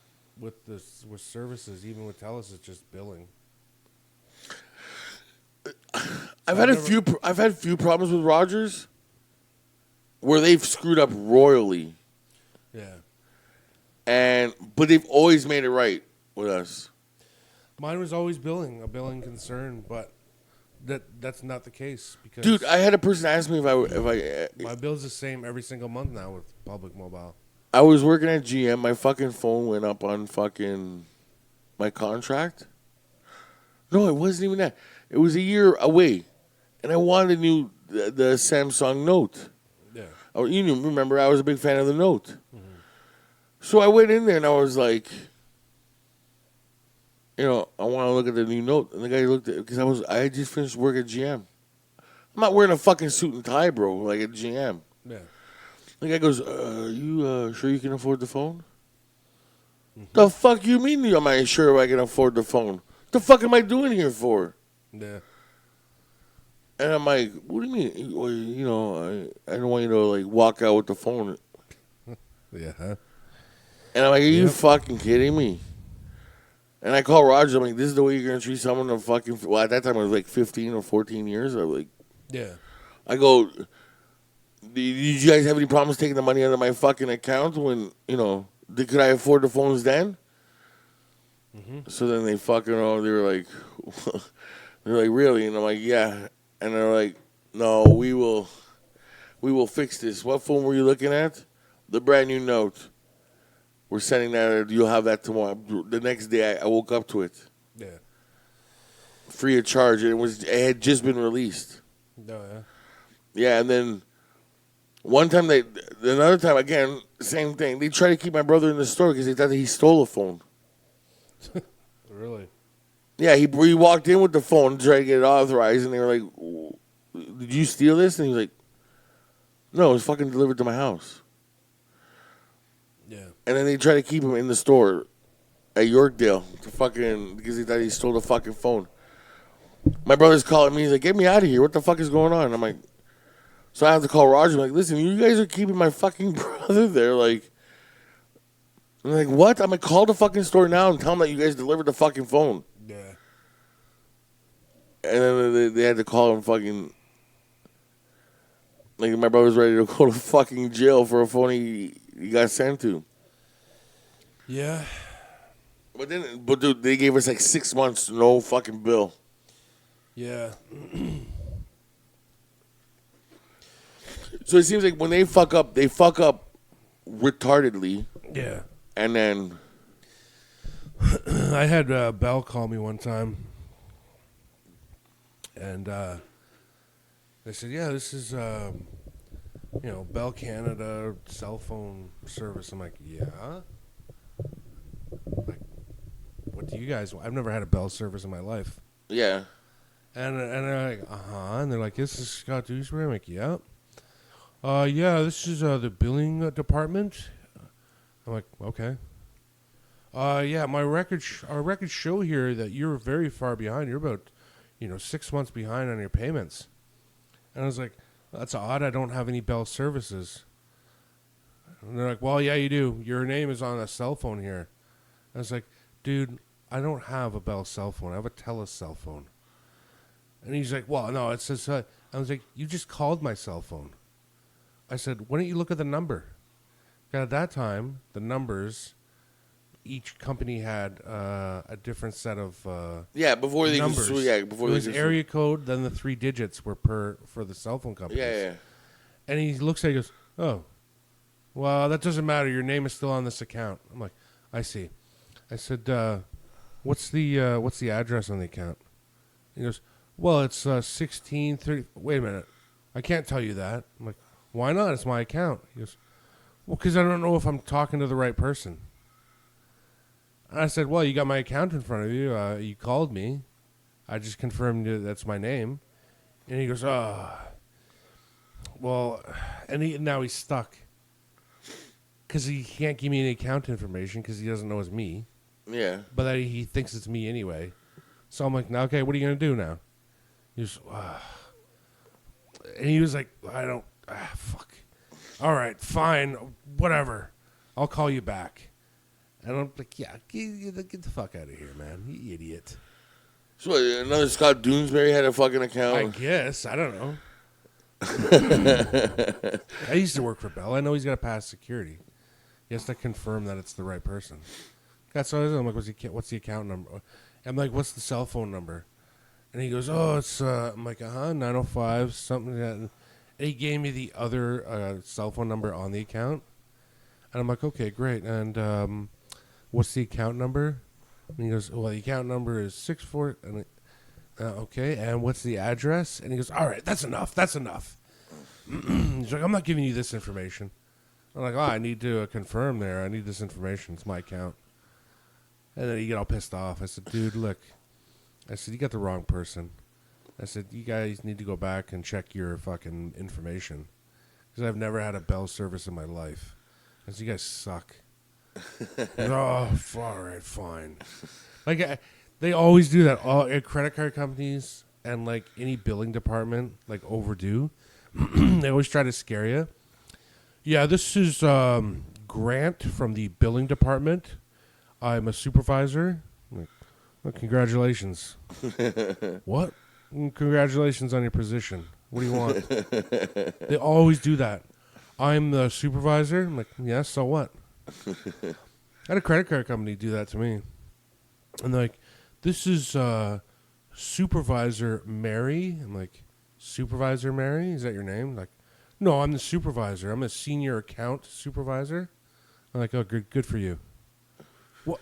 services, even with Telus, is just billing. I've had a few problems with Rogers where they've screwed up royally. Yeah. But they've always made it right with us. Mine was always a billing concern, but that's not the case because Dude, I had a person ask me if I my bill's the same every single month now with Public Mobile. I was working at GM, my fucking phone went up on fucking my contract. No, it wasn't even that. It was a year away. And I wanted the Samsung Note. Yeah. Oh, you remember I was a big fan of the Note. Mm-hmm. So I went in there and I was like, I want to look at the new Note. And the guy looked at it because I had just finished work at GM. I'm not wearing a fucking suit and tie, bro, like at GM. Yeah. The guy goes, you sure you can afford the phone? Mm-hmm. The fuck you mean am I sure I can afford the phone? What the fuck am I doing here for? Yeah. And I'm like, what do you mean? Well, I don't want you to like walk out with the phone. Yeah. And I'm like, are you fucking kidding me? And I call Roger. I'm like, this is the way you're going to treat someone in fucking... Well, at that time, I was like 15 or 14 years. I was like... Yeah. I go, did you guys have any problems taking the money out of my fucking account when, could I afford the phones then? Mm-hmm. So then they fucking, they were like, they're like, really? And I'm like, yeah. And they're like, no, we will fix this. What phone were you looking at? The brand new Note. We're sending that. You'll have that tomorrow. The next day, I woke up to it. Yeah. Free of charge. And it had just been released. Oh, yeah. Yeah, and then another time, again, same thing. They tried to keep my brother in the store because they thought that he stole a phone. Really? Yeah, he walked in with the phone and tried to get it authorized, and they were like, did you steal this? And he was like, no, it was fucking delivered to my house. Yeah. And then they tried to keep him in the store at Yorkdale because they thought he stole the fucking phone. My brother's calling me. He's like, get me out of here. What the fuck is going on? I'm like, so I have to call Roger. I'm like, listen, you guys are keeping my fucking brother there. Like, I'm like, what? I'm like, call the fucking store now and tell them that you guys delivered the fucking phone. Yeah. And then they had to call him fucking... Like, my brother's ready to go to fucking jail for a phone he got sent to. Yeah. But dude, they gave us like 6 months, no fucking bill. Yeah. So it seems like when they fuck up retardedly. Yeah. And then... I had Bell call me one time. And they said, yeah, this is, Bell Canada cell phone service. I'm like, yeah? Like, what do you guys want? I've never had a Bell service in my life. Yeah. And they're like, uh-huh. And they're like, this is Scott Dewsbury. I'm like, yeah. Yeah, this is the billing department. I'm like, okay. Yeah, our records show here that you're very far behind. You're about, 6 months behind on your payments. And I was like, that's odd. I don't have any Bell services. And they're like, well, yeah, you do. Your name is on a cell phone here. I was like, dude, I don't have a Bell cell phone. I have a Telus cell phone. And he's like, well, no, it says, I was like, you just called my cell phone. I said, why don't you look at the number? At that time, the numbers, each company had a different set of before they numbers. before it they was area code, then the 3 digits were for the cell phone companies. Yeah. And he looks at it and goes, oh, well, that doesn't matter. Your name is still on this account. I'm like, I see. I said, what's the address on the account? He goes, well, it's 1630. Wait a minute. I can't tell you that. I'm like, why not? It's my account. He goes, well, because I don't know if I'm talking to the right person. And I said, well, you got my account in front of you. You called me. I just confirmed that's my name. And he goes, oh. Well, and now he's stuck. Because he can't give me any account information because he doesn't know it's me. Yeah. But he thinks it's me anyway. So I'm like, now, okay, what are you going to do now? He was, and he was like, fuck. All right, fine, whatever. I'll call you back. And I'm like, yeah, get the fuck out of here, man. You idiot. So another Scott Doonesbury had a fucking account? I guess. I don't know. I used to work for Bell. I know he's got to pass security. He has to confirm that it's the right person. That's what I was. I'm like, what's the account number? I'm like, what's the cell phone number? And he goes, oh, it's, I'm like, 905, something like that. And he gave me the other cell phone number on the account. And I'm like, okay, great. And what's the account number? And he goes, well, the account number is 64. And okay, and what's the address? And he goes, all right, that's enough. He's like, I'm not giving you this information. I'm like, I need to confirm there. I need this information. It's my account. And then he get all pissed off. I said, dude, look. I said, you got the wrong person. I said, you guys need to go back and check your fucking information. Because I've never had a Bell service in my life. I said, you guys suck. Goes, all right, fine. Like, they always do that. All credit card companies and, like, any billing department, like, overdue. They always try to scare you. Yeah, this is Grant from the billing department. I'm a supervisor. Well, congratulations. What? Congratulations on your position. What do you want? They always do that. I'm the supervisor. I'm like, yeah, so what? I had a credit card company do that to me. And they're like, this is Supervisor Mary. I'm like, Supervisor Mary? Is that your name? Like, no, I'm the supervisor. I'm a senior account supervisor. I'm like, oh, good for you. What?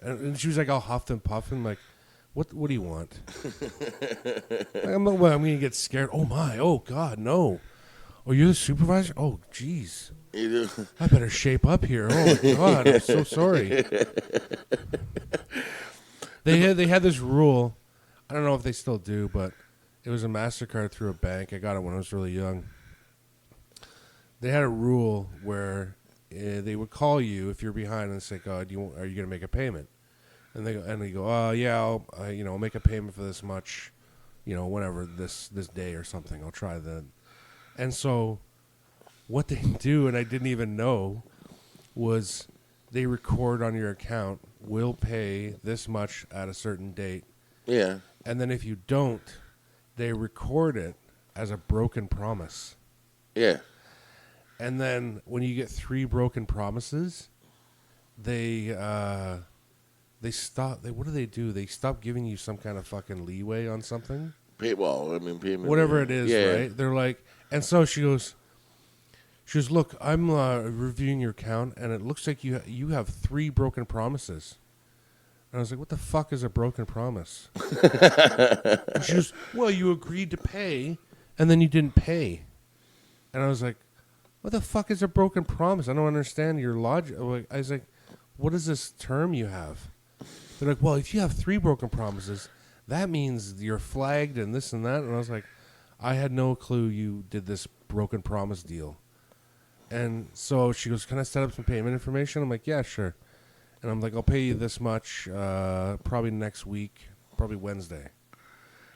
And she was like all huffed and puffing, like, what do you want? I'm going to get scared. Oh, my. Oh, God, no. Oh, you're the supervisor? Oh, jeez. I better shape up here. Oh, my God, I'm so sorry. They had this rule. I don't know if they still do, but it was a MasterCard through a bank. I got it when I was really young. They had a rule where they would call you if you're behind and say, "God, are you going to make a payment?" And they go, "Oh yeah, I'll make a payment for this much, whenever this day or something. I'll try that." And so, what they do, and I didn't even know, was they record on your account, "Will pay this much at a certain date." Yeah. And then if you don't, they record it as a broken promise. Yeah. And then when you get 3 broken promises, they stop. What do? They stop giving you some kind of fucking leeway on something. Payment. Whatever it is, right? They're like, and so she goes, look, I'm reviewing your account, and it looks like you have 3 broken promises. And I was like, what the fuck is a broken promise? And she goes, well, you agreed to pay, and then you didn't pay. And I was like, what the fuck is a broken promise? I don't understand your logic. I was like, what is this term you have? They're like, well, if you have 3 broken promises, that means you're flagged and this and that. And I was like, I had no clue you did this broken promise deal. And so she goes, "Can I set up some payment information?" I'm like, "Yeah, sure." And I'm like, "I'll pay you this much, probably next week, probably Wednesday."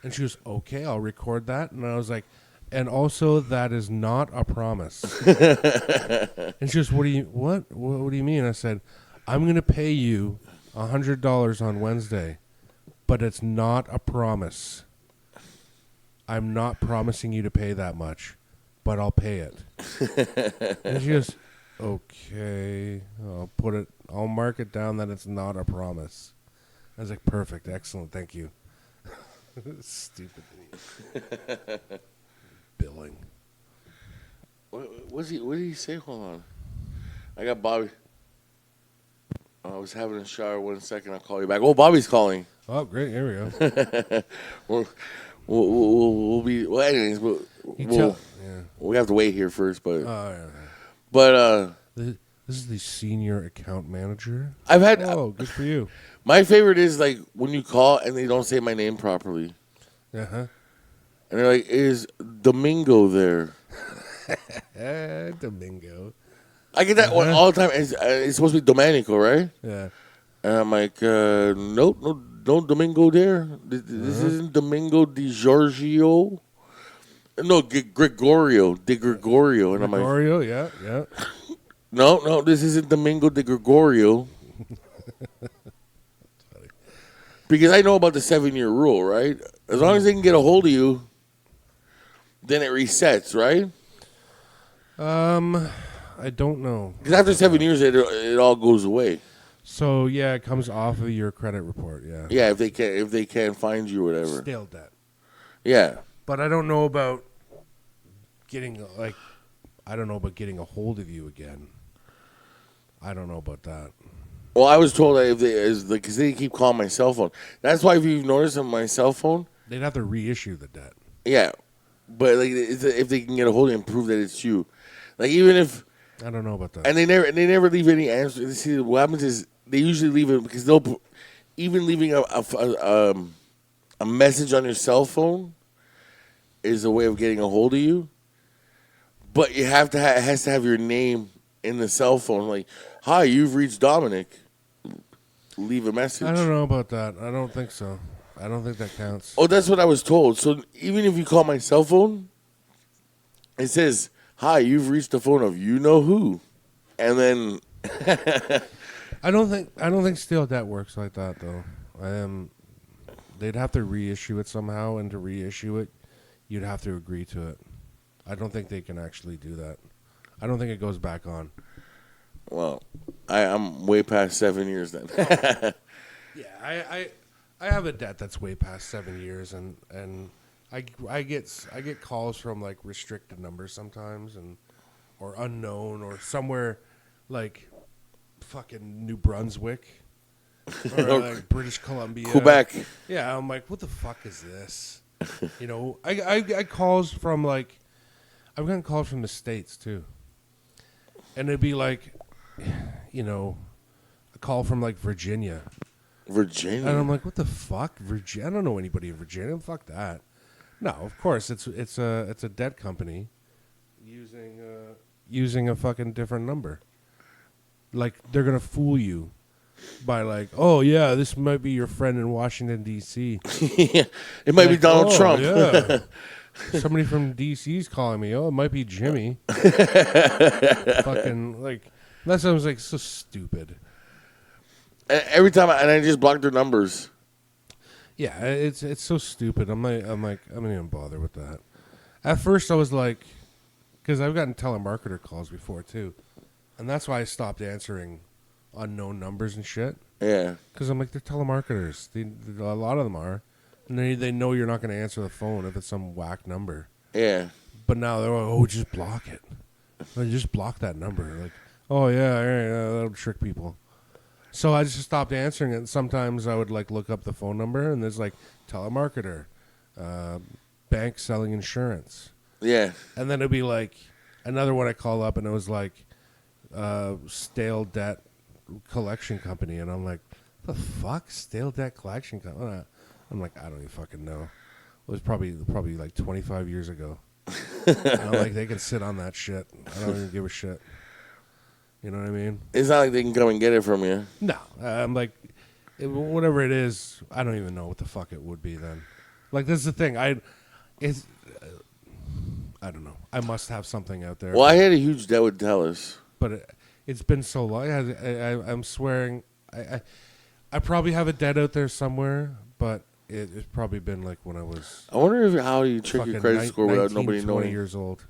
And she goes, "Okay, I'll record that." And I was like, "And also, that is not a promise." And she goes, What do you mean?" I said, "I'm going to pay you $100 on Wednesday, but it's not a promise. I'm not promising you to pay that much, but I'll pay it." And she goes, "Okay, I'll mark it down that it's not a promise." I was like, "Perfect, excellent, thank you." Stupid idiot. Billing. What did he say? Hold on. I got Bobby. I was having a shower. 1 second. I'll call you back. Oh, Bobby's calling. Oh, great. Here we go. We'll be. Well, anyways, we have to wait here first. But This is the senior account manager. I've had. Oh, good for you. My favorite is like when you call and they don't say my name properly. Uh-huh. And they're like, "Is Domingo there?" Domingo. I get that one all the time. It's supposed to be Domenico, right? Yeah. And I'm like, nope, no Domingo there. This isn't Domingo Di Giorgio. No, Gregorio, Di Gregorio. And Gregorio, yeah. No, this isn't Domingo Di Gregorio. Because I know about the 7-year rule, right? As long as they can get a hold of you, then it resets, right? I don't know. Because after 7 years, it all goes away. So yeah, it comes off of your credit report. Yeah. Yeah, if they can't find you or whatever. Stale debt. Yeah. But I don't know about getting getting a hold of you again. I don't know about that. Well, I was told that because they keep calling my cell phone. That's why if you've noticed on my cell phone, they'd have to reissue the debt. Yeah, but like if they can get a hold of you and prove that it's you, like even if I don't know about that, and they never leave any answer. See, what happens is they usually leave it because even leaving a message on your cell phone is a way of getting a hold of you, but you have to it has to have your name in the cell phone, like, "Hi, you've reached Domenic. Leave a message." I don't know about that. I don't think so. I don't think that counts. Oh, that's what I was told. So even if you call my cell phone, it says, "Hi, you've reached the phone of you know who," and then I don't think stale debt works like that though. They'd have to reissue it somehow, and to reissue it, you'd have to agree to it. I don't think they can actually do that. I don't think it goes back on. Well, I'm way past 7 years then. Yeah, I have a debt that's way past 7 years, and I get calls from like restricted numbers sometimes, or unknown, or somewhere like fucking New Brunswick or like British Columbia, Quebec. Yeah, I'm like, what the fuck is this? You know, I get calls from like, I've gotten calls from the States too, and it'd be like, you know, a call from like Virginia. Virginia. And I'm like, what the fuck? Virginia? I don't know anybody in Virginia. Fuck that. No, of course it's a debt company using a fucking different number. Like they're gonna fool you by like, oh yeah, this might be your friend in Washington D.C. Yeah, it might be Donald Trump. Yeah. Somebody from D.C.'s calling me. Oh, it might be Jimmy. Fucking like that sounds like so stupid. Every time, I just block their numbers. Yeah, it's so stupid. I'm not even bother with that. At first, I was like, because I've gotten telemarketer calls before too, and that's why I stopped answering unknown numbers and shit. Yeah, because I'm like, they're telemarketers. A lot of them are, and they know you're not going to answer the phone if it's some whack number. Yeah, but now they're like, oh, just block it. Like, just block that number. Like, oh yeah, that'll trick people. So I just stopped answering it. And sometimes I would like look up the phone number, and there's like telemarketer, bank selling insurance. Yeah. And then it'd be like another one I call up, and it was like stale debt collection company, and I'm like, the fuck, stale debt collection company? I'm like, I don't even fucking know. It was probably like 25 years ago. I'm like, they can sit on that shit. I don't even give a shit. You know what I mean? It's not like they can come and get it from you. No, I'm like, whatever it is, I don't even know what the fuck it would be then. Like, this is the thing. I don't know. I must have something out there. Well, I had a huge debt with Telus. But it's been so long. I'm swearing. I probably have a debt out there somewhere, but it's probably been like when I was. I wonder how you check your credit score without 19, nobody 20 knowing. years old.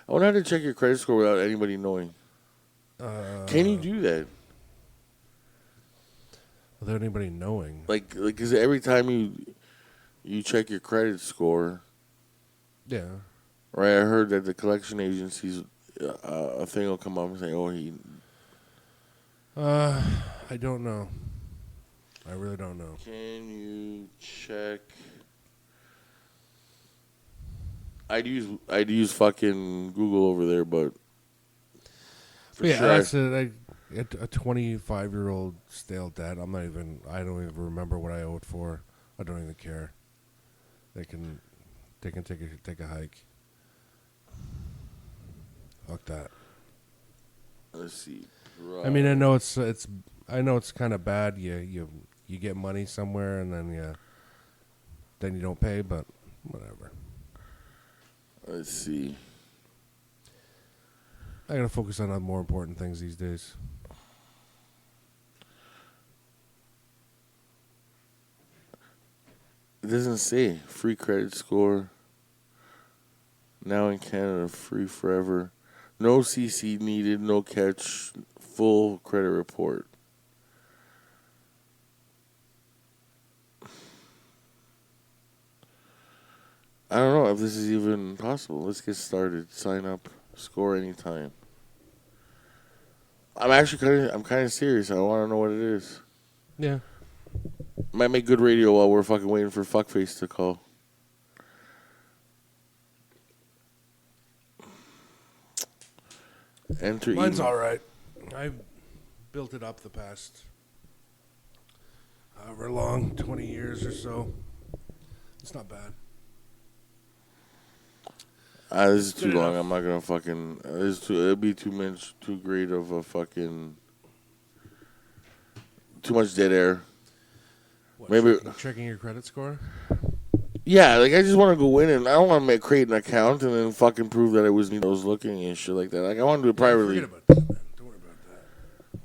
I wonder how to check your credit score without anybody knowing. Can you do that? Without anybody knowing. Like, because every time you check your credit score, Yeah. right? I heard that the collection agencies, a thing will come up and say, "Oh, he." I don't know. I really don't know. Can you check? I'd use fucking Google over there, but for Yeah, sure, that's a 25-year-old stale debt. I don't even remember what I owe it for. I don't even care. They can take a hike. Fuck that. let's see. I mean, I know it's kind of bad. You get money somewhere and then you don't pay, but whatever. Let's see. I gotta focus on more important things these days. It doesn't say free credit score. Now in Canada, free forever. No CC needed. No catch. Full credit report. I don't know if this is even possible. Let's get started. Sign up. Score anytime. I'm kind of serious. I want to know what it is. Yeah. Might make good radio while we're fucking waiting for Fuckface to call. Enter Mine's email. all right. I've built it up the past however long, 20 years or so. It's not bad. This is too Good long. enough. I'm not gonna fucking. It'll be too great of a fucking. Too much dead air. What, Maybe- checking your credit score? Yeah, like I just want to go in and I don't want to create an account and then fucking prove that it was me that was looking and shit like that. Like I want to do it privately. Forget about that, man. Don't worry about that.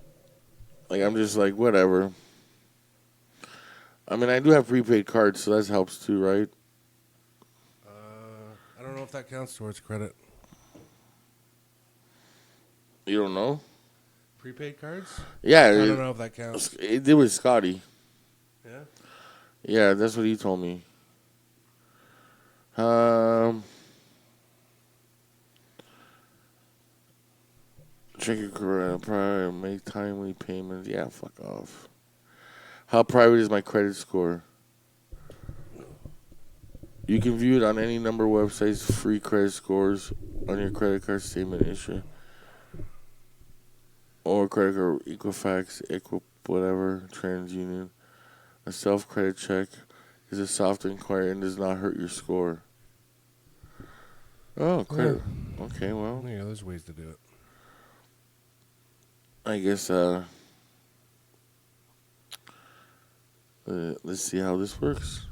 Like I'm just like whatever. I mean, I do have prepaid cards, so that helps too, right? I don't know if that counts towards credit. You don't know? Prepaid cards? Yeah, I don't know if that counts. it did with Scotty. Yeah? Yeah, that's what he told me. Check your credit, private, make timely payments. Yeah, fuck off. How private is my credit score? You can view it on any number of websites. Free credit scores on your credit card statement issue. Or credit card Equifax, whatever, TransUnion. A self-credit check is a soft inquiry and does not hurt your score. Oh, credit. Okay, well, Yeah, there's ways to do it. I guess, let's see how this works.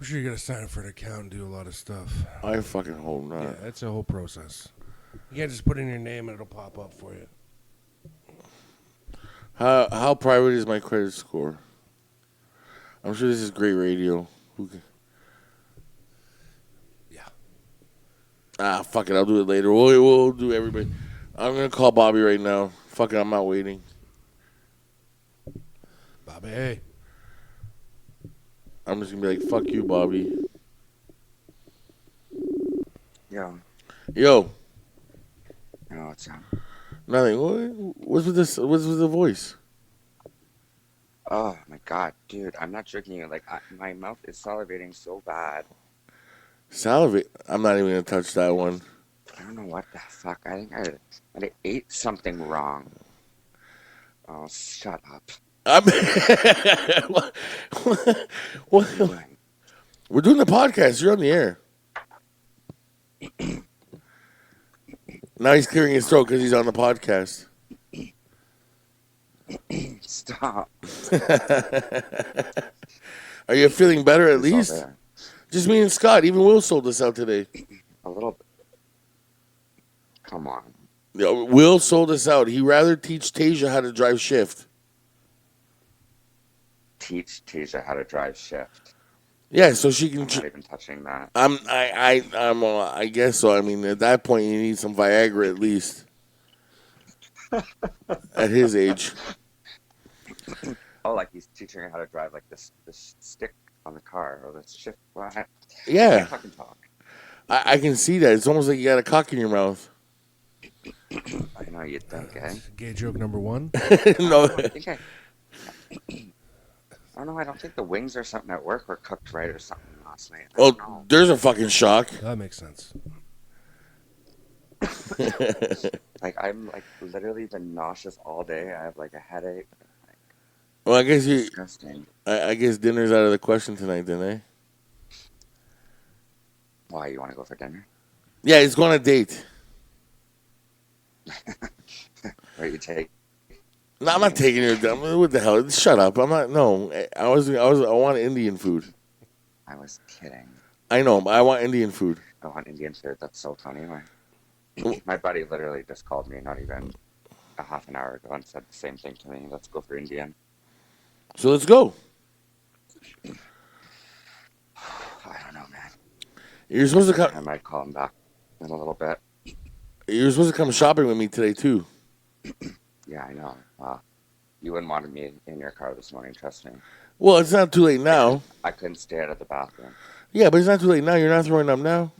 I'm sure you gotta sign up for an account and do a lot of stuff. I fucking hope not. Yeah, it's a whole process. You can't just put in your name and it'll pop up for you. How private is my credit score? I'm sure this is great radio. Yeah. Fuck it. I'll do it later. We'll do everybody. I'm going to call Bobby right now. Fuck it. I'm not waiting. Bobby, hey. I'm just going to be like, fuck you, Bobby. Yo, Yo. what's up? Nothing. What's with this? What's with the voice? Oh my god, dude, I'm not joking you. Like, my mouth is salivating so bad. Salivate. I'm not even going to touch that one. I don't know what the fuck. I think I ate something wrong. Oh, shut up. What? We're doing the podcast. You're on the air. Now he's clearing his throat because he's on the podcast. Stop. Are you feeling better at It's all least? there. Just me and Scott. Even Will sold us out today. A little bit. Come on. Yeah, Will sold us out. He'd rather teach Tasia how to drive shift. Teach Tasia how to drive shift. Yeah, so she can. I'm not even touching that. I guess so. I mean, at that point, you need some Viagra at least. At his age. Oh, like he's teaching her how to drive like this stick on the car or this shift. Well, I Yeah, can't fucking talk. I can see that. It's almost like you got a cock in your mouth. I know you'd think, eh? Gay joke number 1. No, I don't know. I don't think the wings or something at work were cooked right or something last night. I oh, don't know. there's a fucking shock. That makes sense. Like I'm like literally been nauseous all day. I have like a headache. Well, I guess Disgusting. I guess dinner's out of the question tonight, then, eh? Why you want to go for dinner? Yeah, he's going on a date. Where you take? No, I'm not taking her down. What the hell? Shut up. I'm not. No, I want Indian food. I was kidding. I know. But I want Indian food. I want Indian food. That's so funny. My buddy literally just called me not even a half an hour ago and said the same thing to me. Let's go for Indian. So let's go. I don't know, man. You're supposed to I come. might call him back in a little bit. You're supposed to come shopping with me today too. Yeah, I know. You wouldn't want me in your car this morning, trust me. Well, it's not too late now. I couldn't stay out of the bathroom. Yeah, but it's not too late now. You're not throwing up now.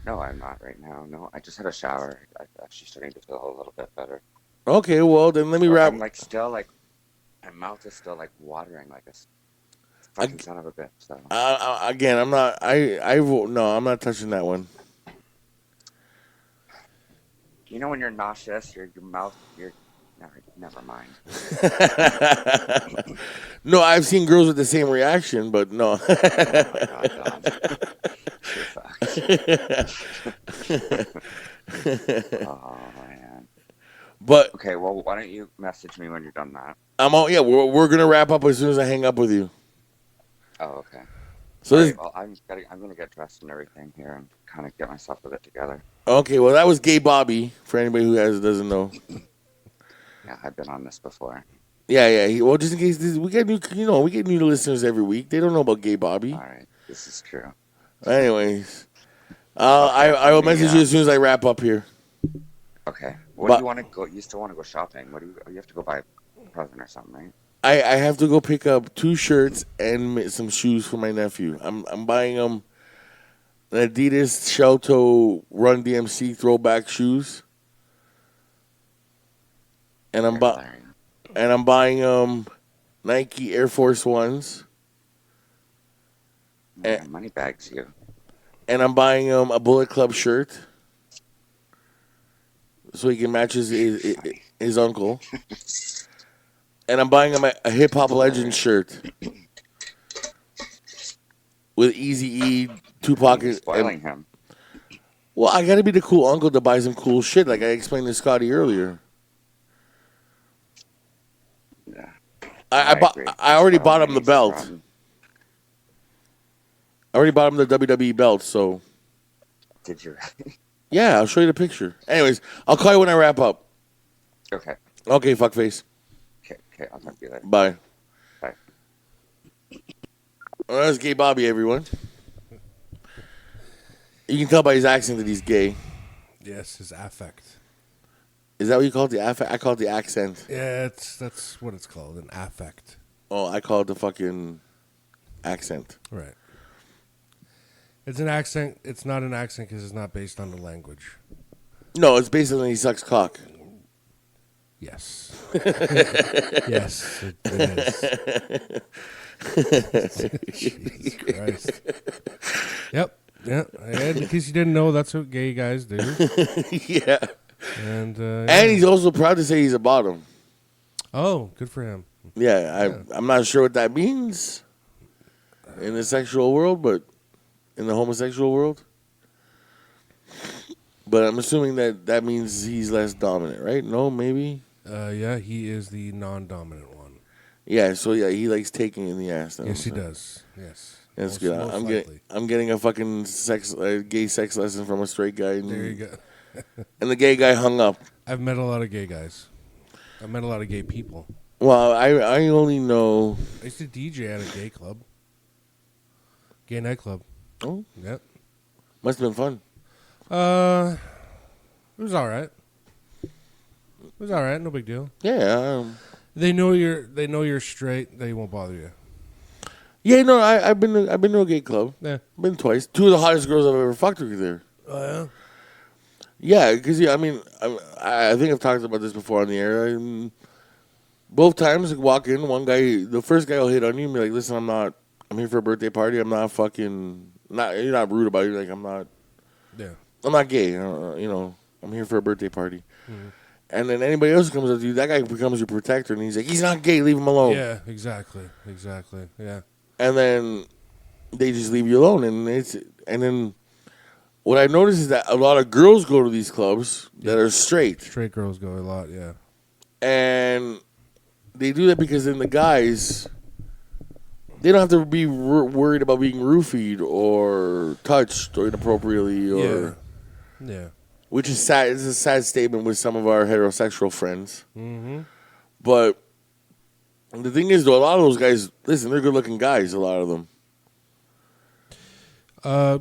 No, I'm not right now. No, I just had a shower. I'm actually starting to feel a little bit better. Okay, well then let me But wrap. I'm like still like, my mouth is still like watering like a fucking son of a bitch. So Again, I'm not. No, I'm not touching that one. you know when you're nauseous, your mouth, never mind. No, I've seen girls with the same reaction, but no. Oh my God, Don. Oh man. But Okay, well, why don't you message me when you're done that? I'm all. Yeah, we're gonna wrap up as soon as I hang up with you. Oh, okay. So All this. right, well, I'm gonna get dressed and everything here and kind of get myself a bit together. Okay, well that was Gay Bobby. For anybody who doesn't know. Yeah, I've been on this before. Yeah. Well, just in case we get new, we get new listeners every week. They don't know about Gay Bobby. All right, this is true. Anyways, I will message you as soon as I wrap up here. Okay. What But- do you want to go? You still want to go shopping? What do you have to go buy a present or something, right? I have to go pick up 2 shirts and some shoes for my nephew. I'm buying him an Adidas Shell Toe Run DMC throwback shoes, and I'm buying him Nike Air Force Ones, Money bags you. and I'm buying him a Bullet Club shirt so he can match his uncle. And I'm buying him a Hip Hop Legend shirt with Eazy-E, Tupac, You're spoiling him. Well, I gotta be the cool uncle to buy some cool shit, like I explained to Scotty earlier. Yeah. I already bought him the belt. Rotten. I already bought him the WWE belt, so Did you? yeah, I'll show you the picture. Anyways, I'll call you when I wrap up. Okay. Okay, fuckface. Okay. I'll talk to you later. Bye. Bye. Well, that's Gay Bobby, everyone. You can tell by his accent that he's gay. Yes, his affect. Is that what you call it, the affect? I call it the accent. Yeah, that's what it's called, an affect. Oh, I call it the fucking accent. Right. It's an accent. It's not an accent because it's not based on the language. No, it's basically he sucks cock. Yes. Yes, it is. Jesus Christ. Yep. Yeah. And in case you didn't know, that's what gay guys do. Yeah. And And he's also proud to say he's a bottom. oh, good for him. Yeah, I'm not sure what that means in the sexual world, but in the homosexual world. But I'm assuming that means he's less dominant, right? No, maybe. Yeah, he is the non-dominant one. Yeah, so yeah, he likes taking in the ass. Yes, he does. Yes. That's good. Most I'm likely. getting a fucking gay sex lesson from a straight guy. And, There you go. and the gay guy hung up. I've met a lot of gay guys. I've met a lot of gay people. Well, I only know. I used to DJ at a gay club. Gay nightclub. Oh, Yep. must have been fun. It was all right. It was all right. No big deal. Yeah. They know you're straight. They won't bother you. Yeah, no, I've been to a gay club. Yeah. Been twice. Two of the hottest girls I've ever fucked were there. Oh yeah. Yeah, because I mean, I think I've talked about this before on the air. Both times, I walk in, the first guy will hit on you and be like, "Listen, I'm here for a birthday party. I'm not fucking, you're not rude about it. You're like, I'm not gay. I'm here for a birthday party." Mm-hmm. And then anybody else who comes up to you, that guy becomes your protector, and he's like, "He's not gay. Leave him alone." Yeah. Exactly. Yeah. And then they just leave you alone, and then what I noticed is that a lot of girls go to these clubs that are straight. Straight girls go a lot. Yeah. And they do that because then the guys, they don't have to be worried about being roofied or touched or inappropriately or Yeah. which is sad. It's a sad statement with some of our heterosexual friends. Mm-hmm. But the thing is, though, a lot of those guys, listen, they're good-looking guys. A lot of them.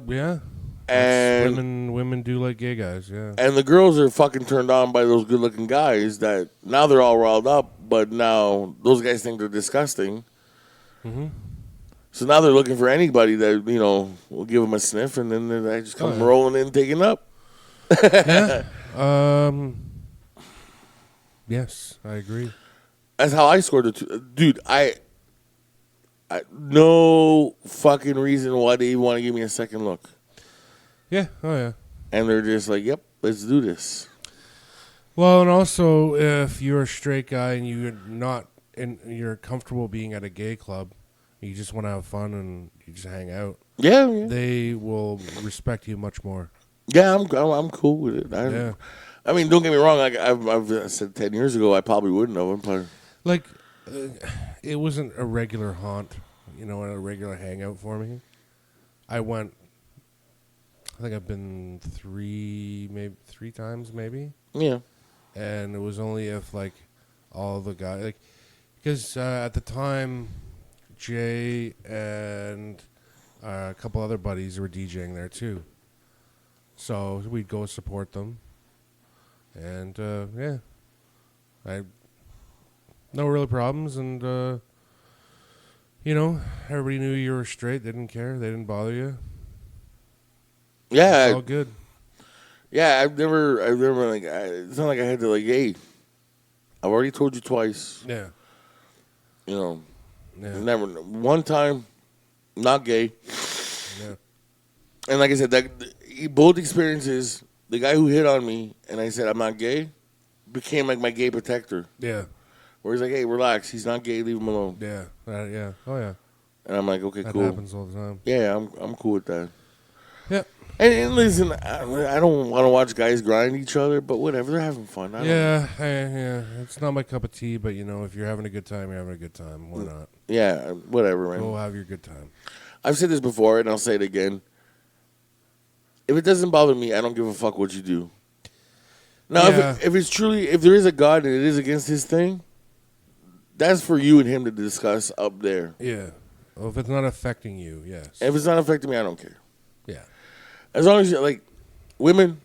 Yeah. And women do like gay guys. Yeah. and the girls are fucking turned on by those good-looking guys. That now they're all riled up, but now those guys think they're disgusting. Mm-hmm. So now they're looking for anybody that will give them a sniff, and then they just come rolling in, taking up. Yeah. Yes, I agree. That's how I scored the two. Dude, I no fucking reason why they even want to give me a second look. Yeah. Oh yeah. And they're just like, "Yep, let's do this." Well, and also, if you're a straight guy and you're comfortable being at a gay club, you just want to have fun and you just hang out. Yeah. They will respect you much more. Yeah, I'm cool with it. I mean, don't get me wrong. Like I've said 10 years ago, I probably wouldn't have. But Like, it wasn't a regular haunt, a regular hangout for me. I think I've been three times maybe. yeah, And it was only if all the guys because at the time Jay and a couple other buddies were DJing there too, so we'd go support them, and I no real problems, and everybody knew you were straight. They didn't care. They didn't bother you. yeah, It's all good. yeah. I've never it's not like I had to hey, I've already told you twice. Yeah. Yeah. Never one time, not gay. Yeah. And like I said, both experiences, the guy who hit on me and I said I'm not gay, became like my gay protector. Yeah. Where he's like, "Hey, relax. He's not gay. Leave him alone." Yeah. Yeah. Oh yeah. And I'm like, "Okay, That cool." happens all the time. Yeah, I'm cool with that. Yeah. And listen, I don't want to watch guys grind each other, but whatever, they're having fun. Yeah. It's not my cup of tea, but if you're having a good time, you're having a good time. Why not? Yeah, whatever, man. Go have your good time. I've said this before, and I'll say it again. If it doesn't bother me, I don't give a fuck what you do. Now, Yeah. if there is a God and it is against his thing, that's for you and him to discuss up there. Yeah. Well, if it's not affecting you, yes. If it's not affecting me, I don't care. Yeah. As long as women,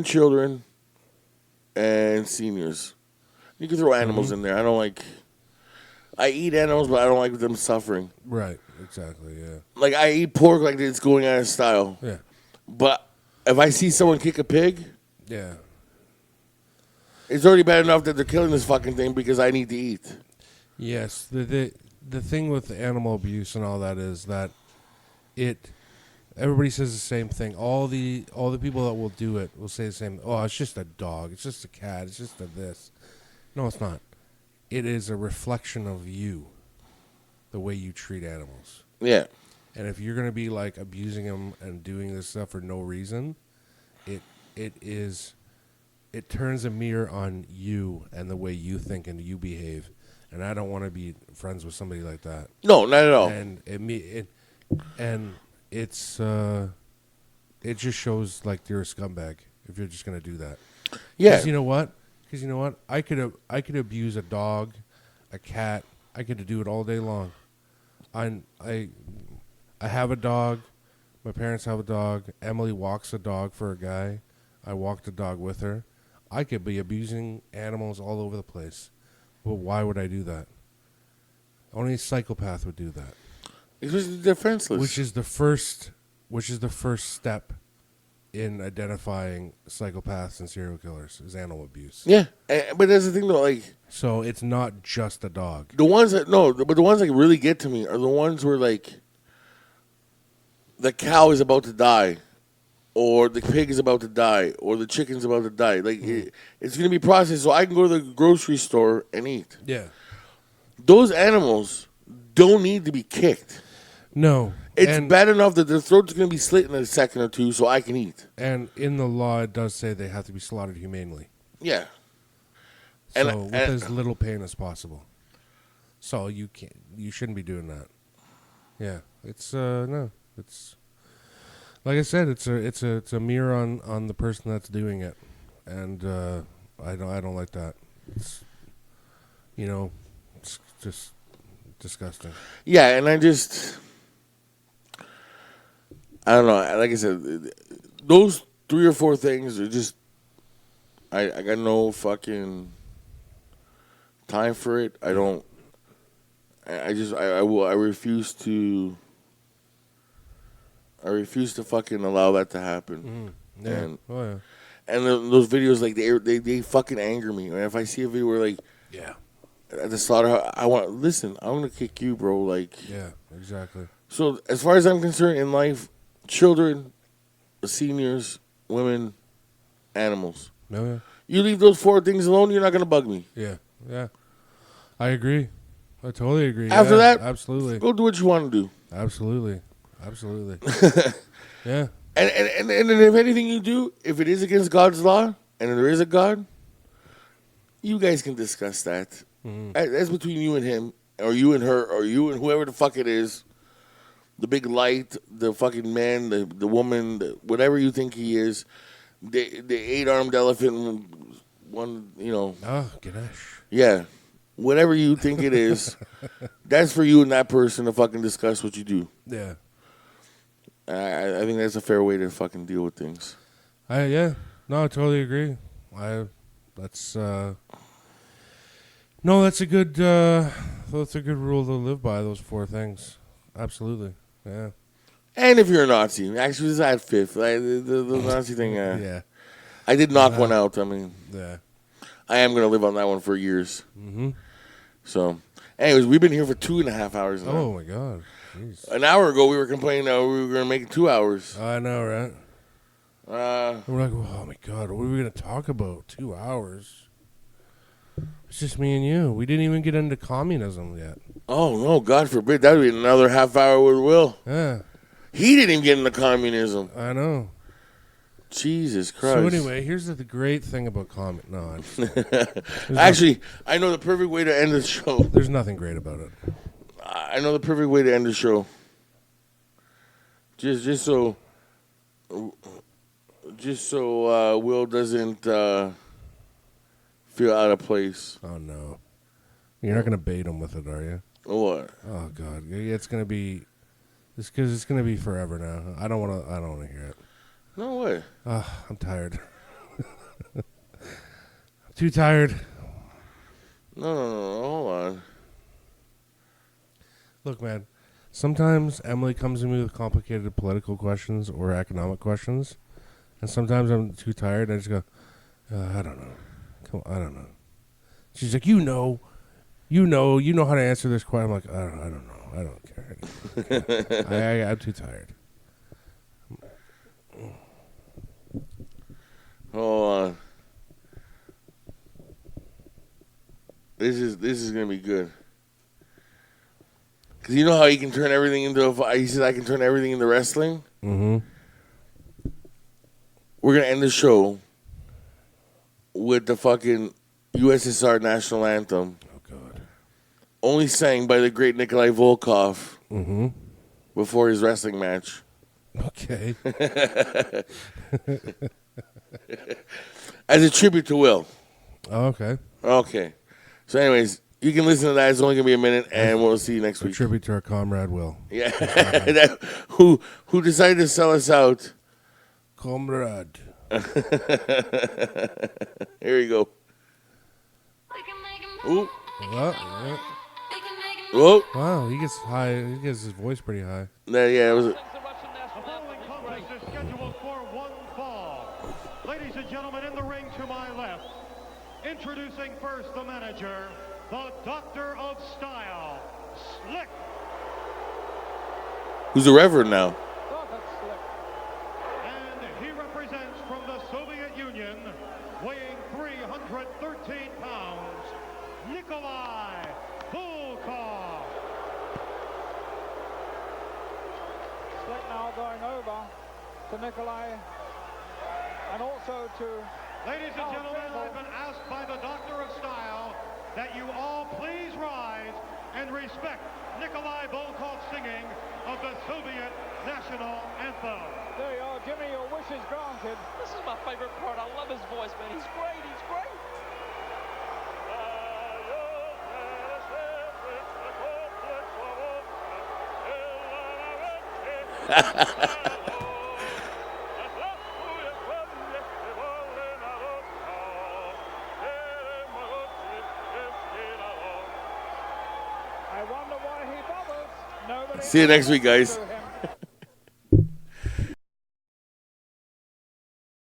children, and seniors. You can throw animals in there. I eat animals, but I don't like them suffering. Right. Exactly. Yeah. Like, I eat pork like it's going out of style. Yeah. But if I see someone kick a pig, Yeah. it's already bad enough that they're killing this fucking thing because I need to eat. Yes. The thing with animal abuse and all that is that everybody says the same thing. All the people that will do it will say the same. Oh, it's just a dog. It's just a cat. It's just a this. No, it's not. It is a reflection of you, the way you treat animals. Yeah. And if you're gonna be abusing them and doing this stuff for no reason, it turns a mirror on you and the way you think and you behave, and I don't want to be friends with somebody like that. No, not at all. And it's it just shows like you're a scumbag if you're just gonna do that. Yeah. Because you know what? I could abuse a dog, a cat. I could do it all day long. I have a dog. My parents have a dog. Emily walks a dog for a guy. I walk the dog with her. I could be abusing animals all over the place. But why would I do that? Only a psychopath would do that. It's defenseless. Which is the first step in identifying psychopaths and serial killers is animal abuse. Yeah, but that's the thing though. Like, so it's not just a dog. the ones that but the ones that really get to me are the ones where like the cow is about to die, or the pig is about to die, or the chicken's about to die. Like it's going to be processed, so I can go to the grocery store and eat. Yeah. Those animals don't need to be kicked. No. It's bad enough that their throat's going to be slit in a second or two, so I can eat. And in the law, it does say they have to be slaughtered humanely. Yeah. So with as little pain as possible. So you shouldn't be doing that. Yeah, it's no, it's like I said, it's a mirror on the person that's doing it, and I don't like that. It's it's just disgusting. Yeah, and I don't know. Like I said, those 3 or 4 things are just. I got no fucking time for it. I don't. I refuse to. I refuse to fucking allow that to happen. Yeah. And those videos, like they fucking anger me. And if I see a video where like at the slaughterhouse, I'm gonna kick you, bro. Like yeah, exactly. So as far as I'm concerned, in life, children, seniors, women, animals. No, yeah. You leave those 4 things alone, you're not gonna bug me. Yeah, yeah. I agree. I totally agree. After that, absolutely. Go do what you want to do. Absolutely. Yeah. And if anything you do, if it is against God's law, and there is a God, you guys can discuss that. Mm-hmm. That's between you and him, or you and her, or you and whoever the fuck it is. The big light, the fucking man, the woman, whatever you think he is. The 8-armed elephant, one, Oh, Ganesh. Yeah. Whatever you think it is, that's for you and that person to fucking discuss what you do. Yeah. I think that's a fair way to fucking deal with things. Yeah. No, I totally agree. That's a good rule to live by, those 4 things. Absolutely. Yeah. And if you're a Nazi, actually, this is at 5th. The Nazi thing, yeah. I did knock one out. I mean, yeah. I am going to live on that one for years. Mm-hmm. So, anyways, we've been here for 2.5 hours now. Oh, my God. Jeez. An hour ago, we were complaining that we were going to make it 2 hours. I know, right? We're like, oh, my God, what are we going to talk about? 2 hours? It's just me and you. We didn't even get into communism yet. Oh, no, God forbid. That would be another half hour with Will. Yeah. He didn't even get into communism. I know. Jesus Christ. So anyway, here's the great thing about No, actually, I know the perfect way to end the show. There's nothing great about it. I know the perfect way to end the show. Just so Will doesn't feel out of place. Oh no, you're not gonna bait him with it, are you? What? Oh God, it's gonna be. Because it's gonna be forever now. I don't want to hear it. No way. I'm tired. I'm too tired. No, hold on. Look, man, sometimes Emily comes to me with complicated political questions or economic questions, and sometimes I'm too tired and I just go, I don't know. Come on, I don't know. She's like, you know how to answer this question. I'm like, I don't know. I don't care. I'm too tired. Hold on. This is gonna be good. Cause you know how he can turn everything into he says I can turn everything into wrestling. Mm-hmm. we're gonna end the show with the fucking USSR national anthem, Oh God. only sang by the great Nikolai Volkov before his wrestling match. Okay. As a tribute to Will. Oh, okay. Okay. So, anyways, you can listen to that. It's only gonna be a minute, and we'll see you next A week. tribute to our comrade Will. Yeah. who decided to sell us out? Comrade. Here you go. Ooh. Yeah. Whoa. Wow, he gets high. He gets his voice pretty high. Yeah, it was. The following contest is scheduled for one fall. Ladies and gentlemen, in the ring to my left, introducing first the manager, the Doctor of Style, Slick. Who's a reverend now? And he represents from the Soviet Union, weighing 313 pounds, Nikolai Volkov. Slick now going over to Nikolai and also to... Ladies and gentlemen, I've been asked by the Doctor of Style that you all please rise and respect Nikolai Volkov's singing of the Soviet national anthem. There you are, Jimmy, your wish is granted. This is my favorite part. I love his voice, man. He's great. He's great. I wonder why he bothers. Nobody See you next week, guys. knows.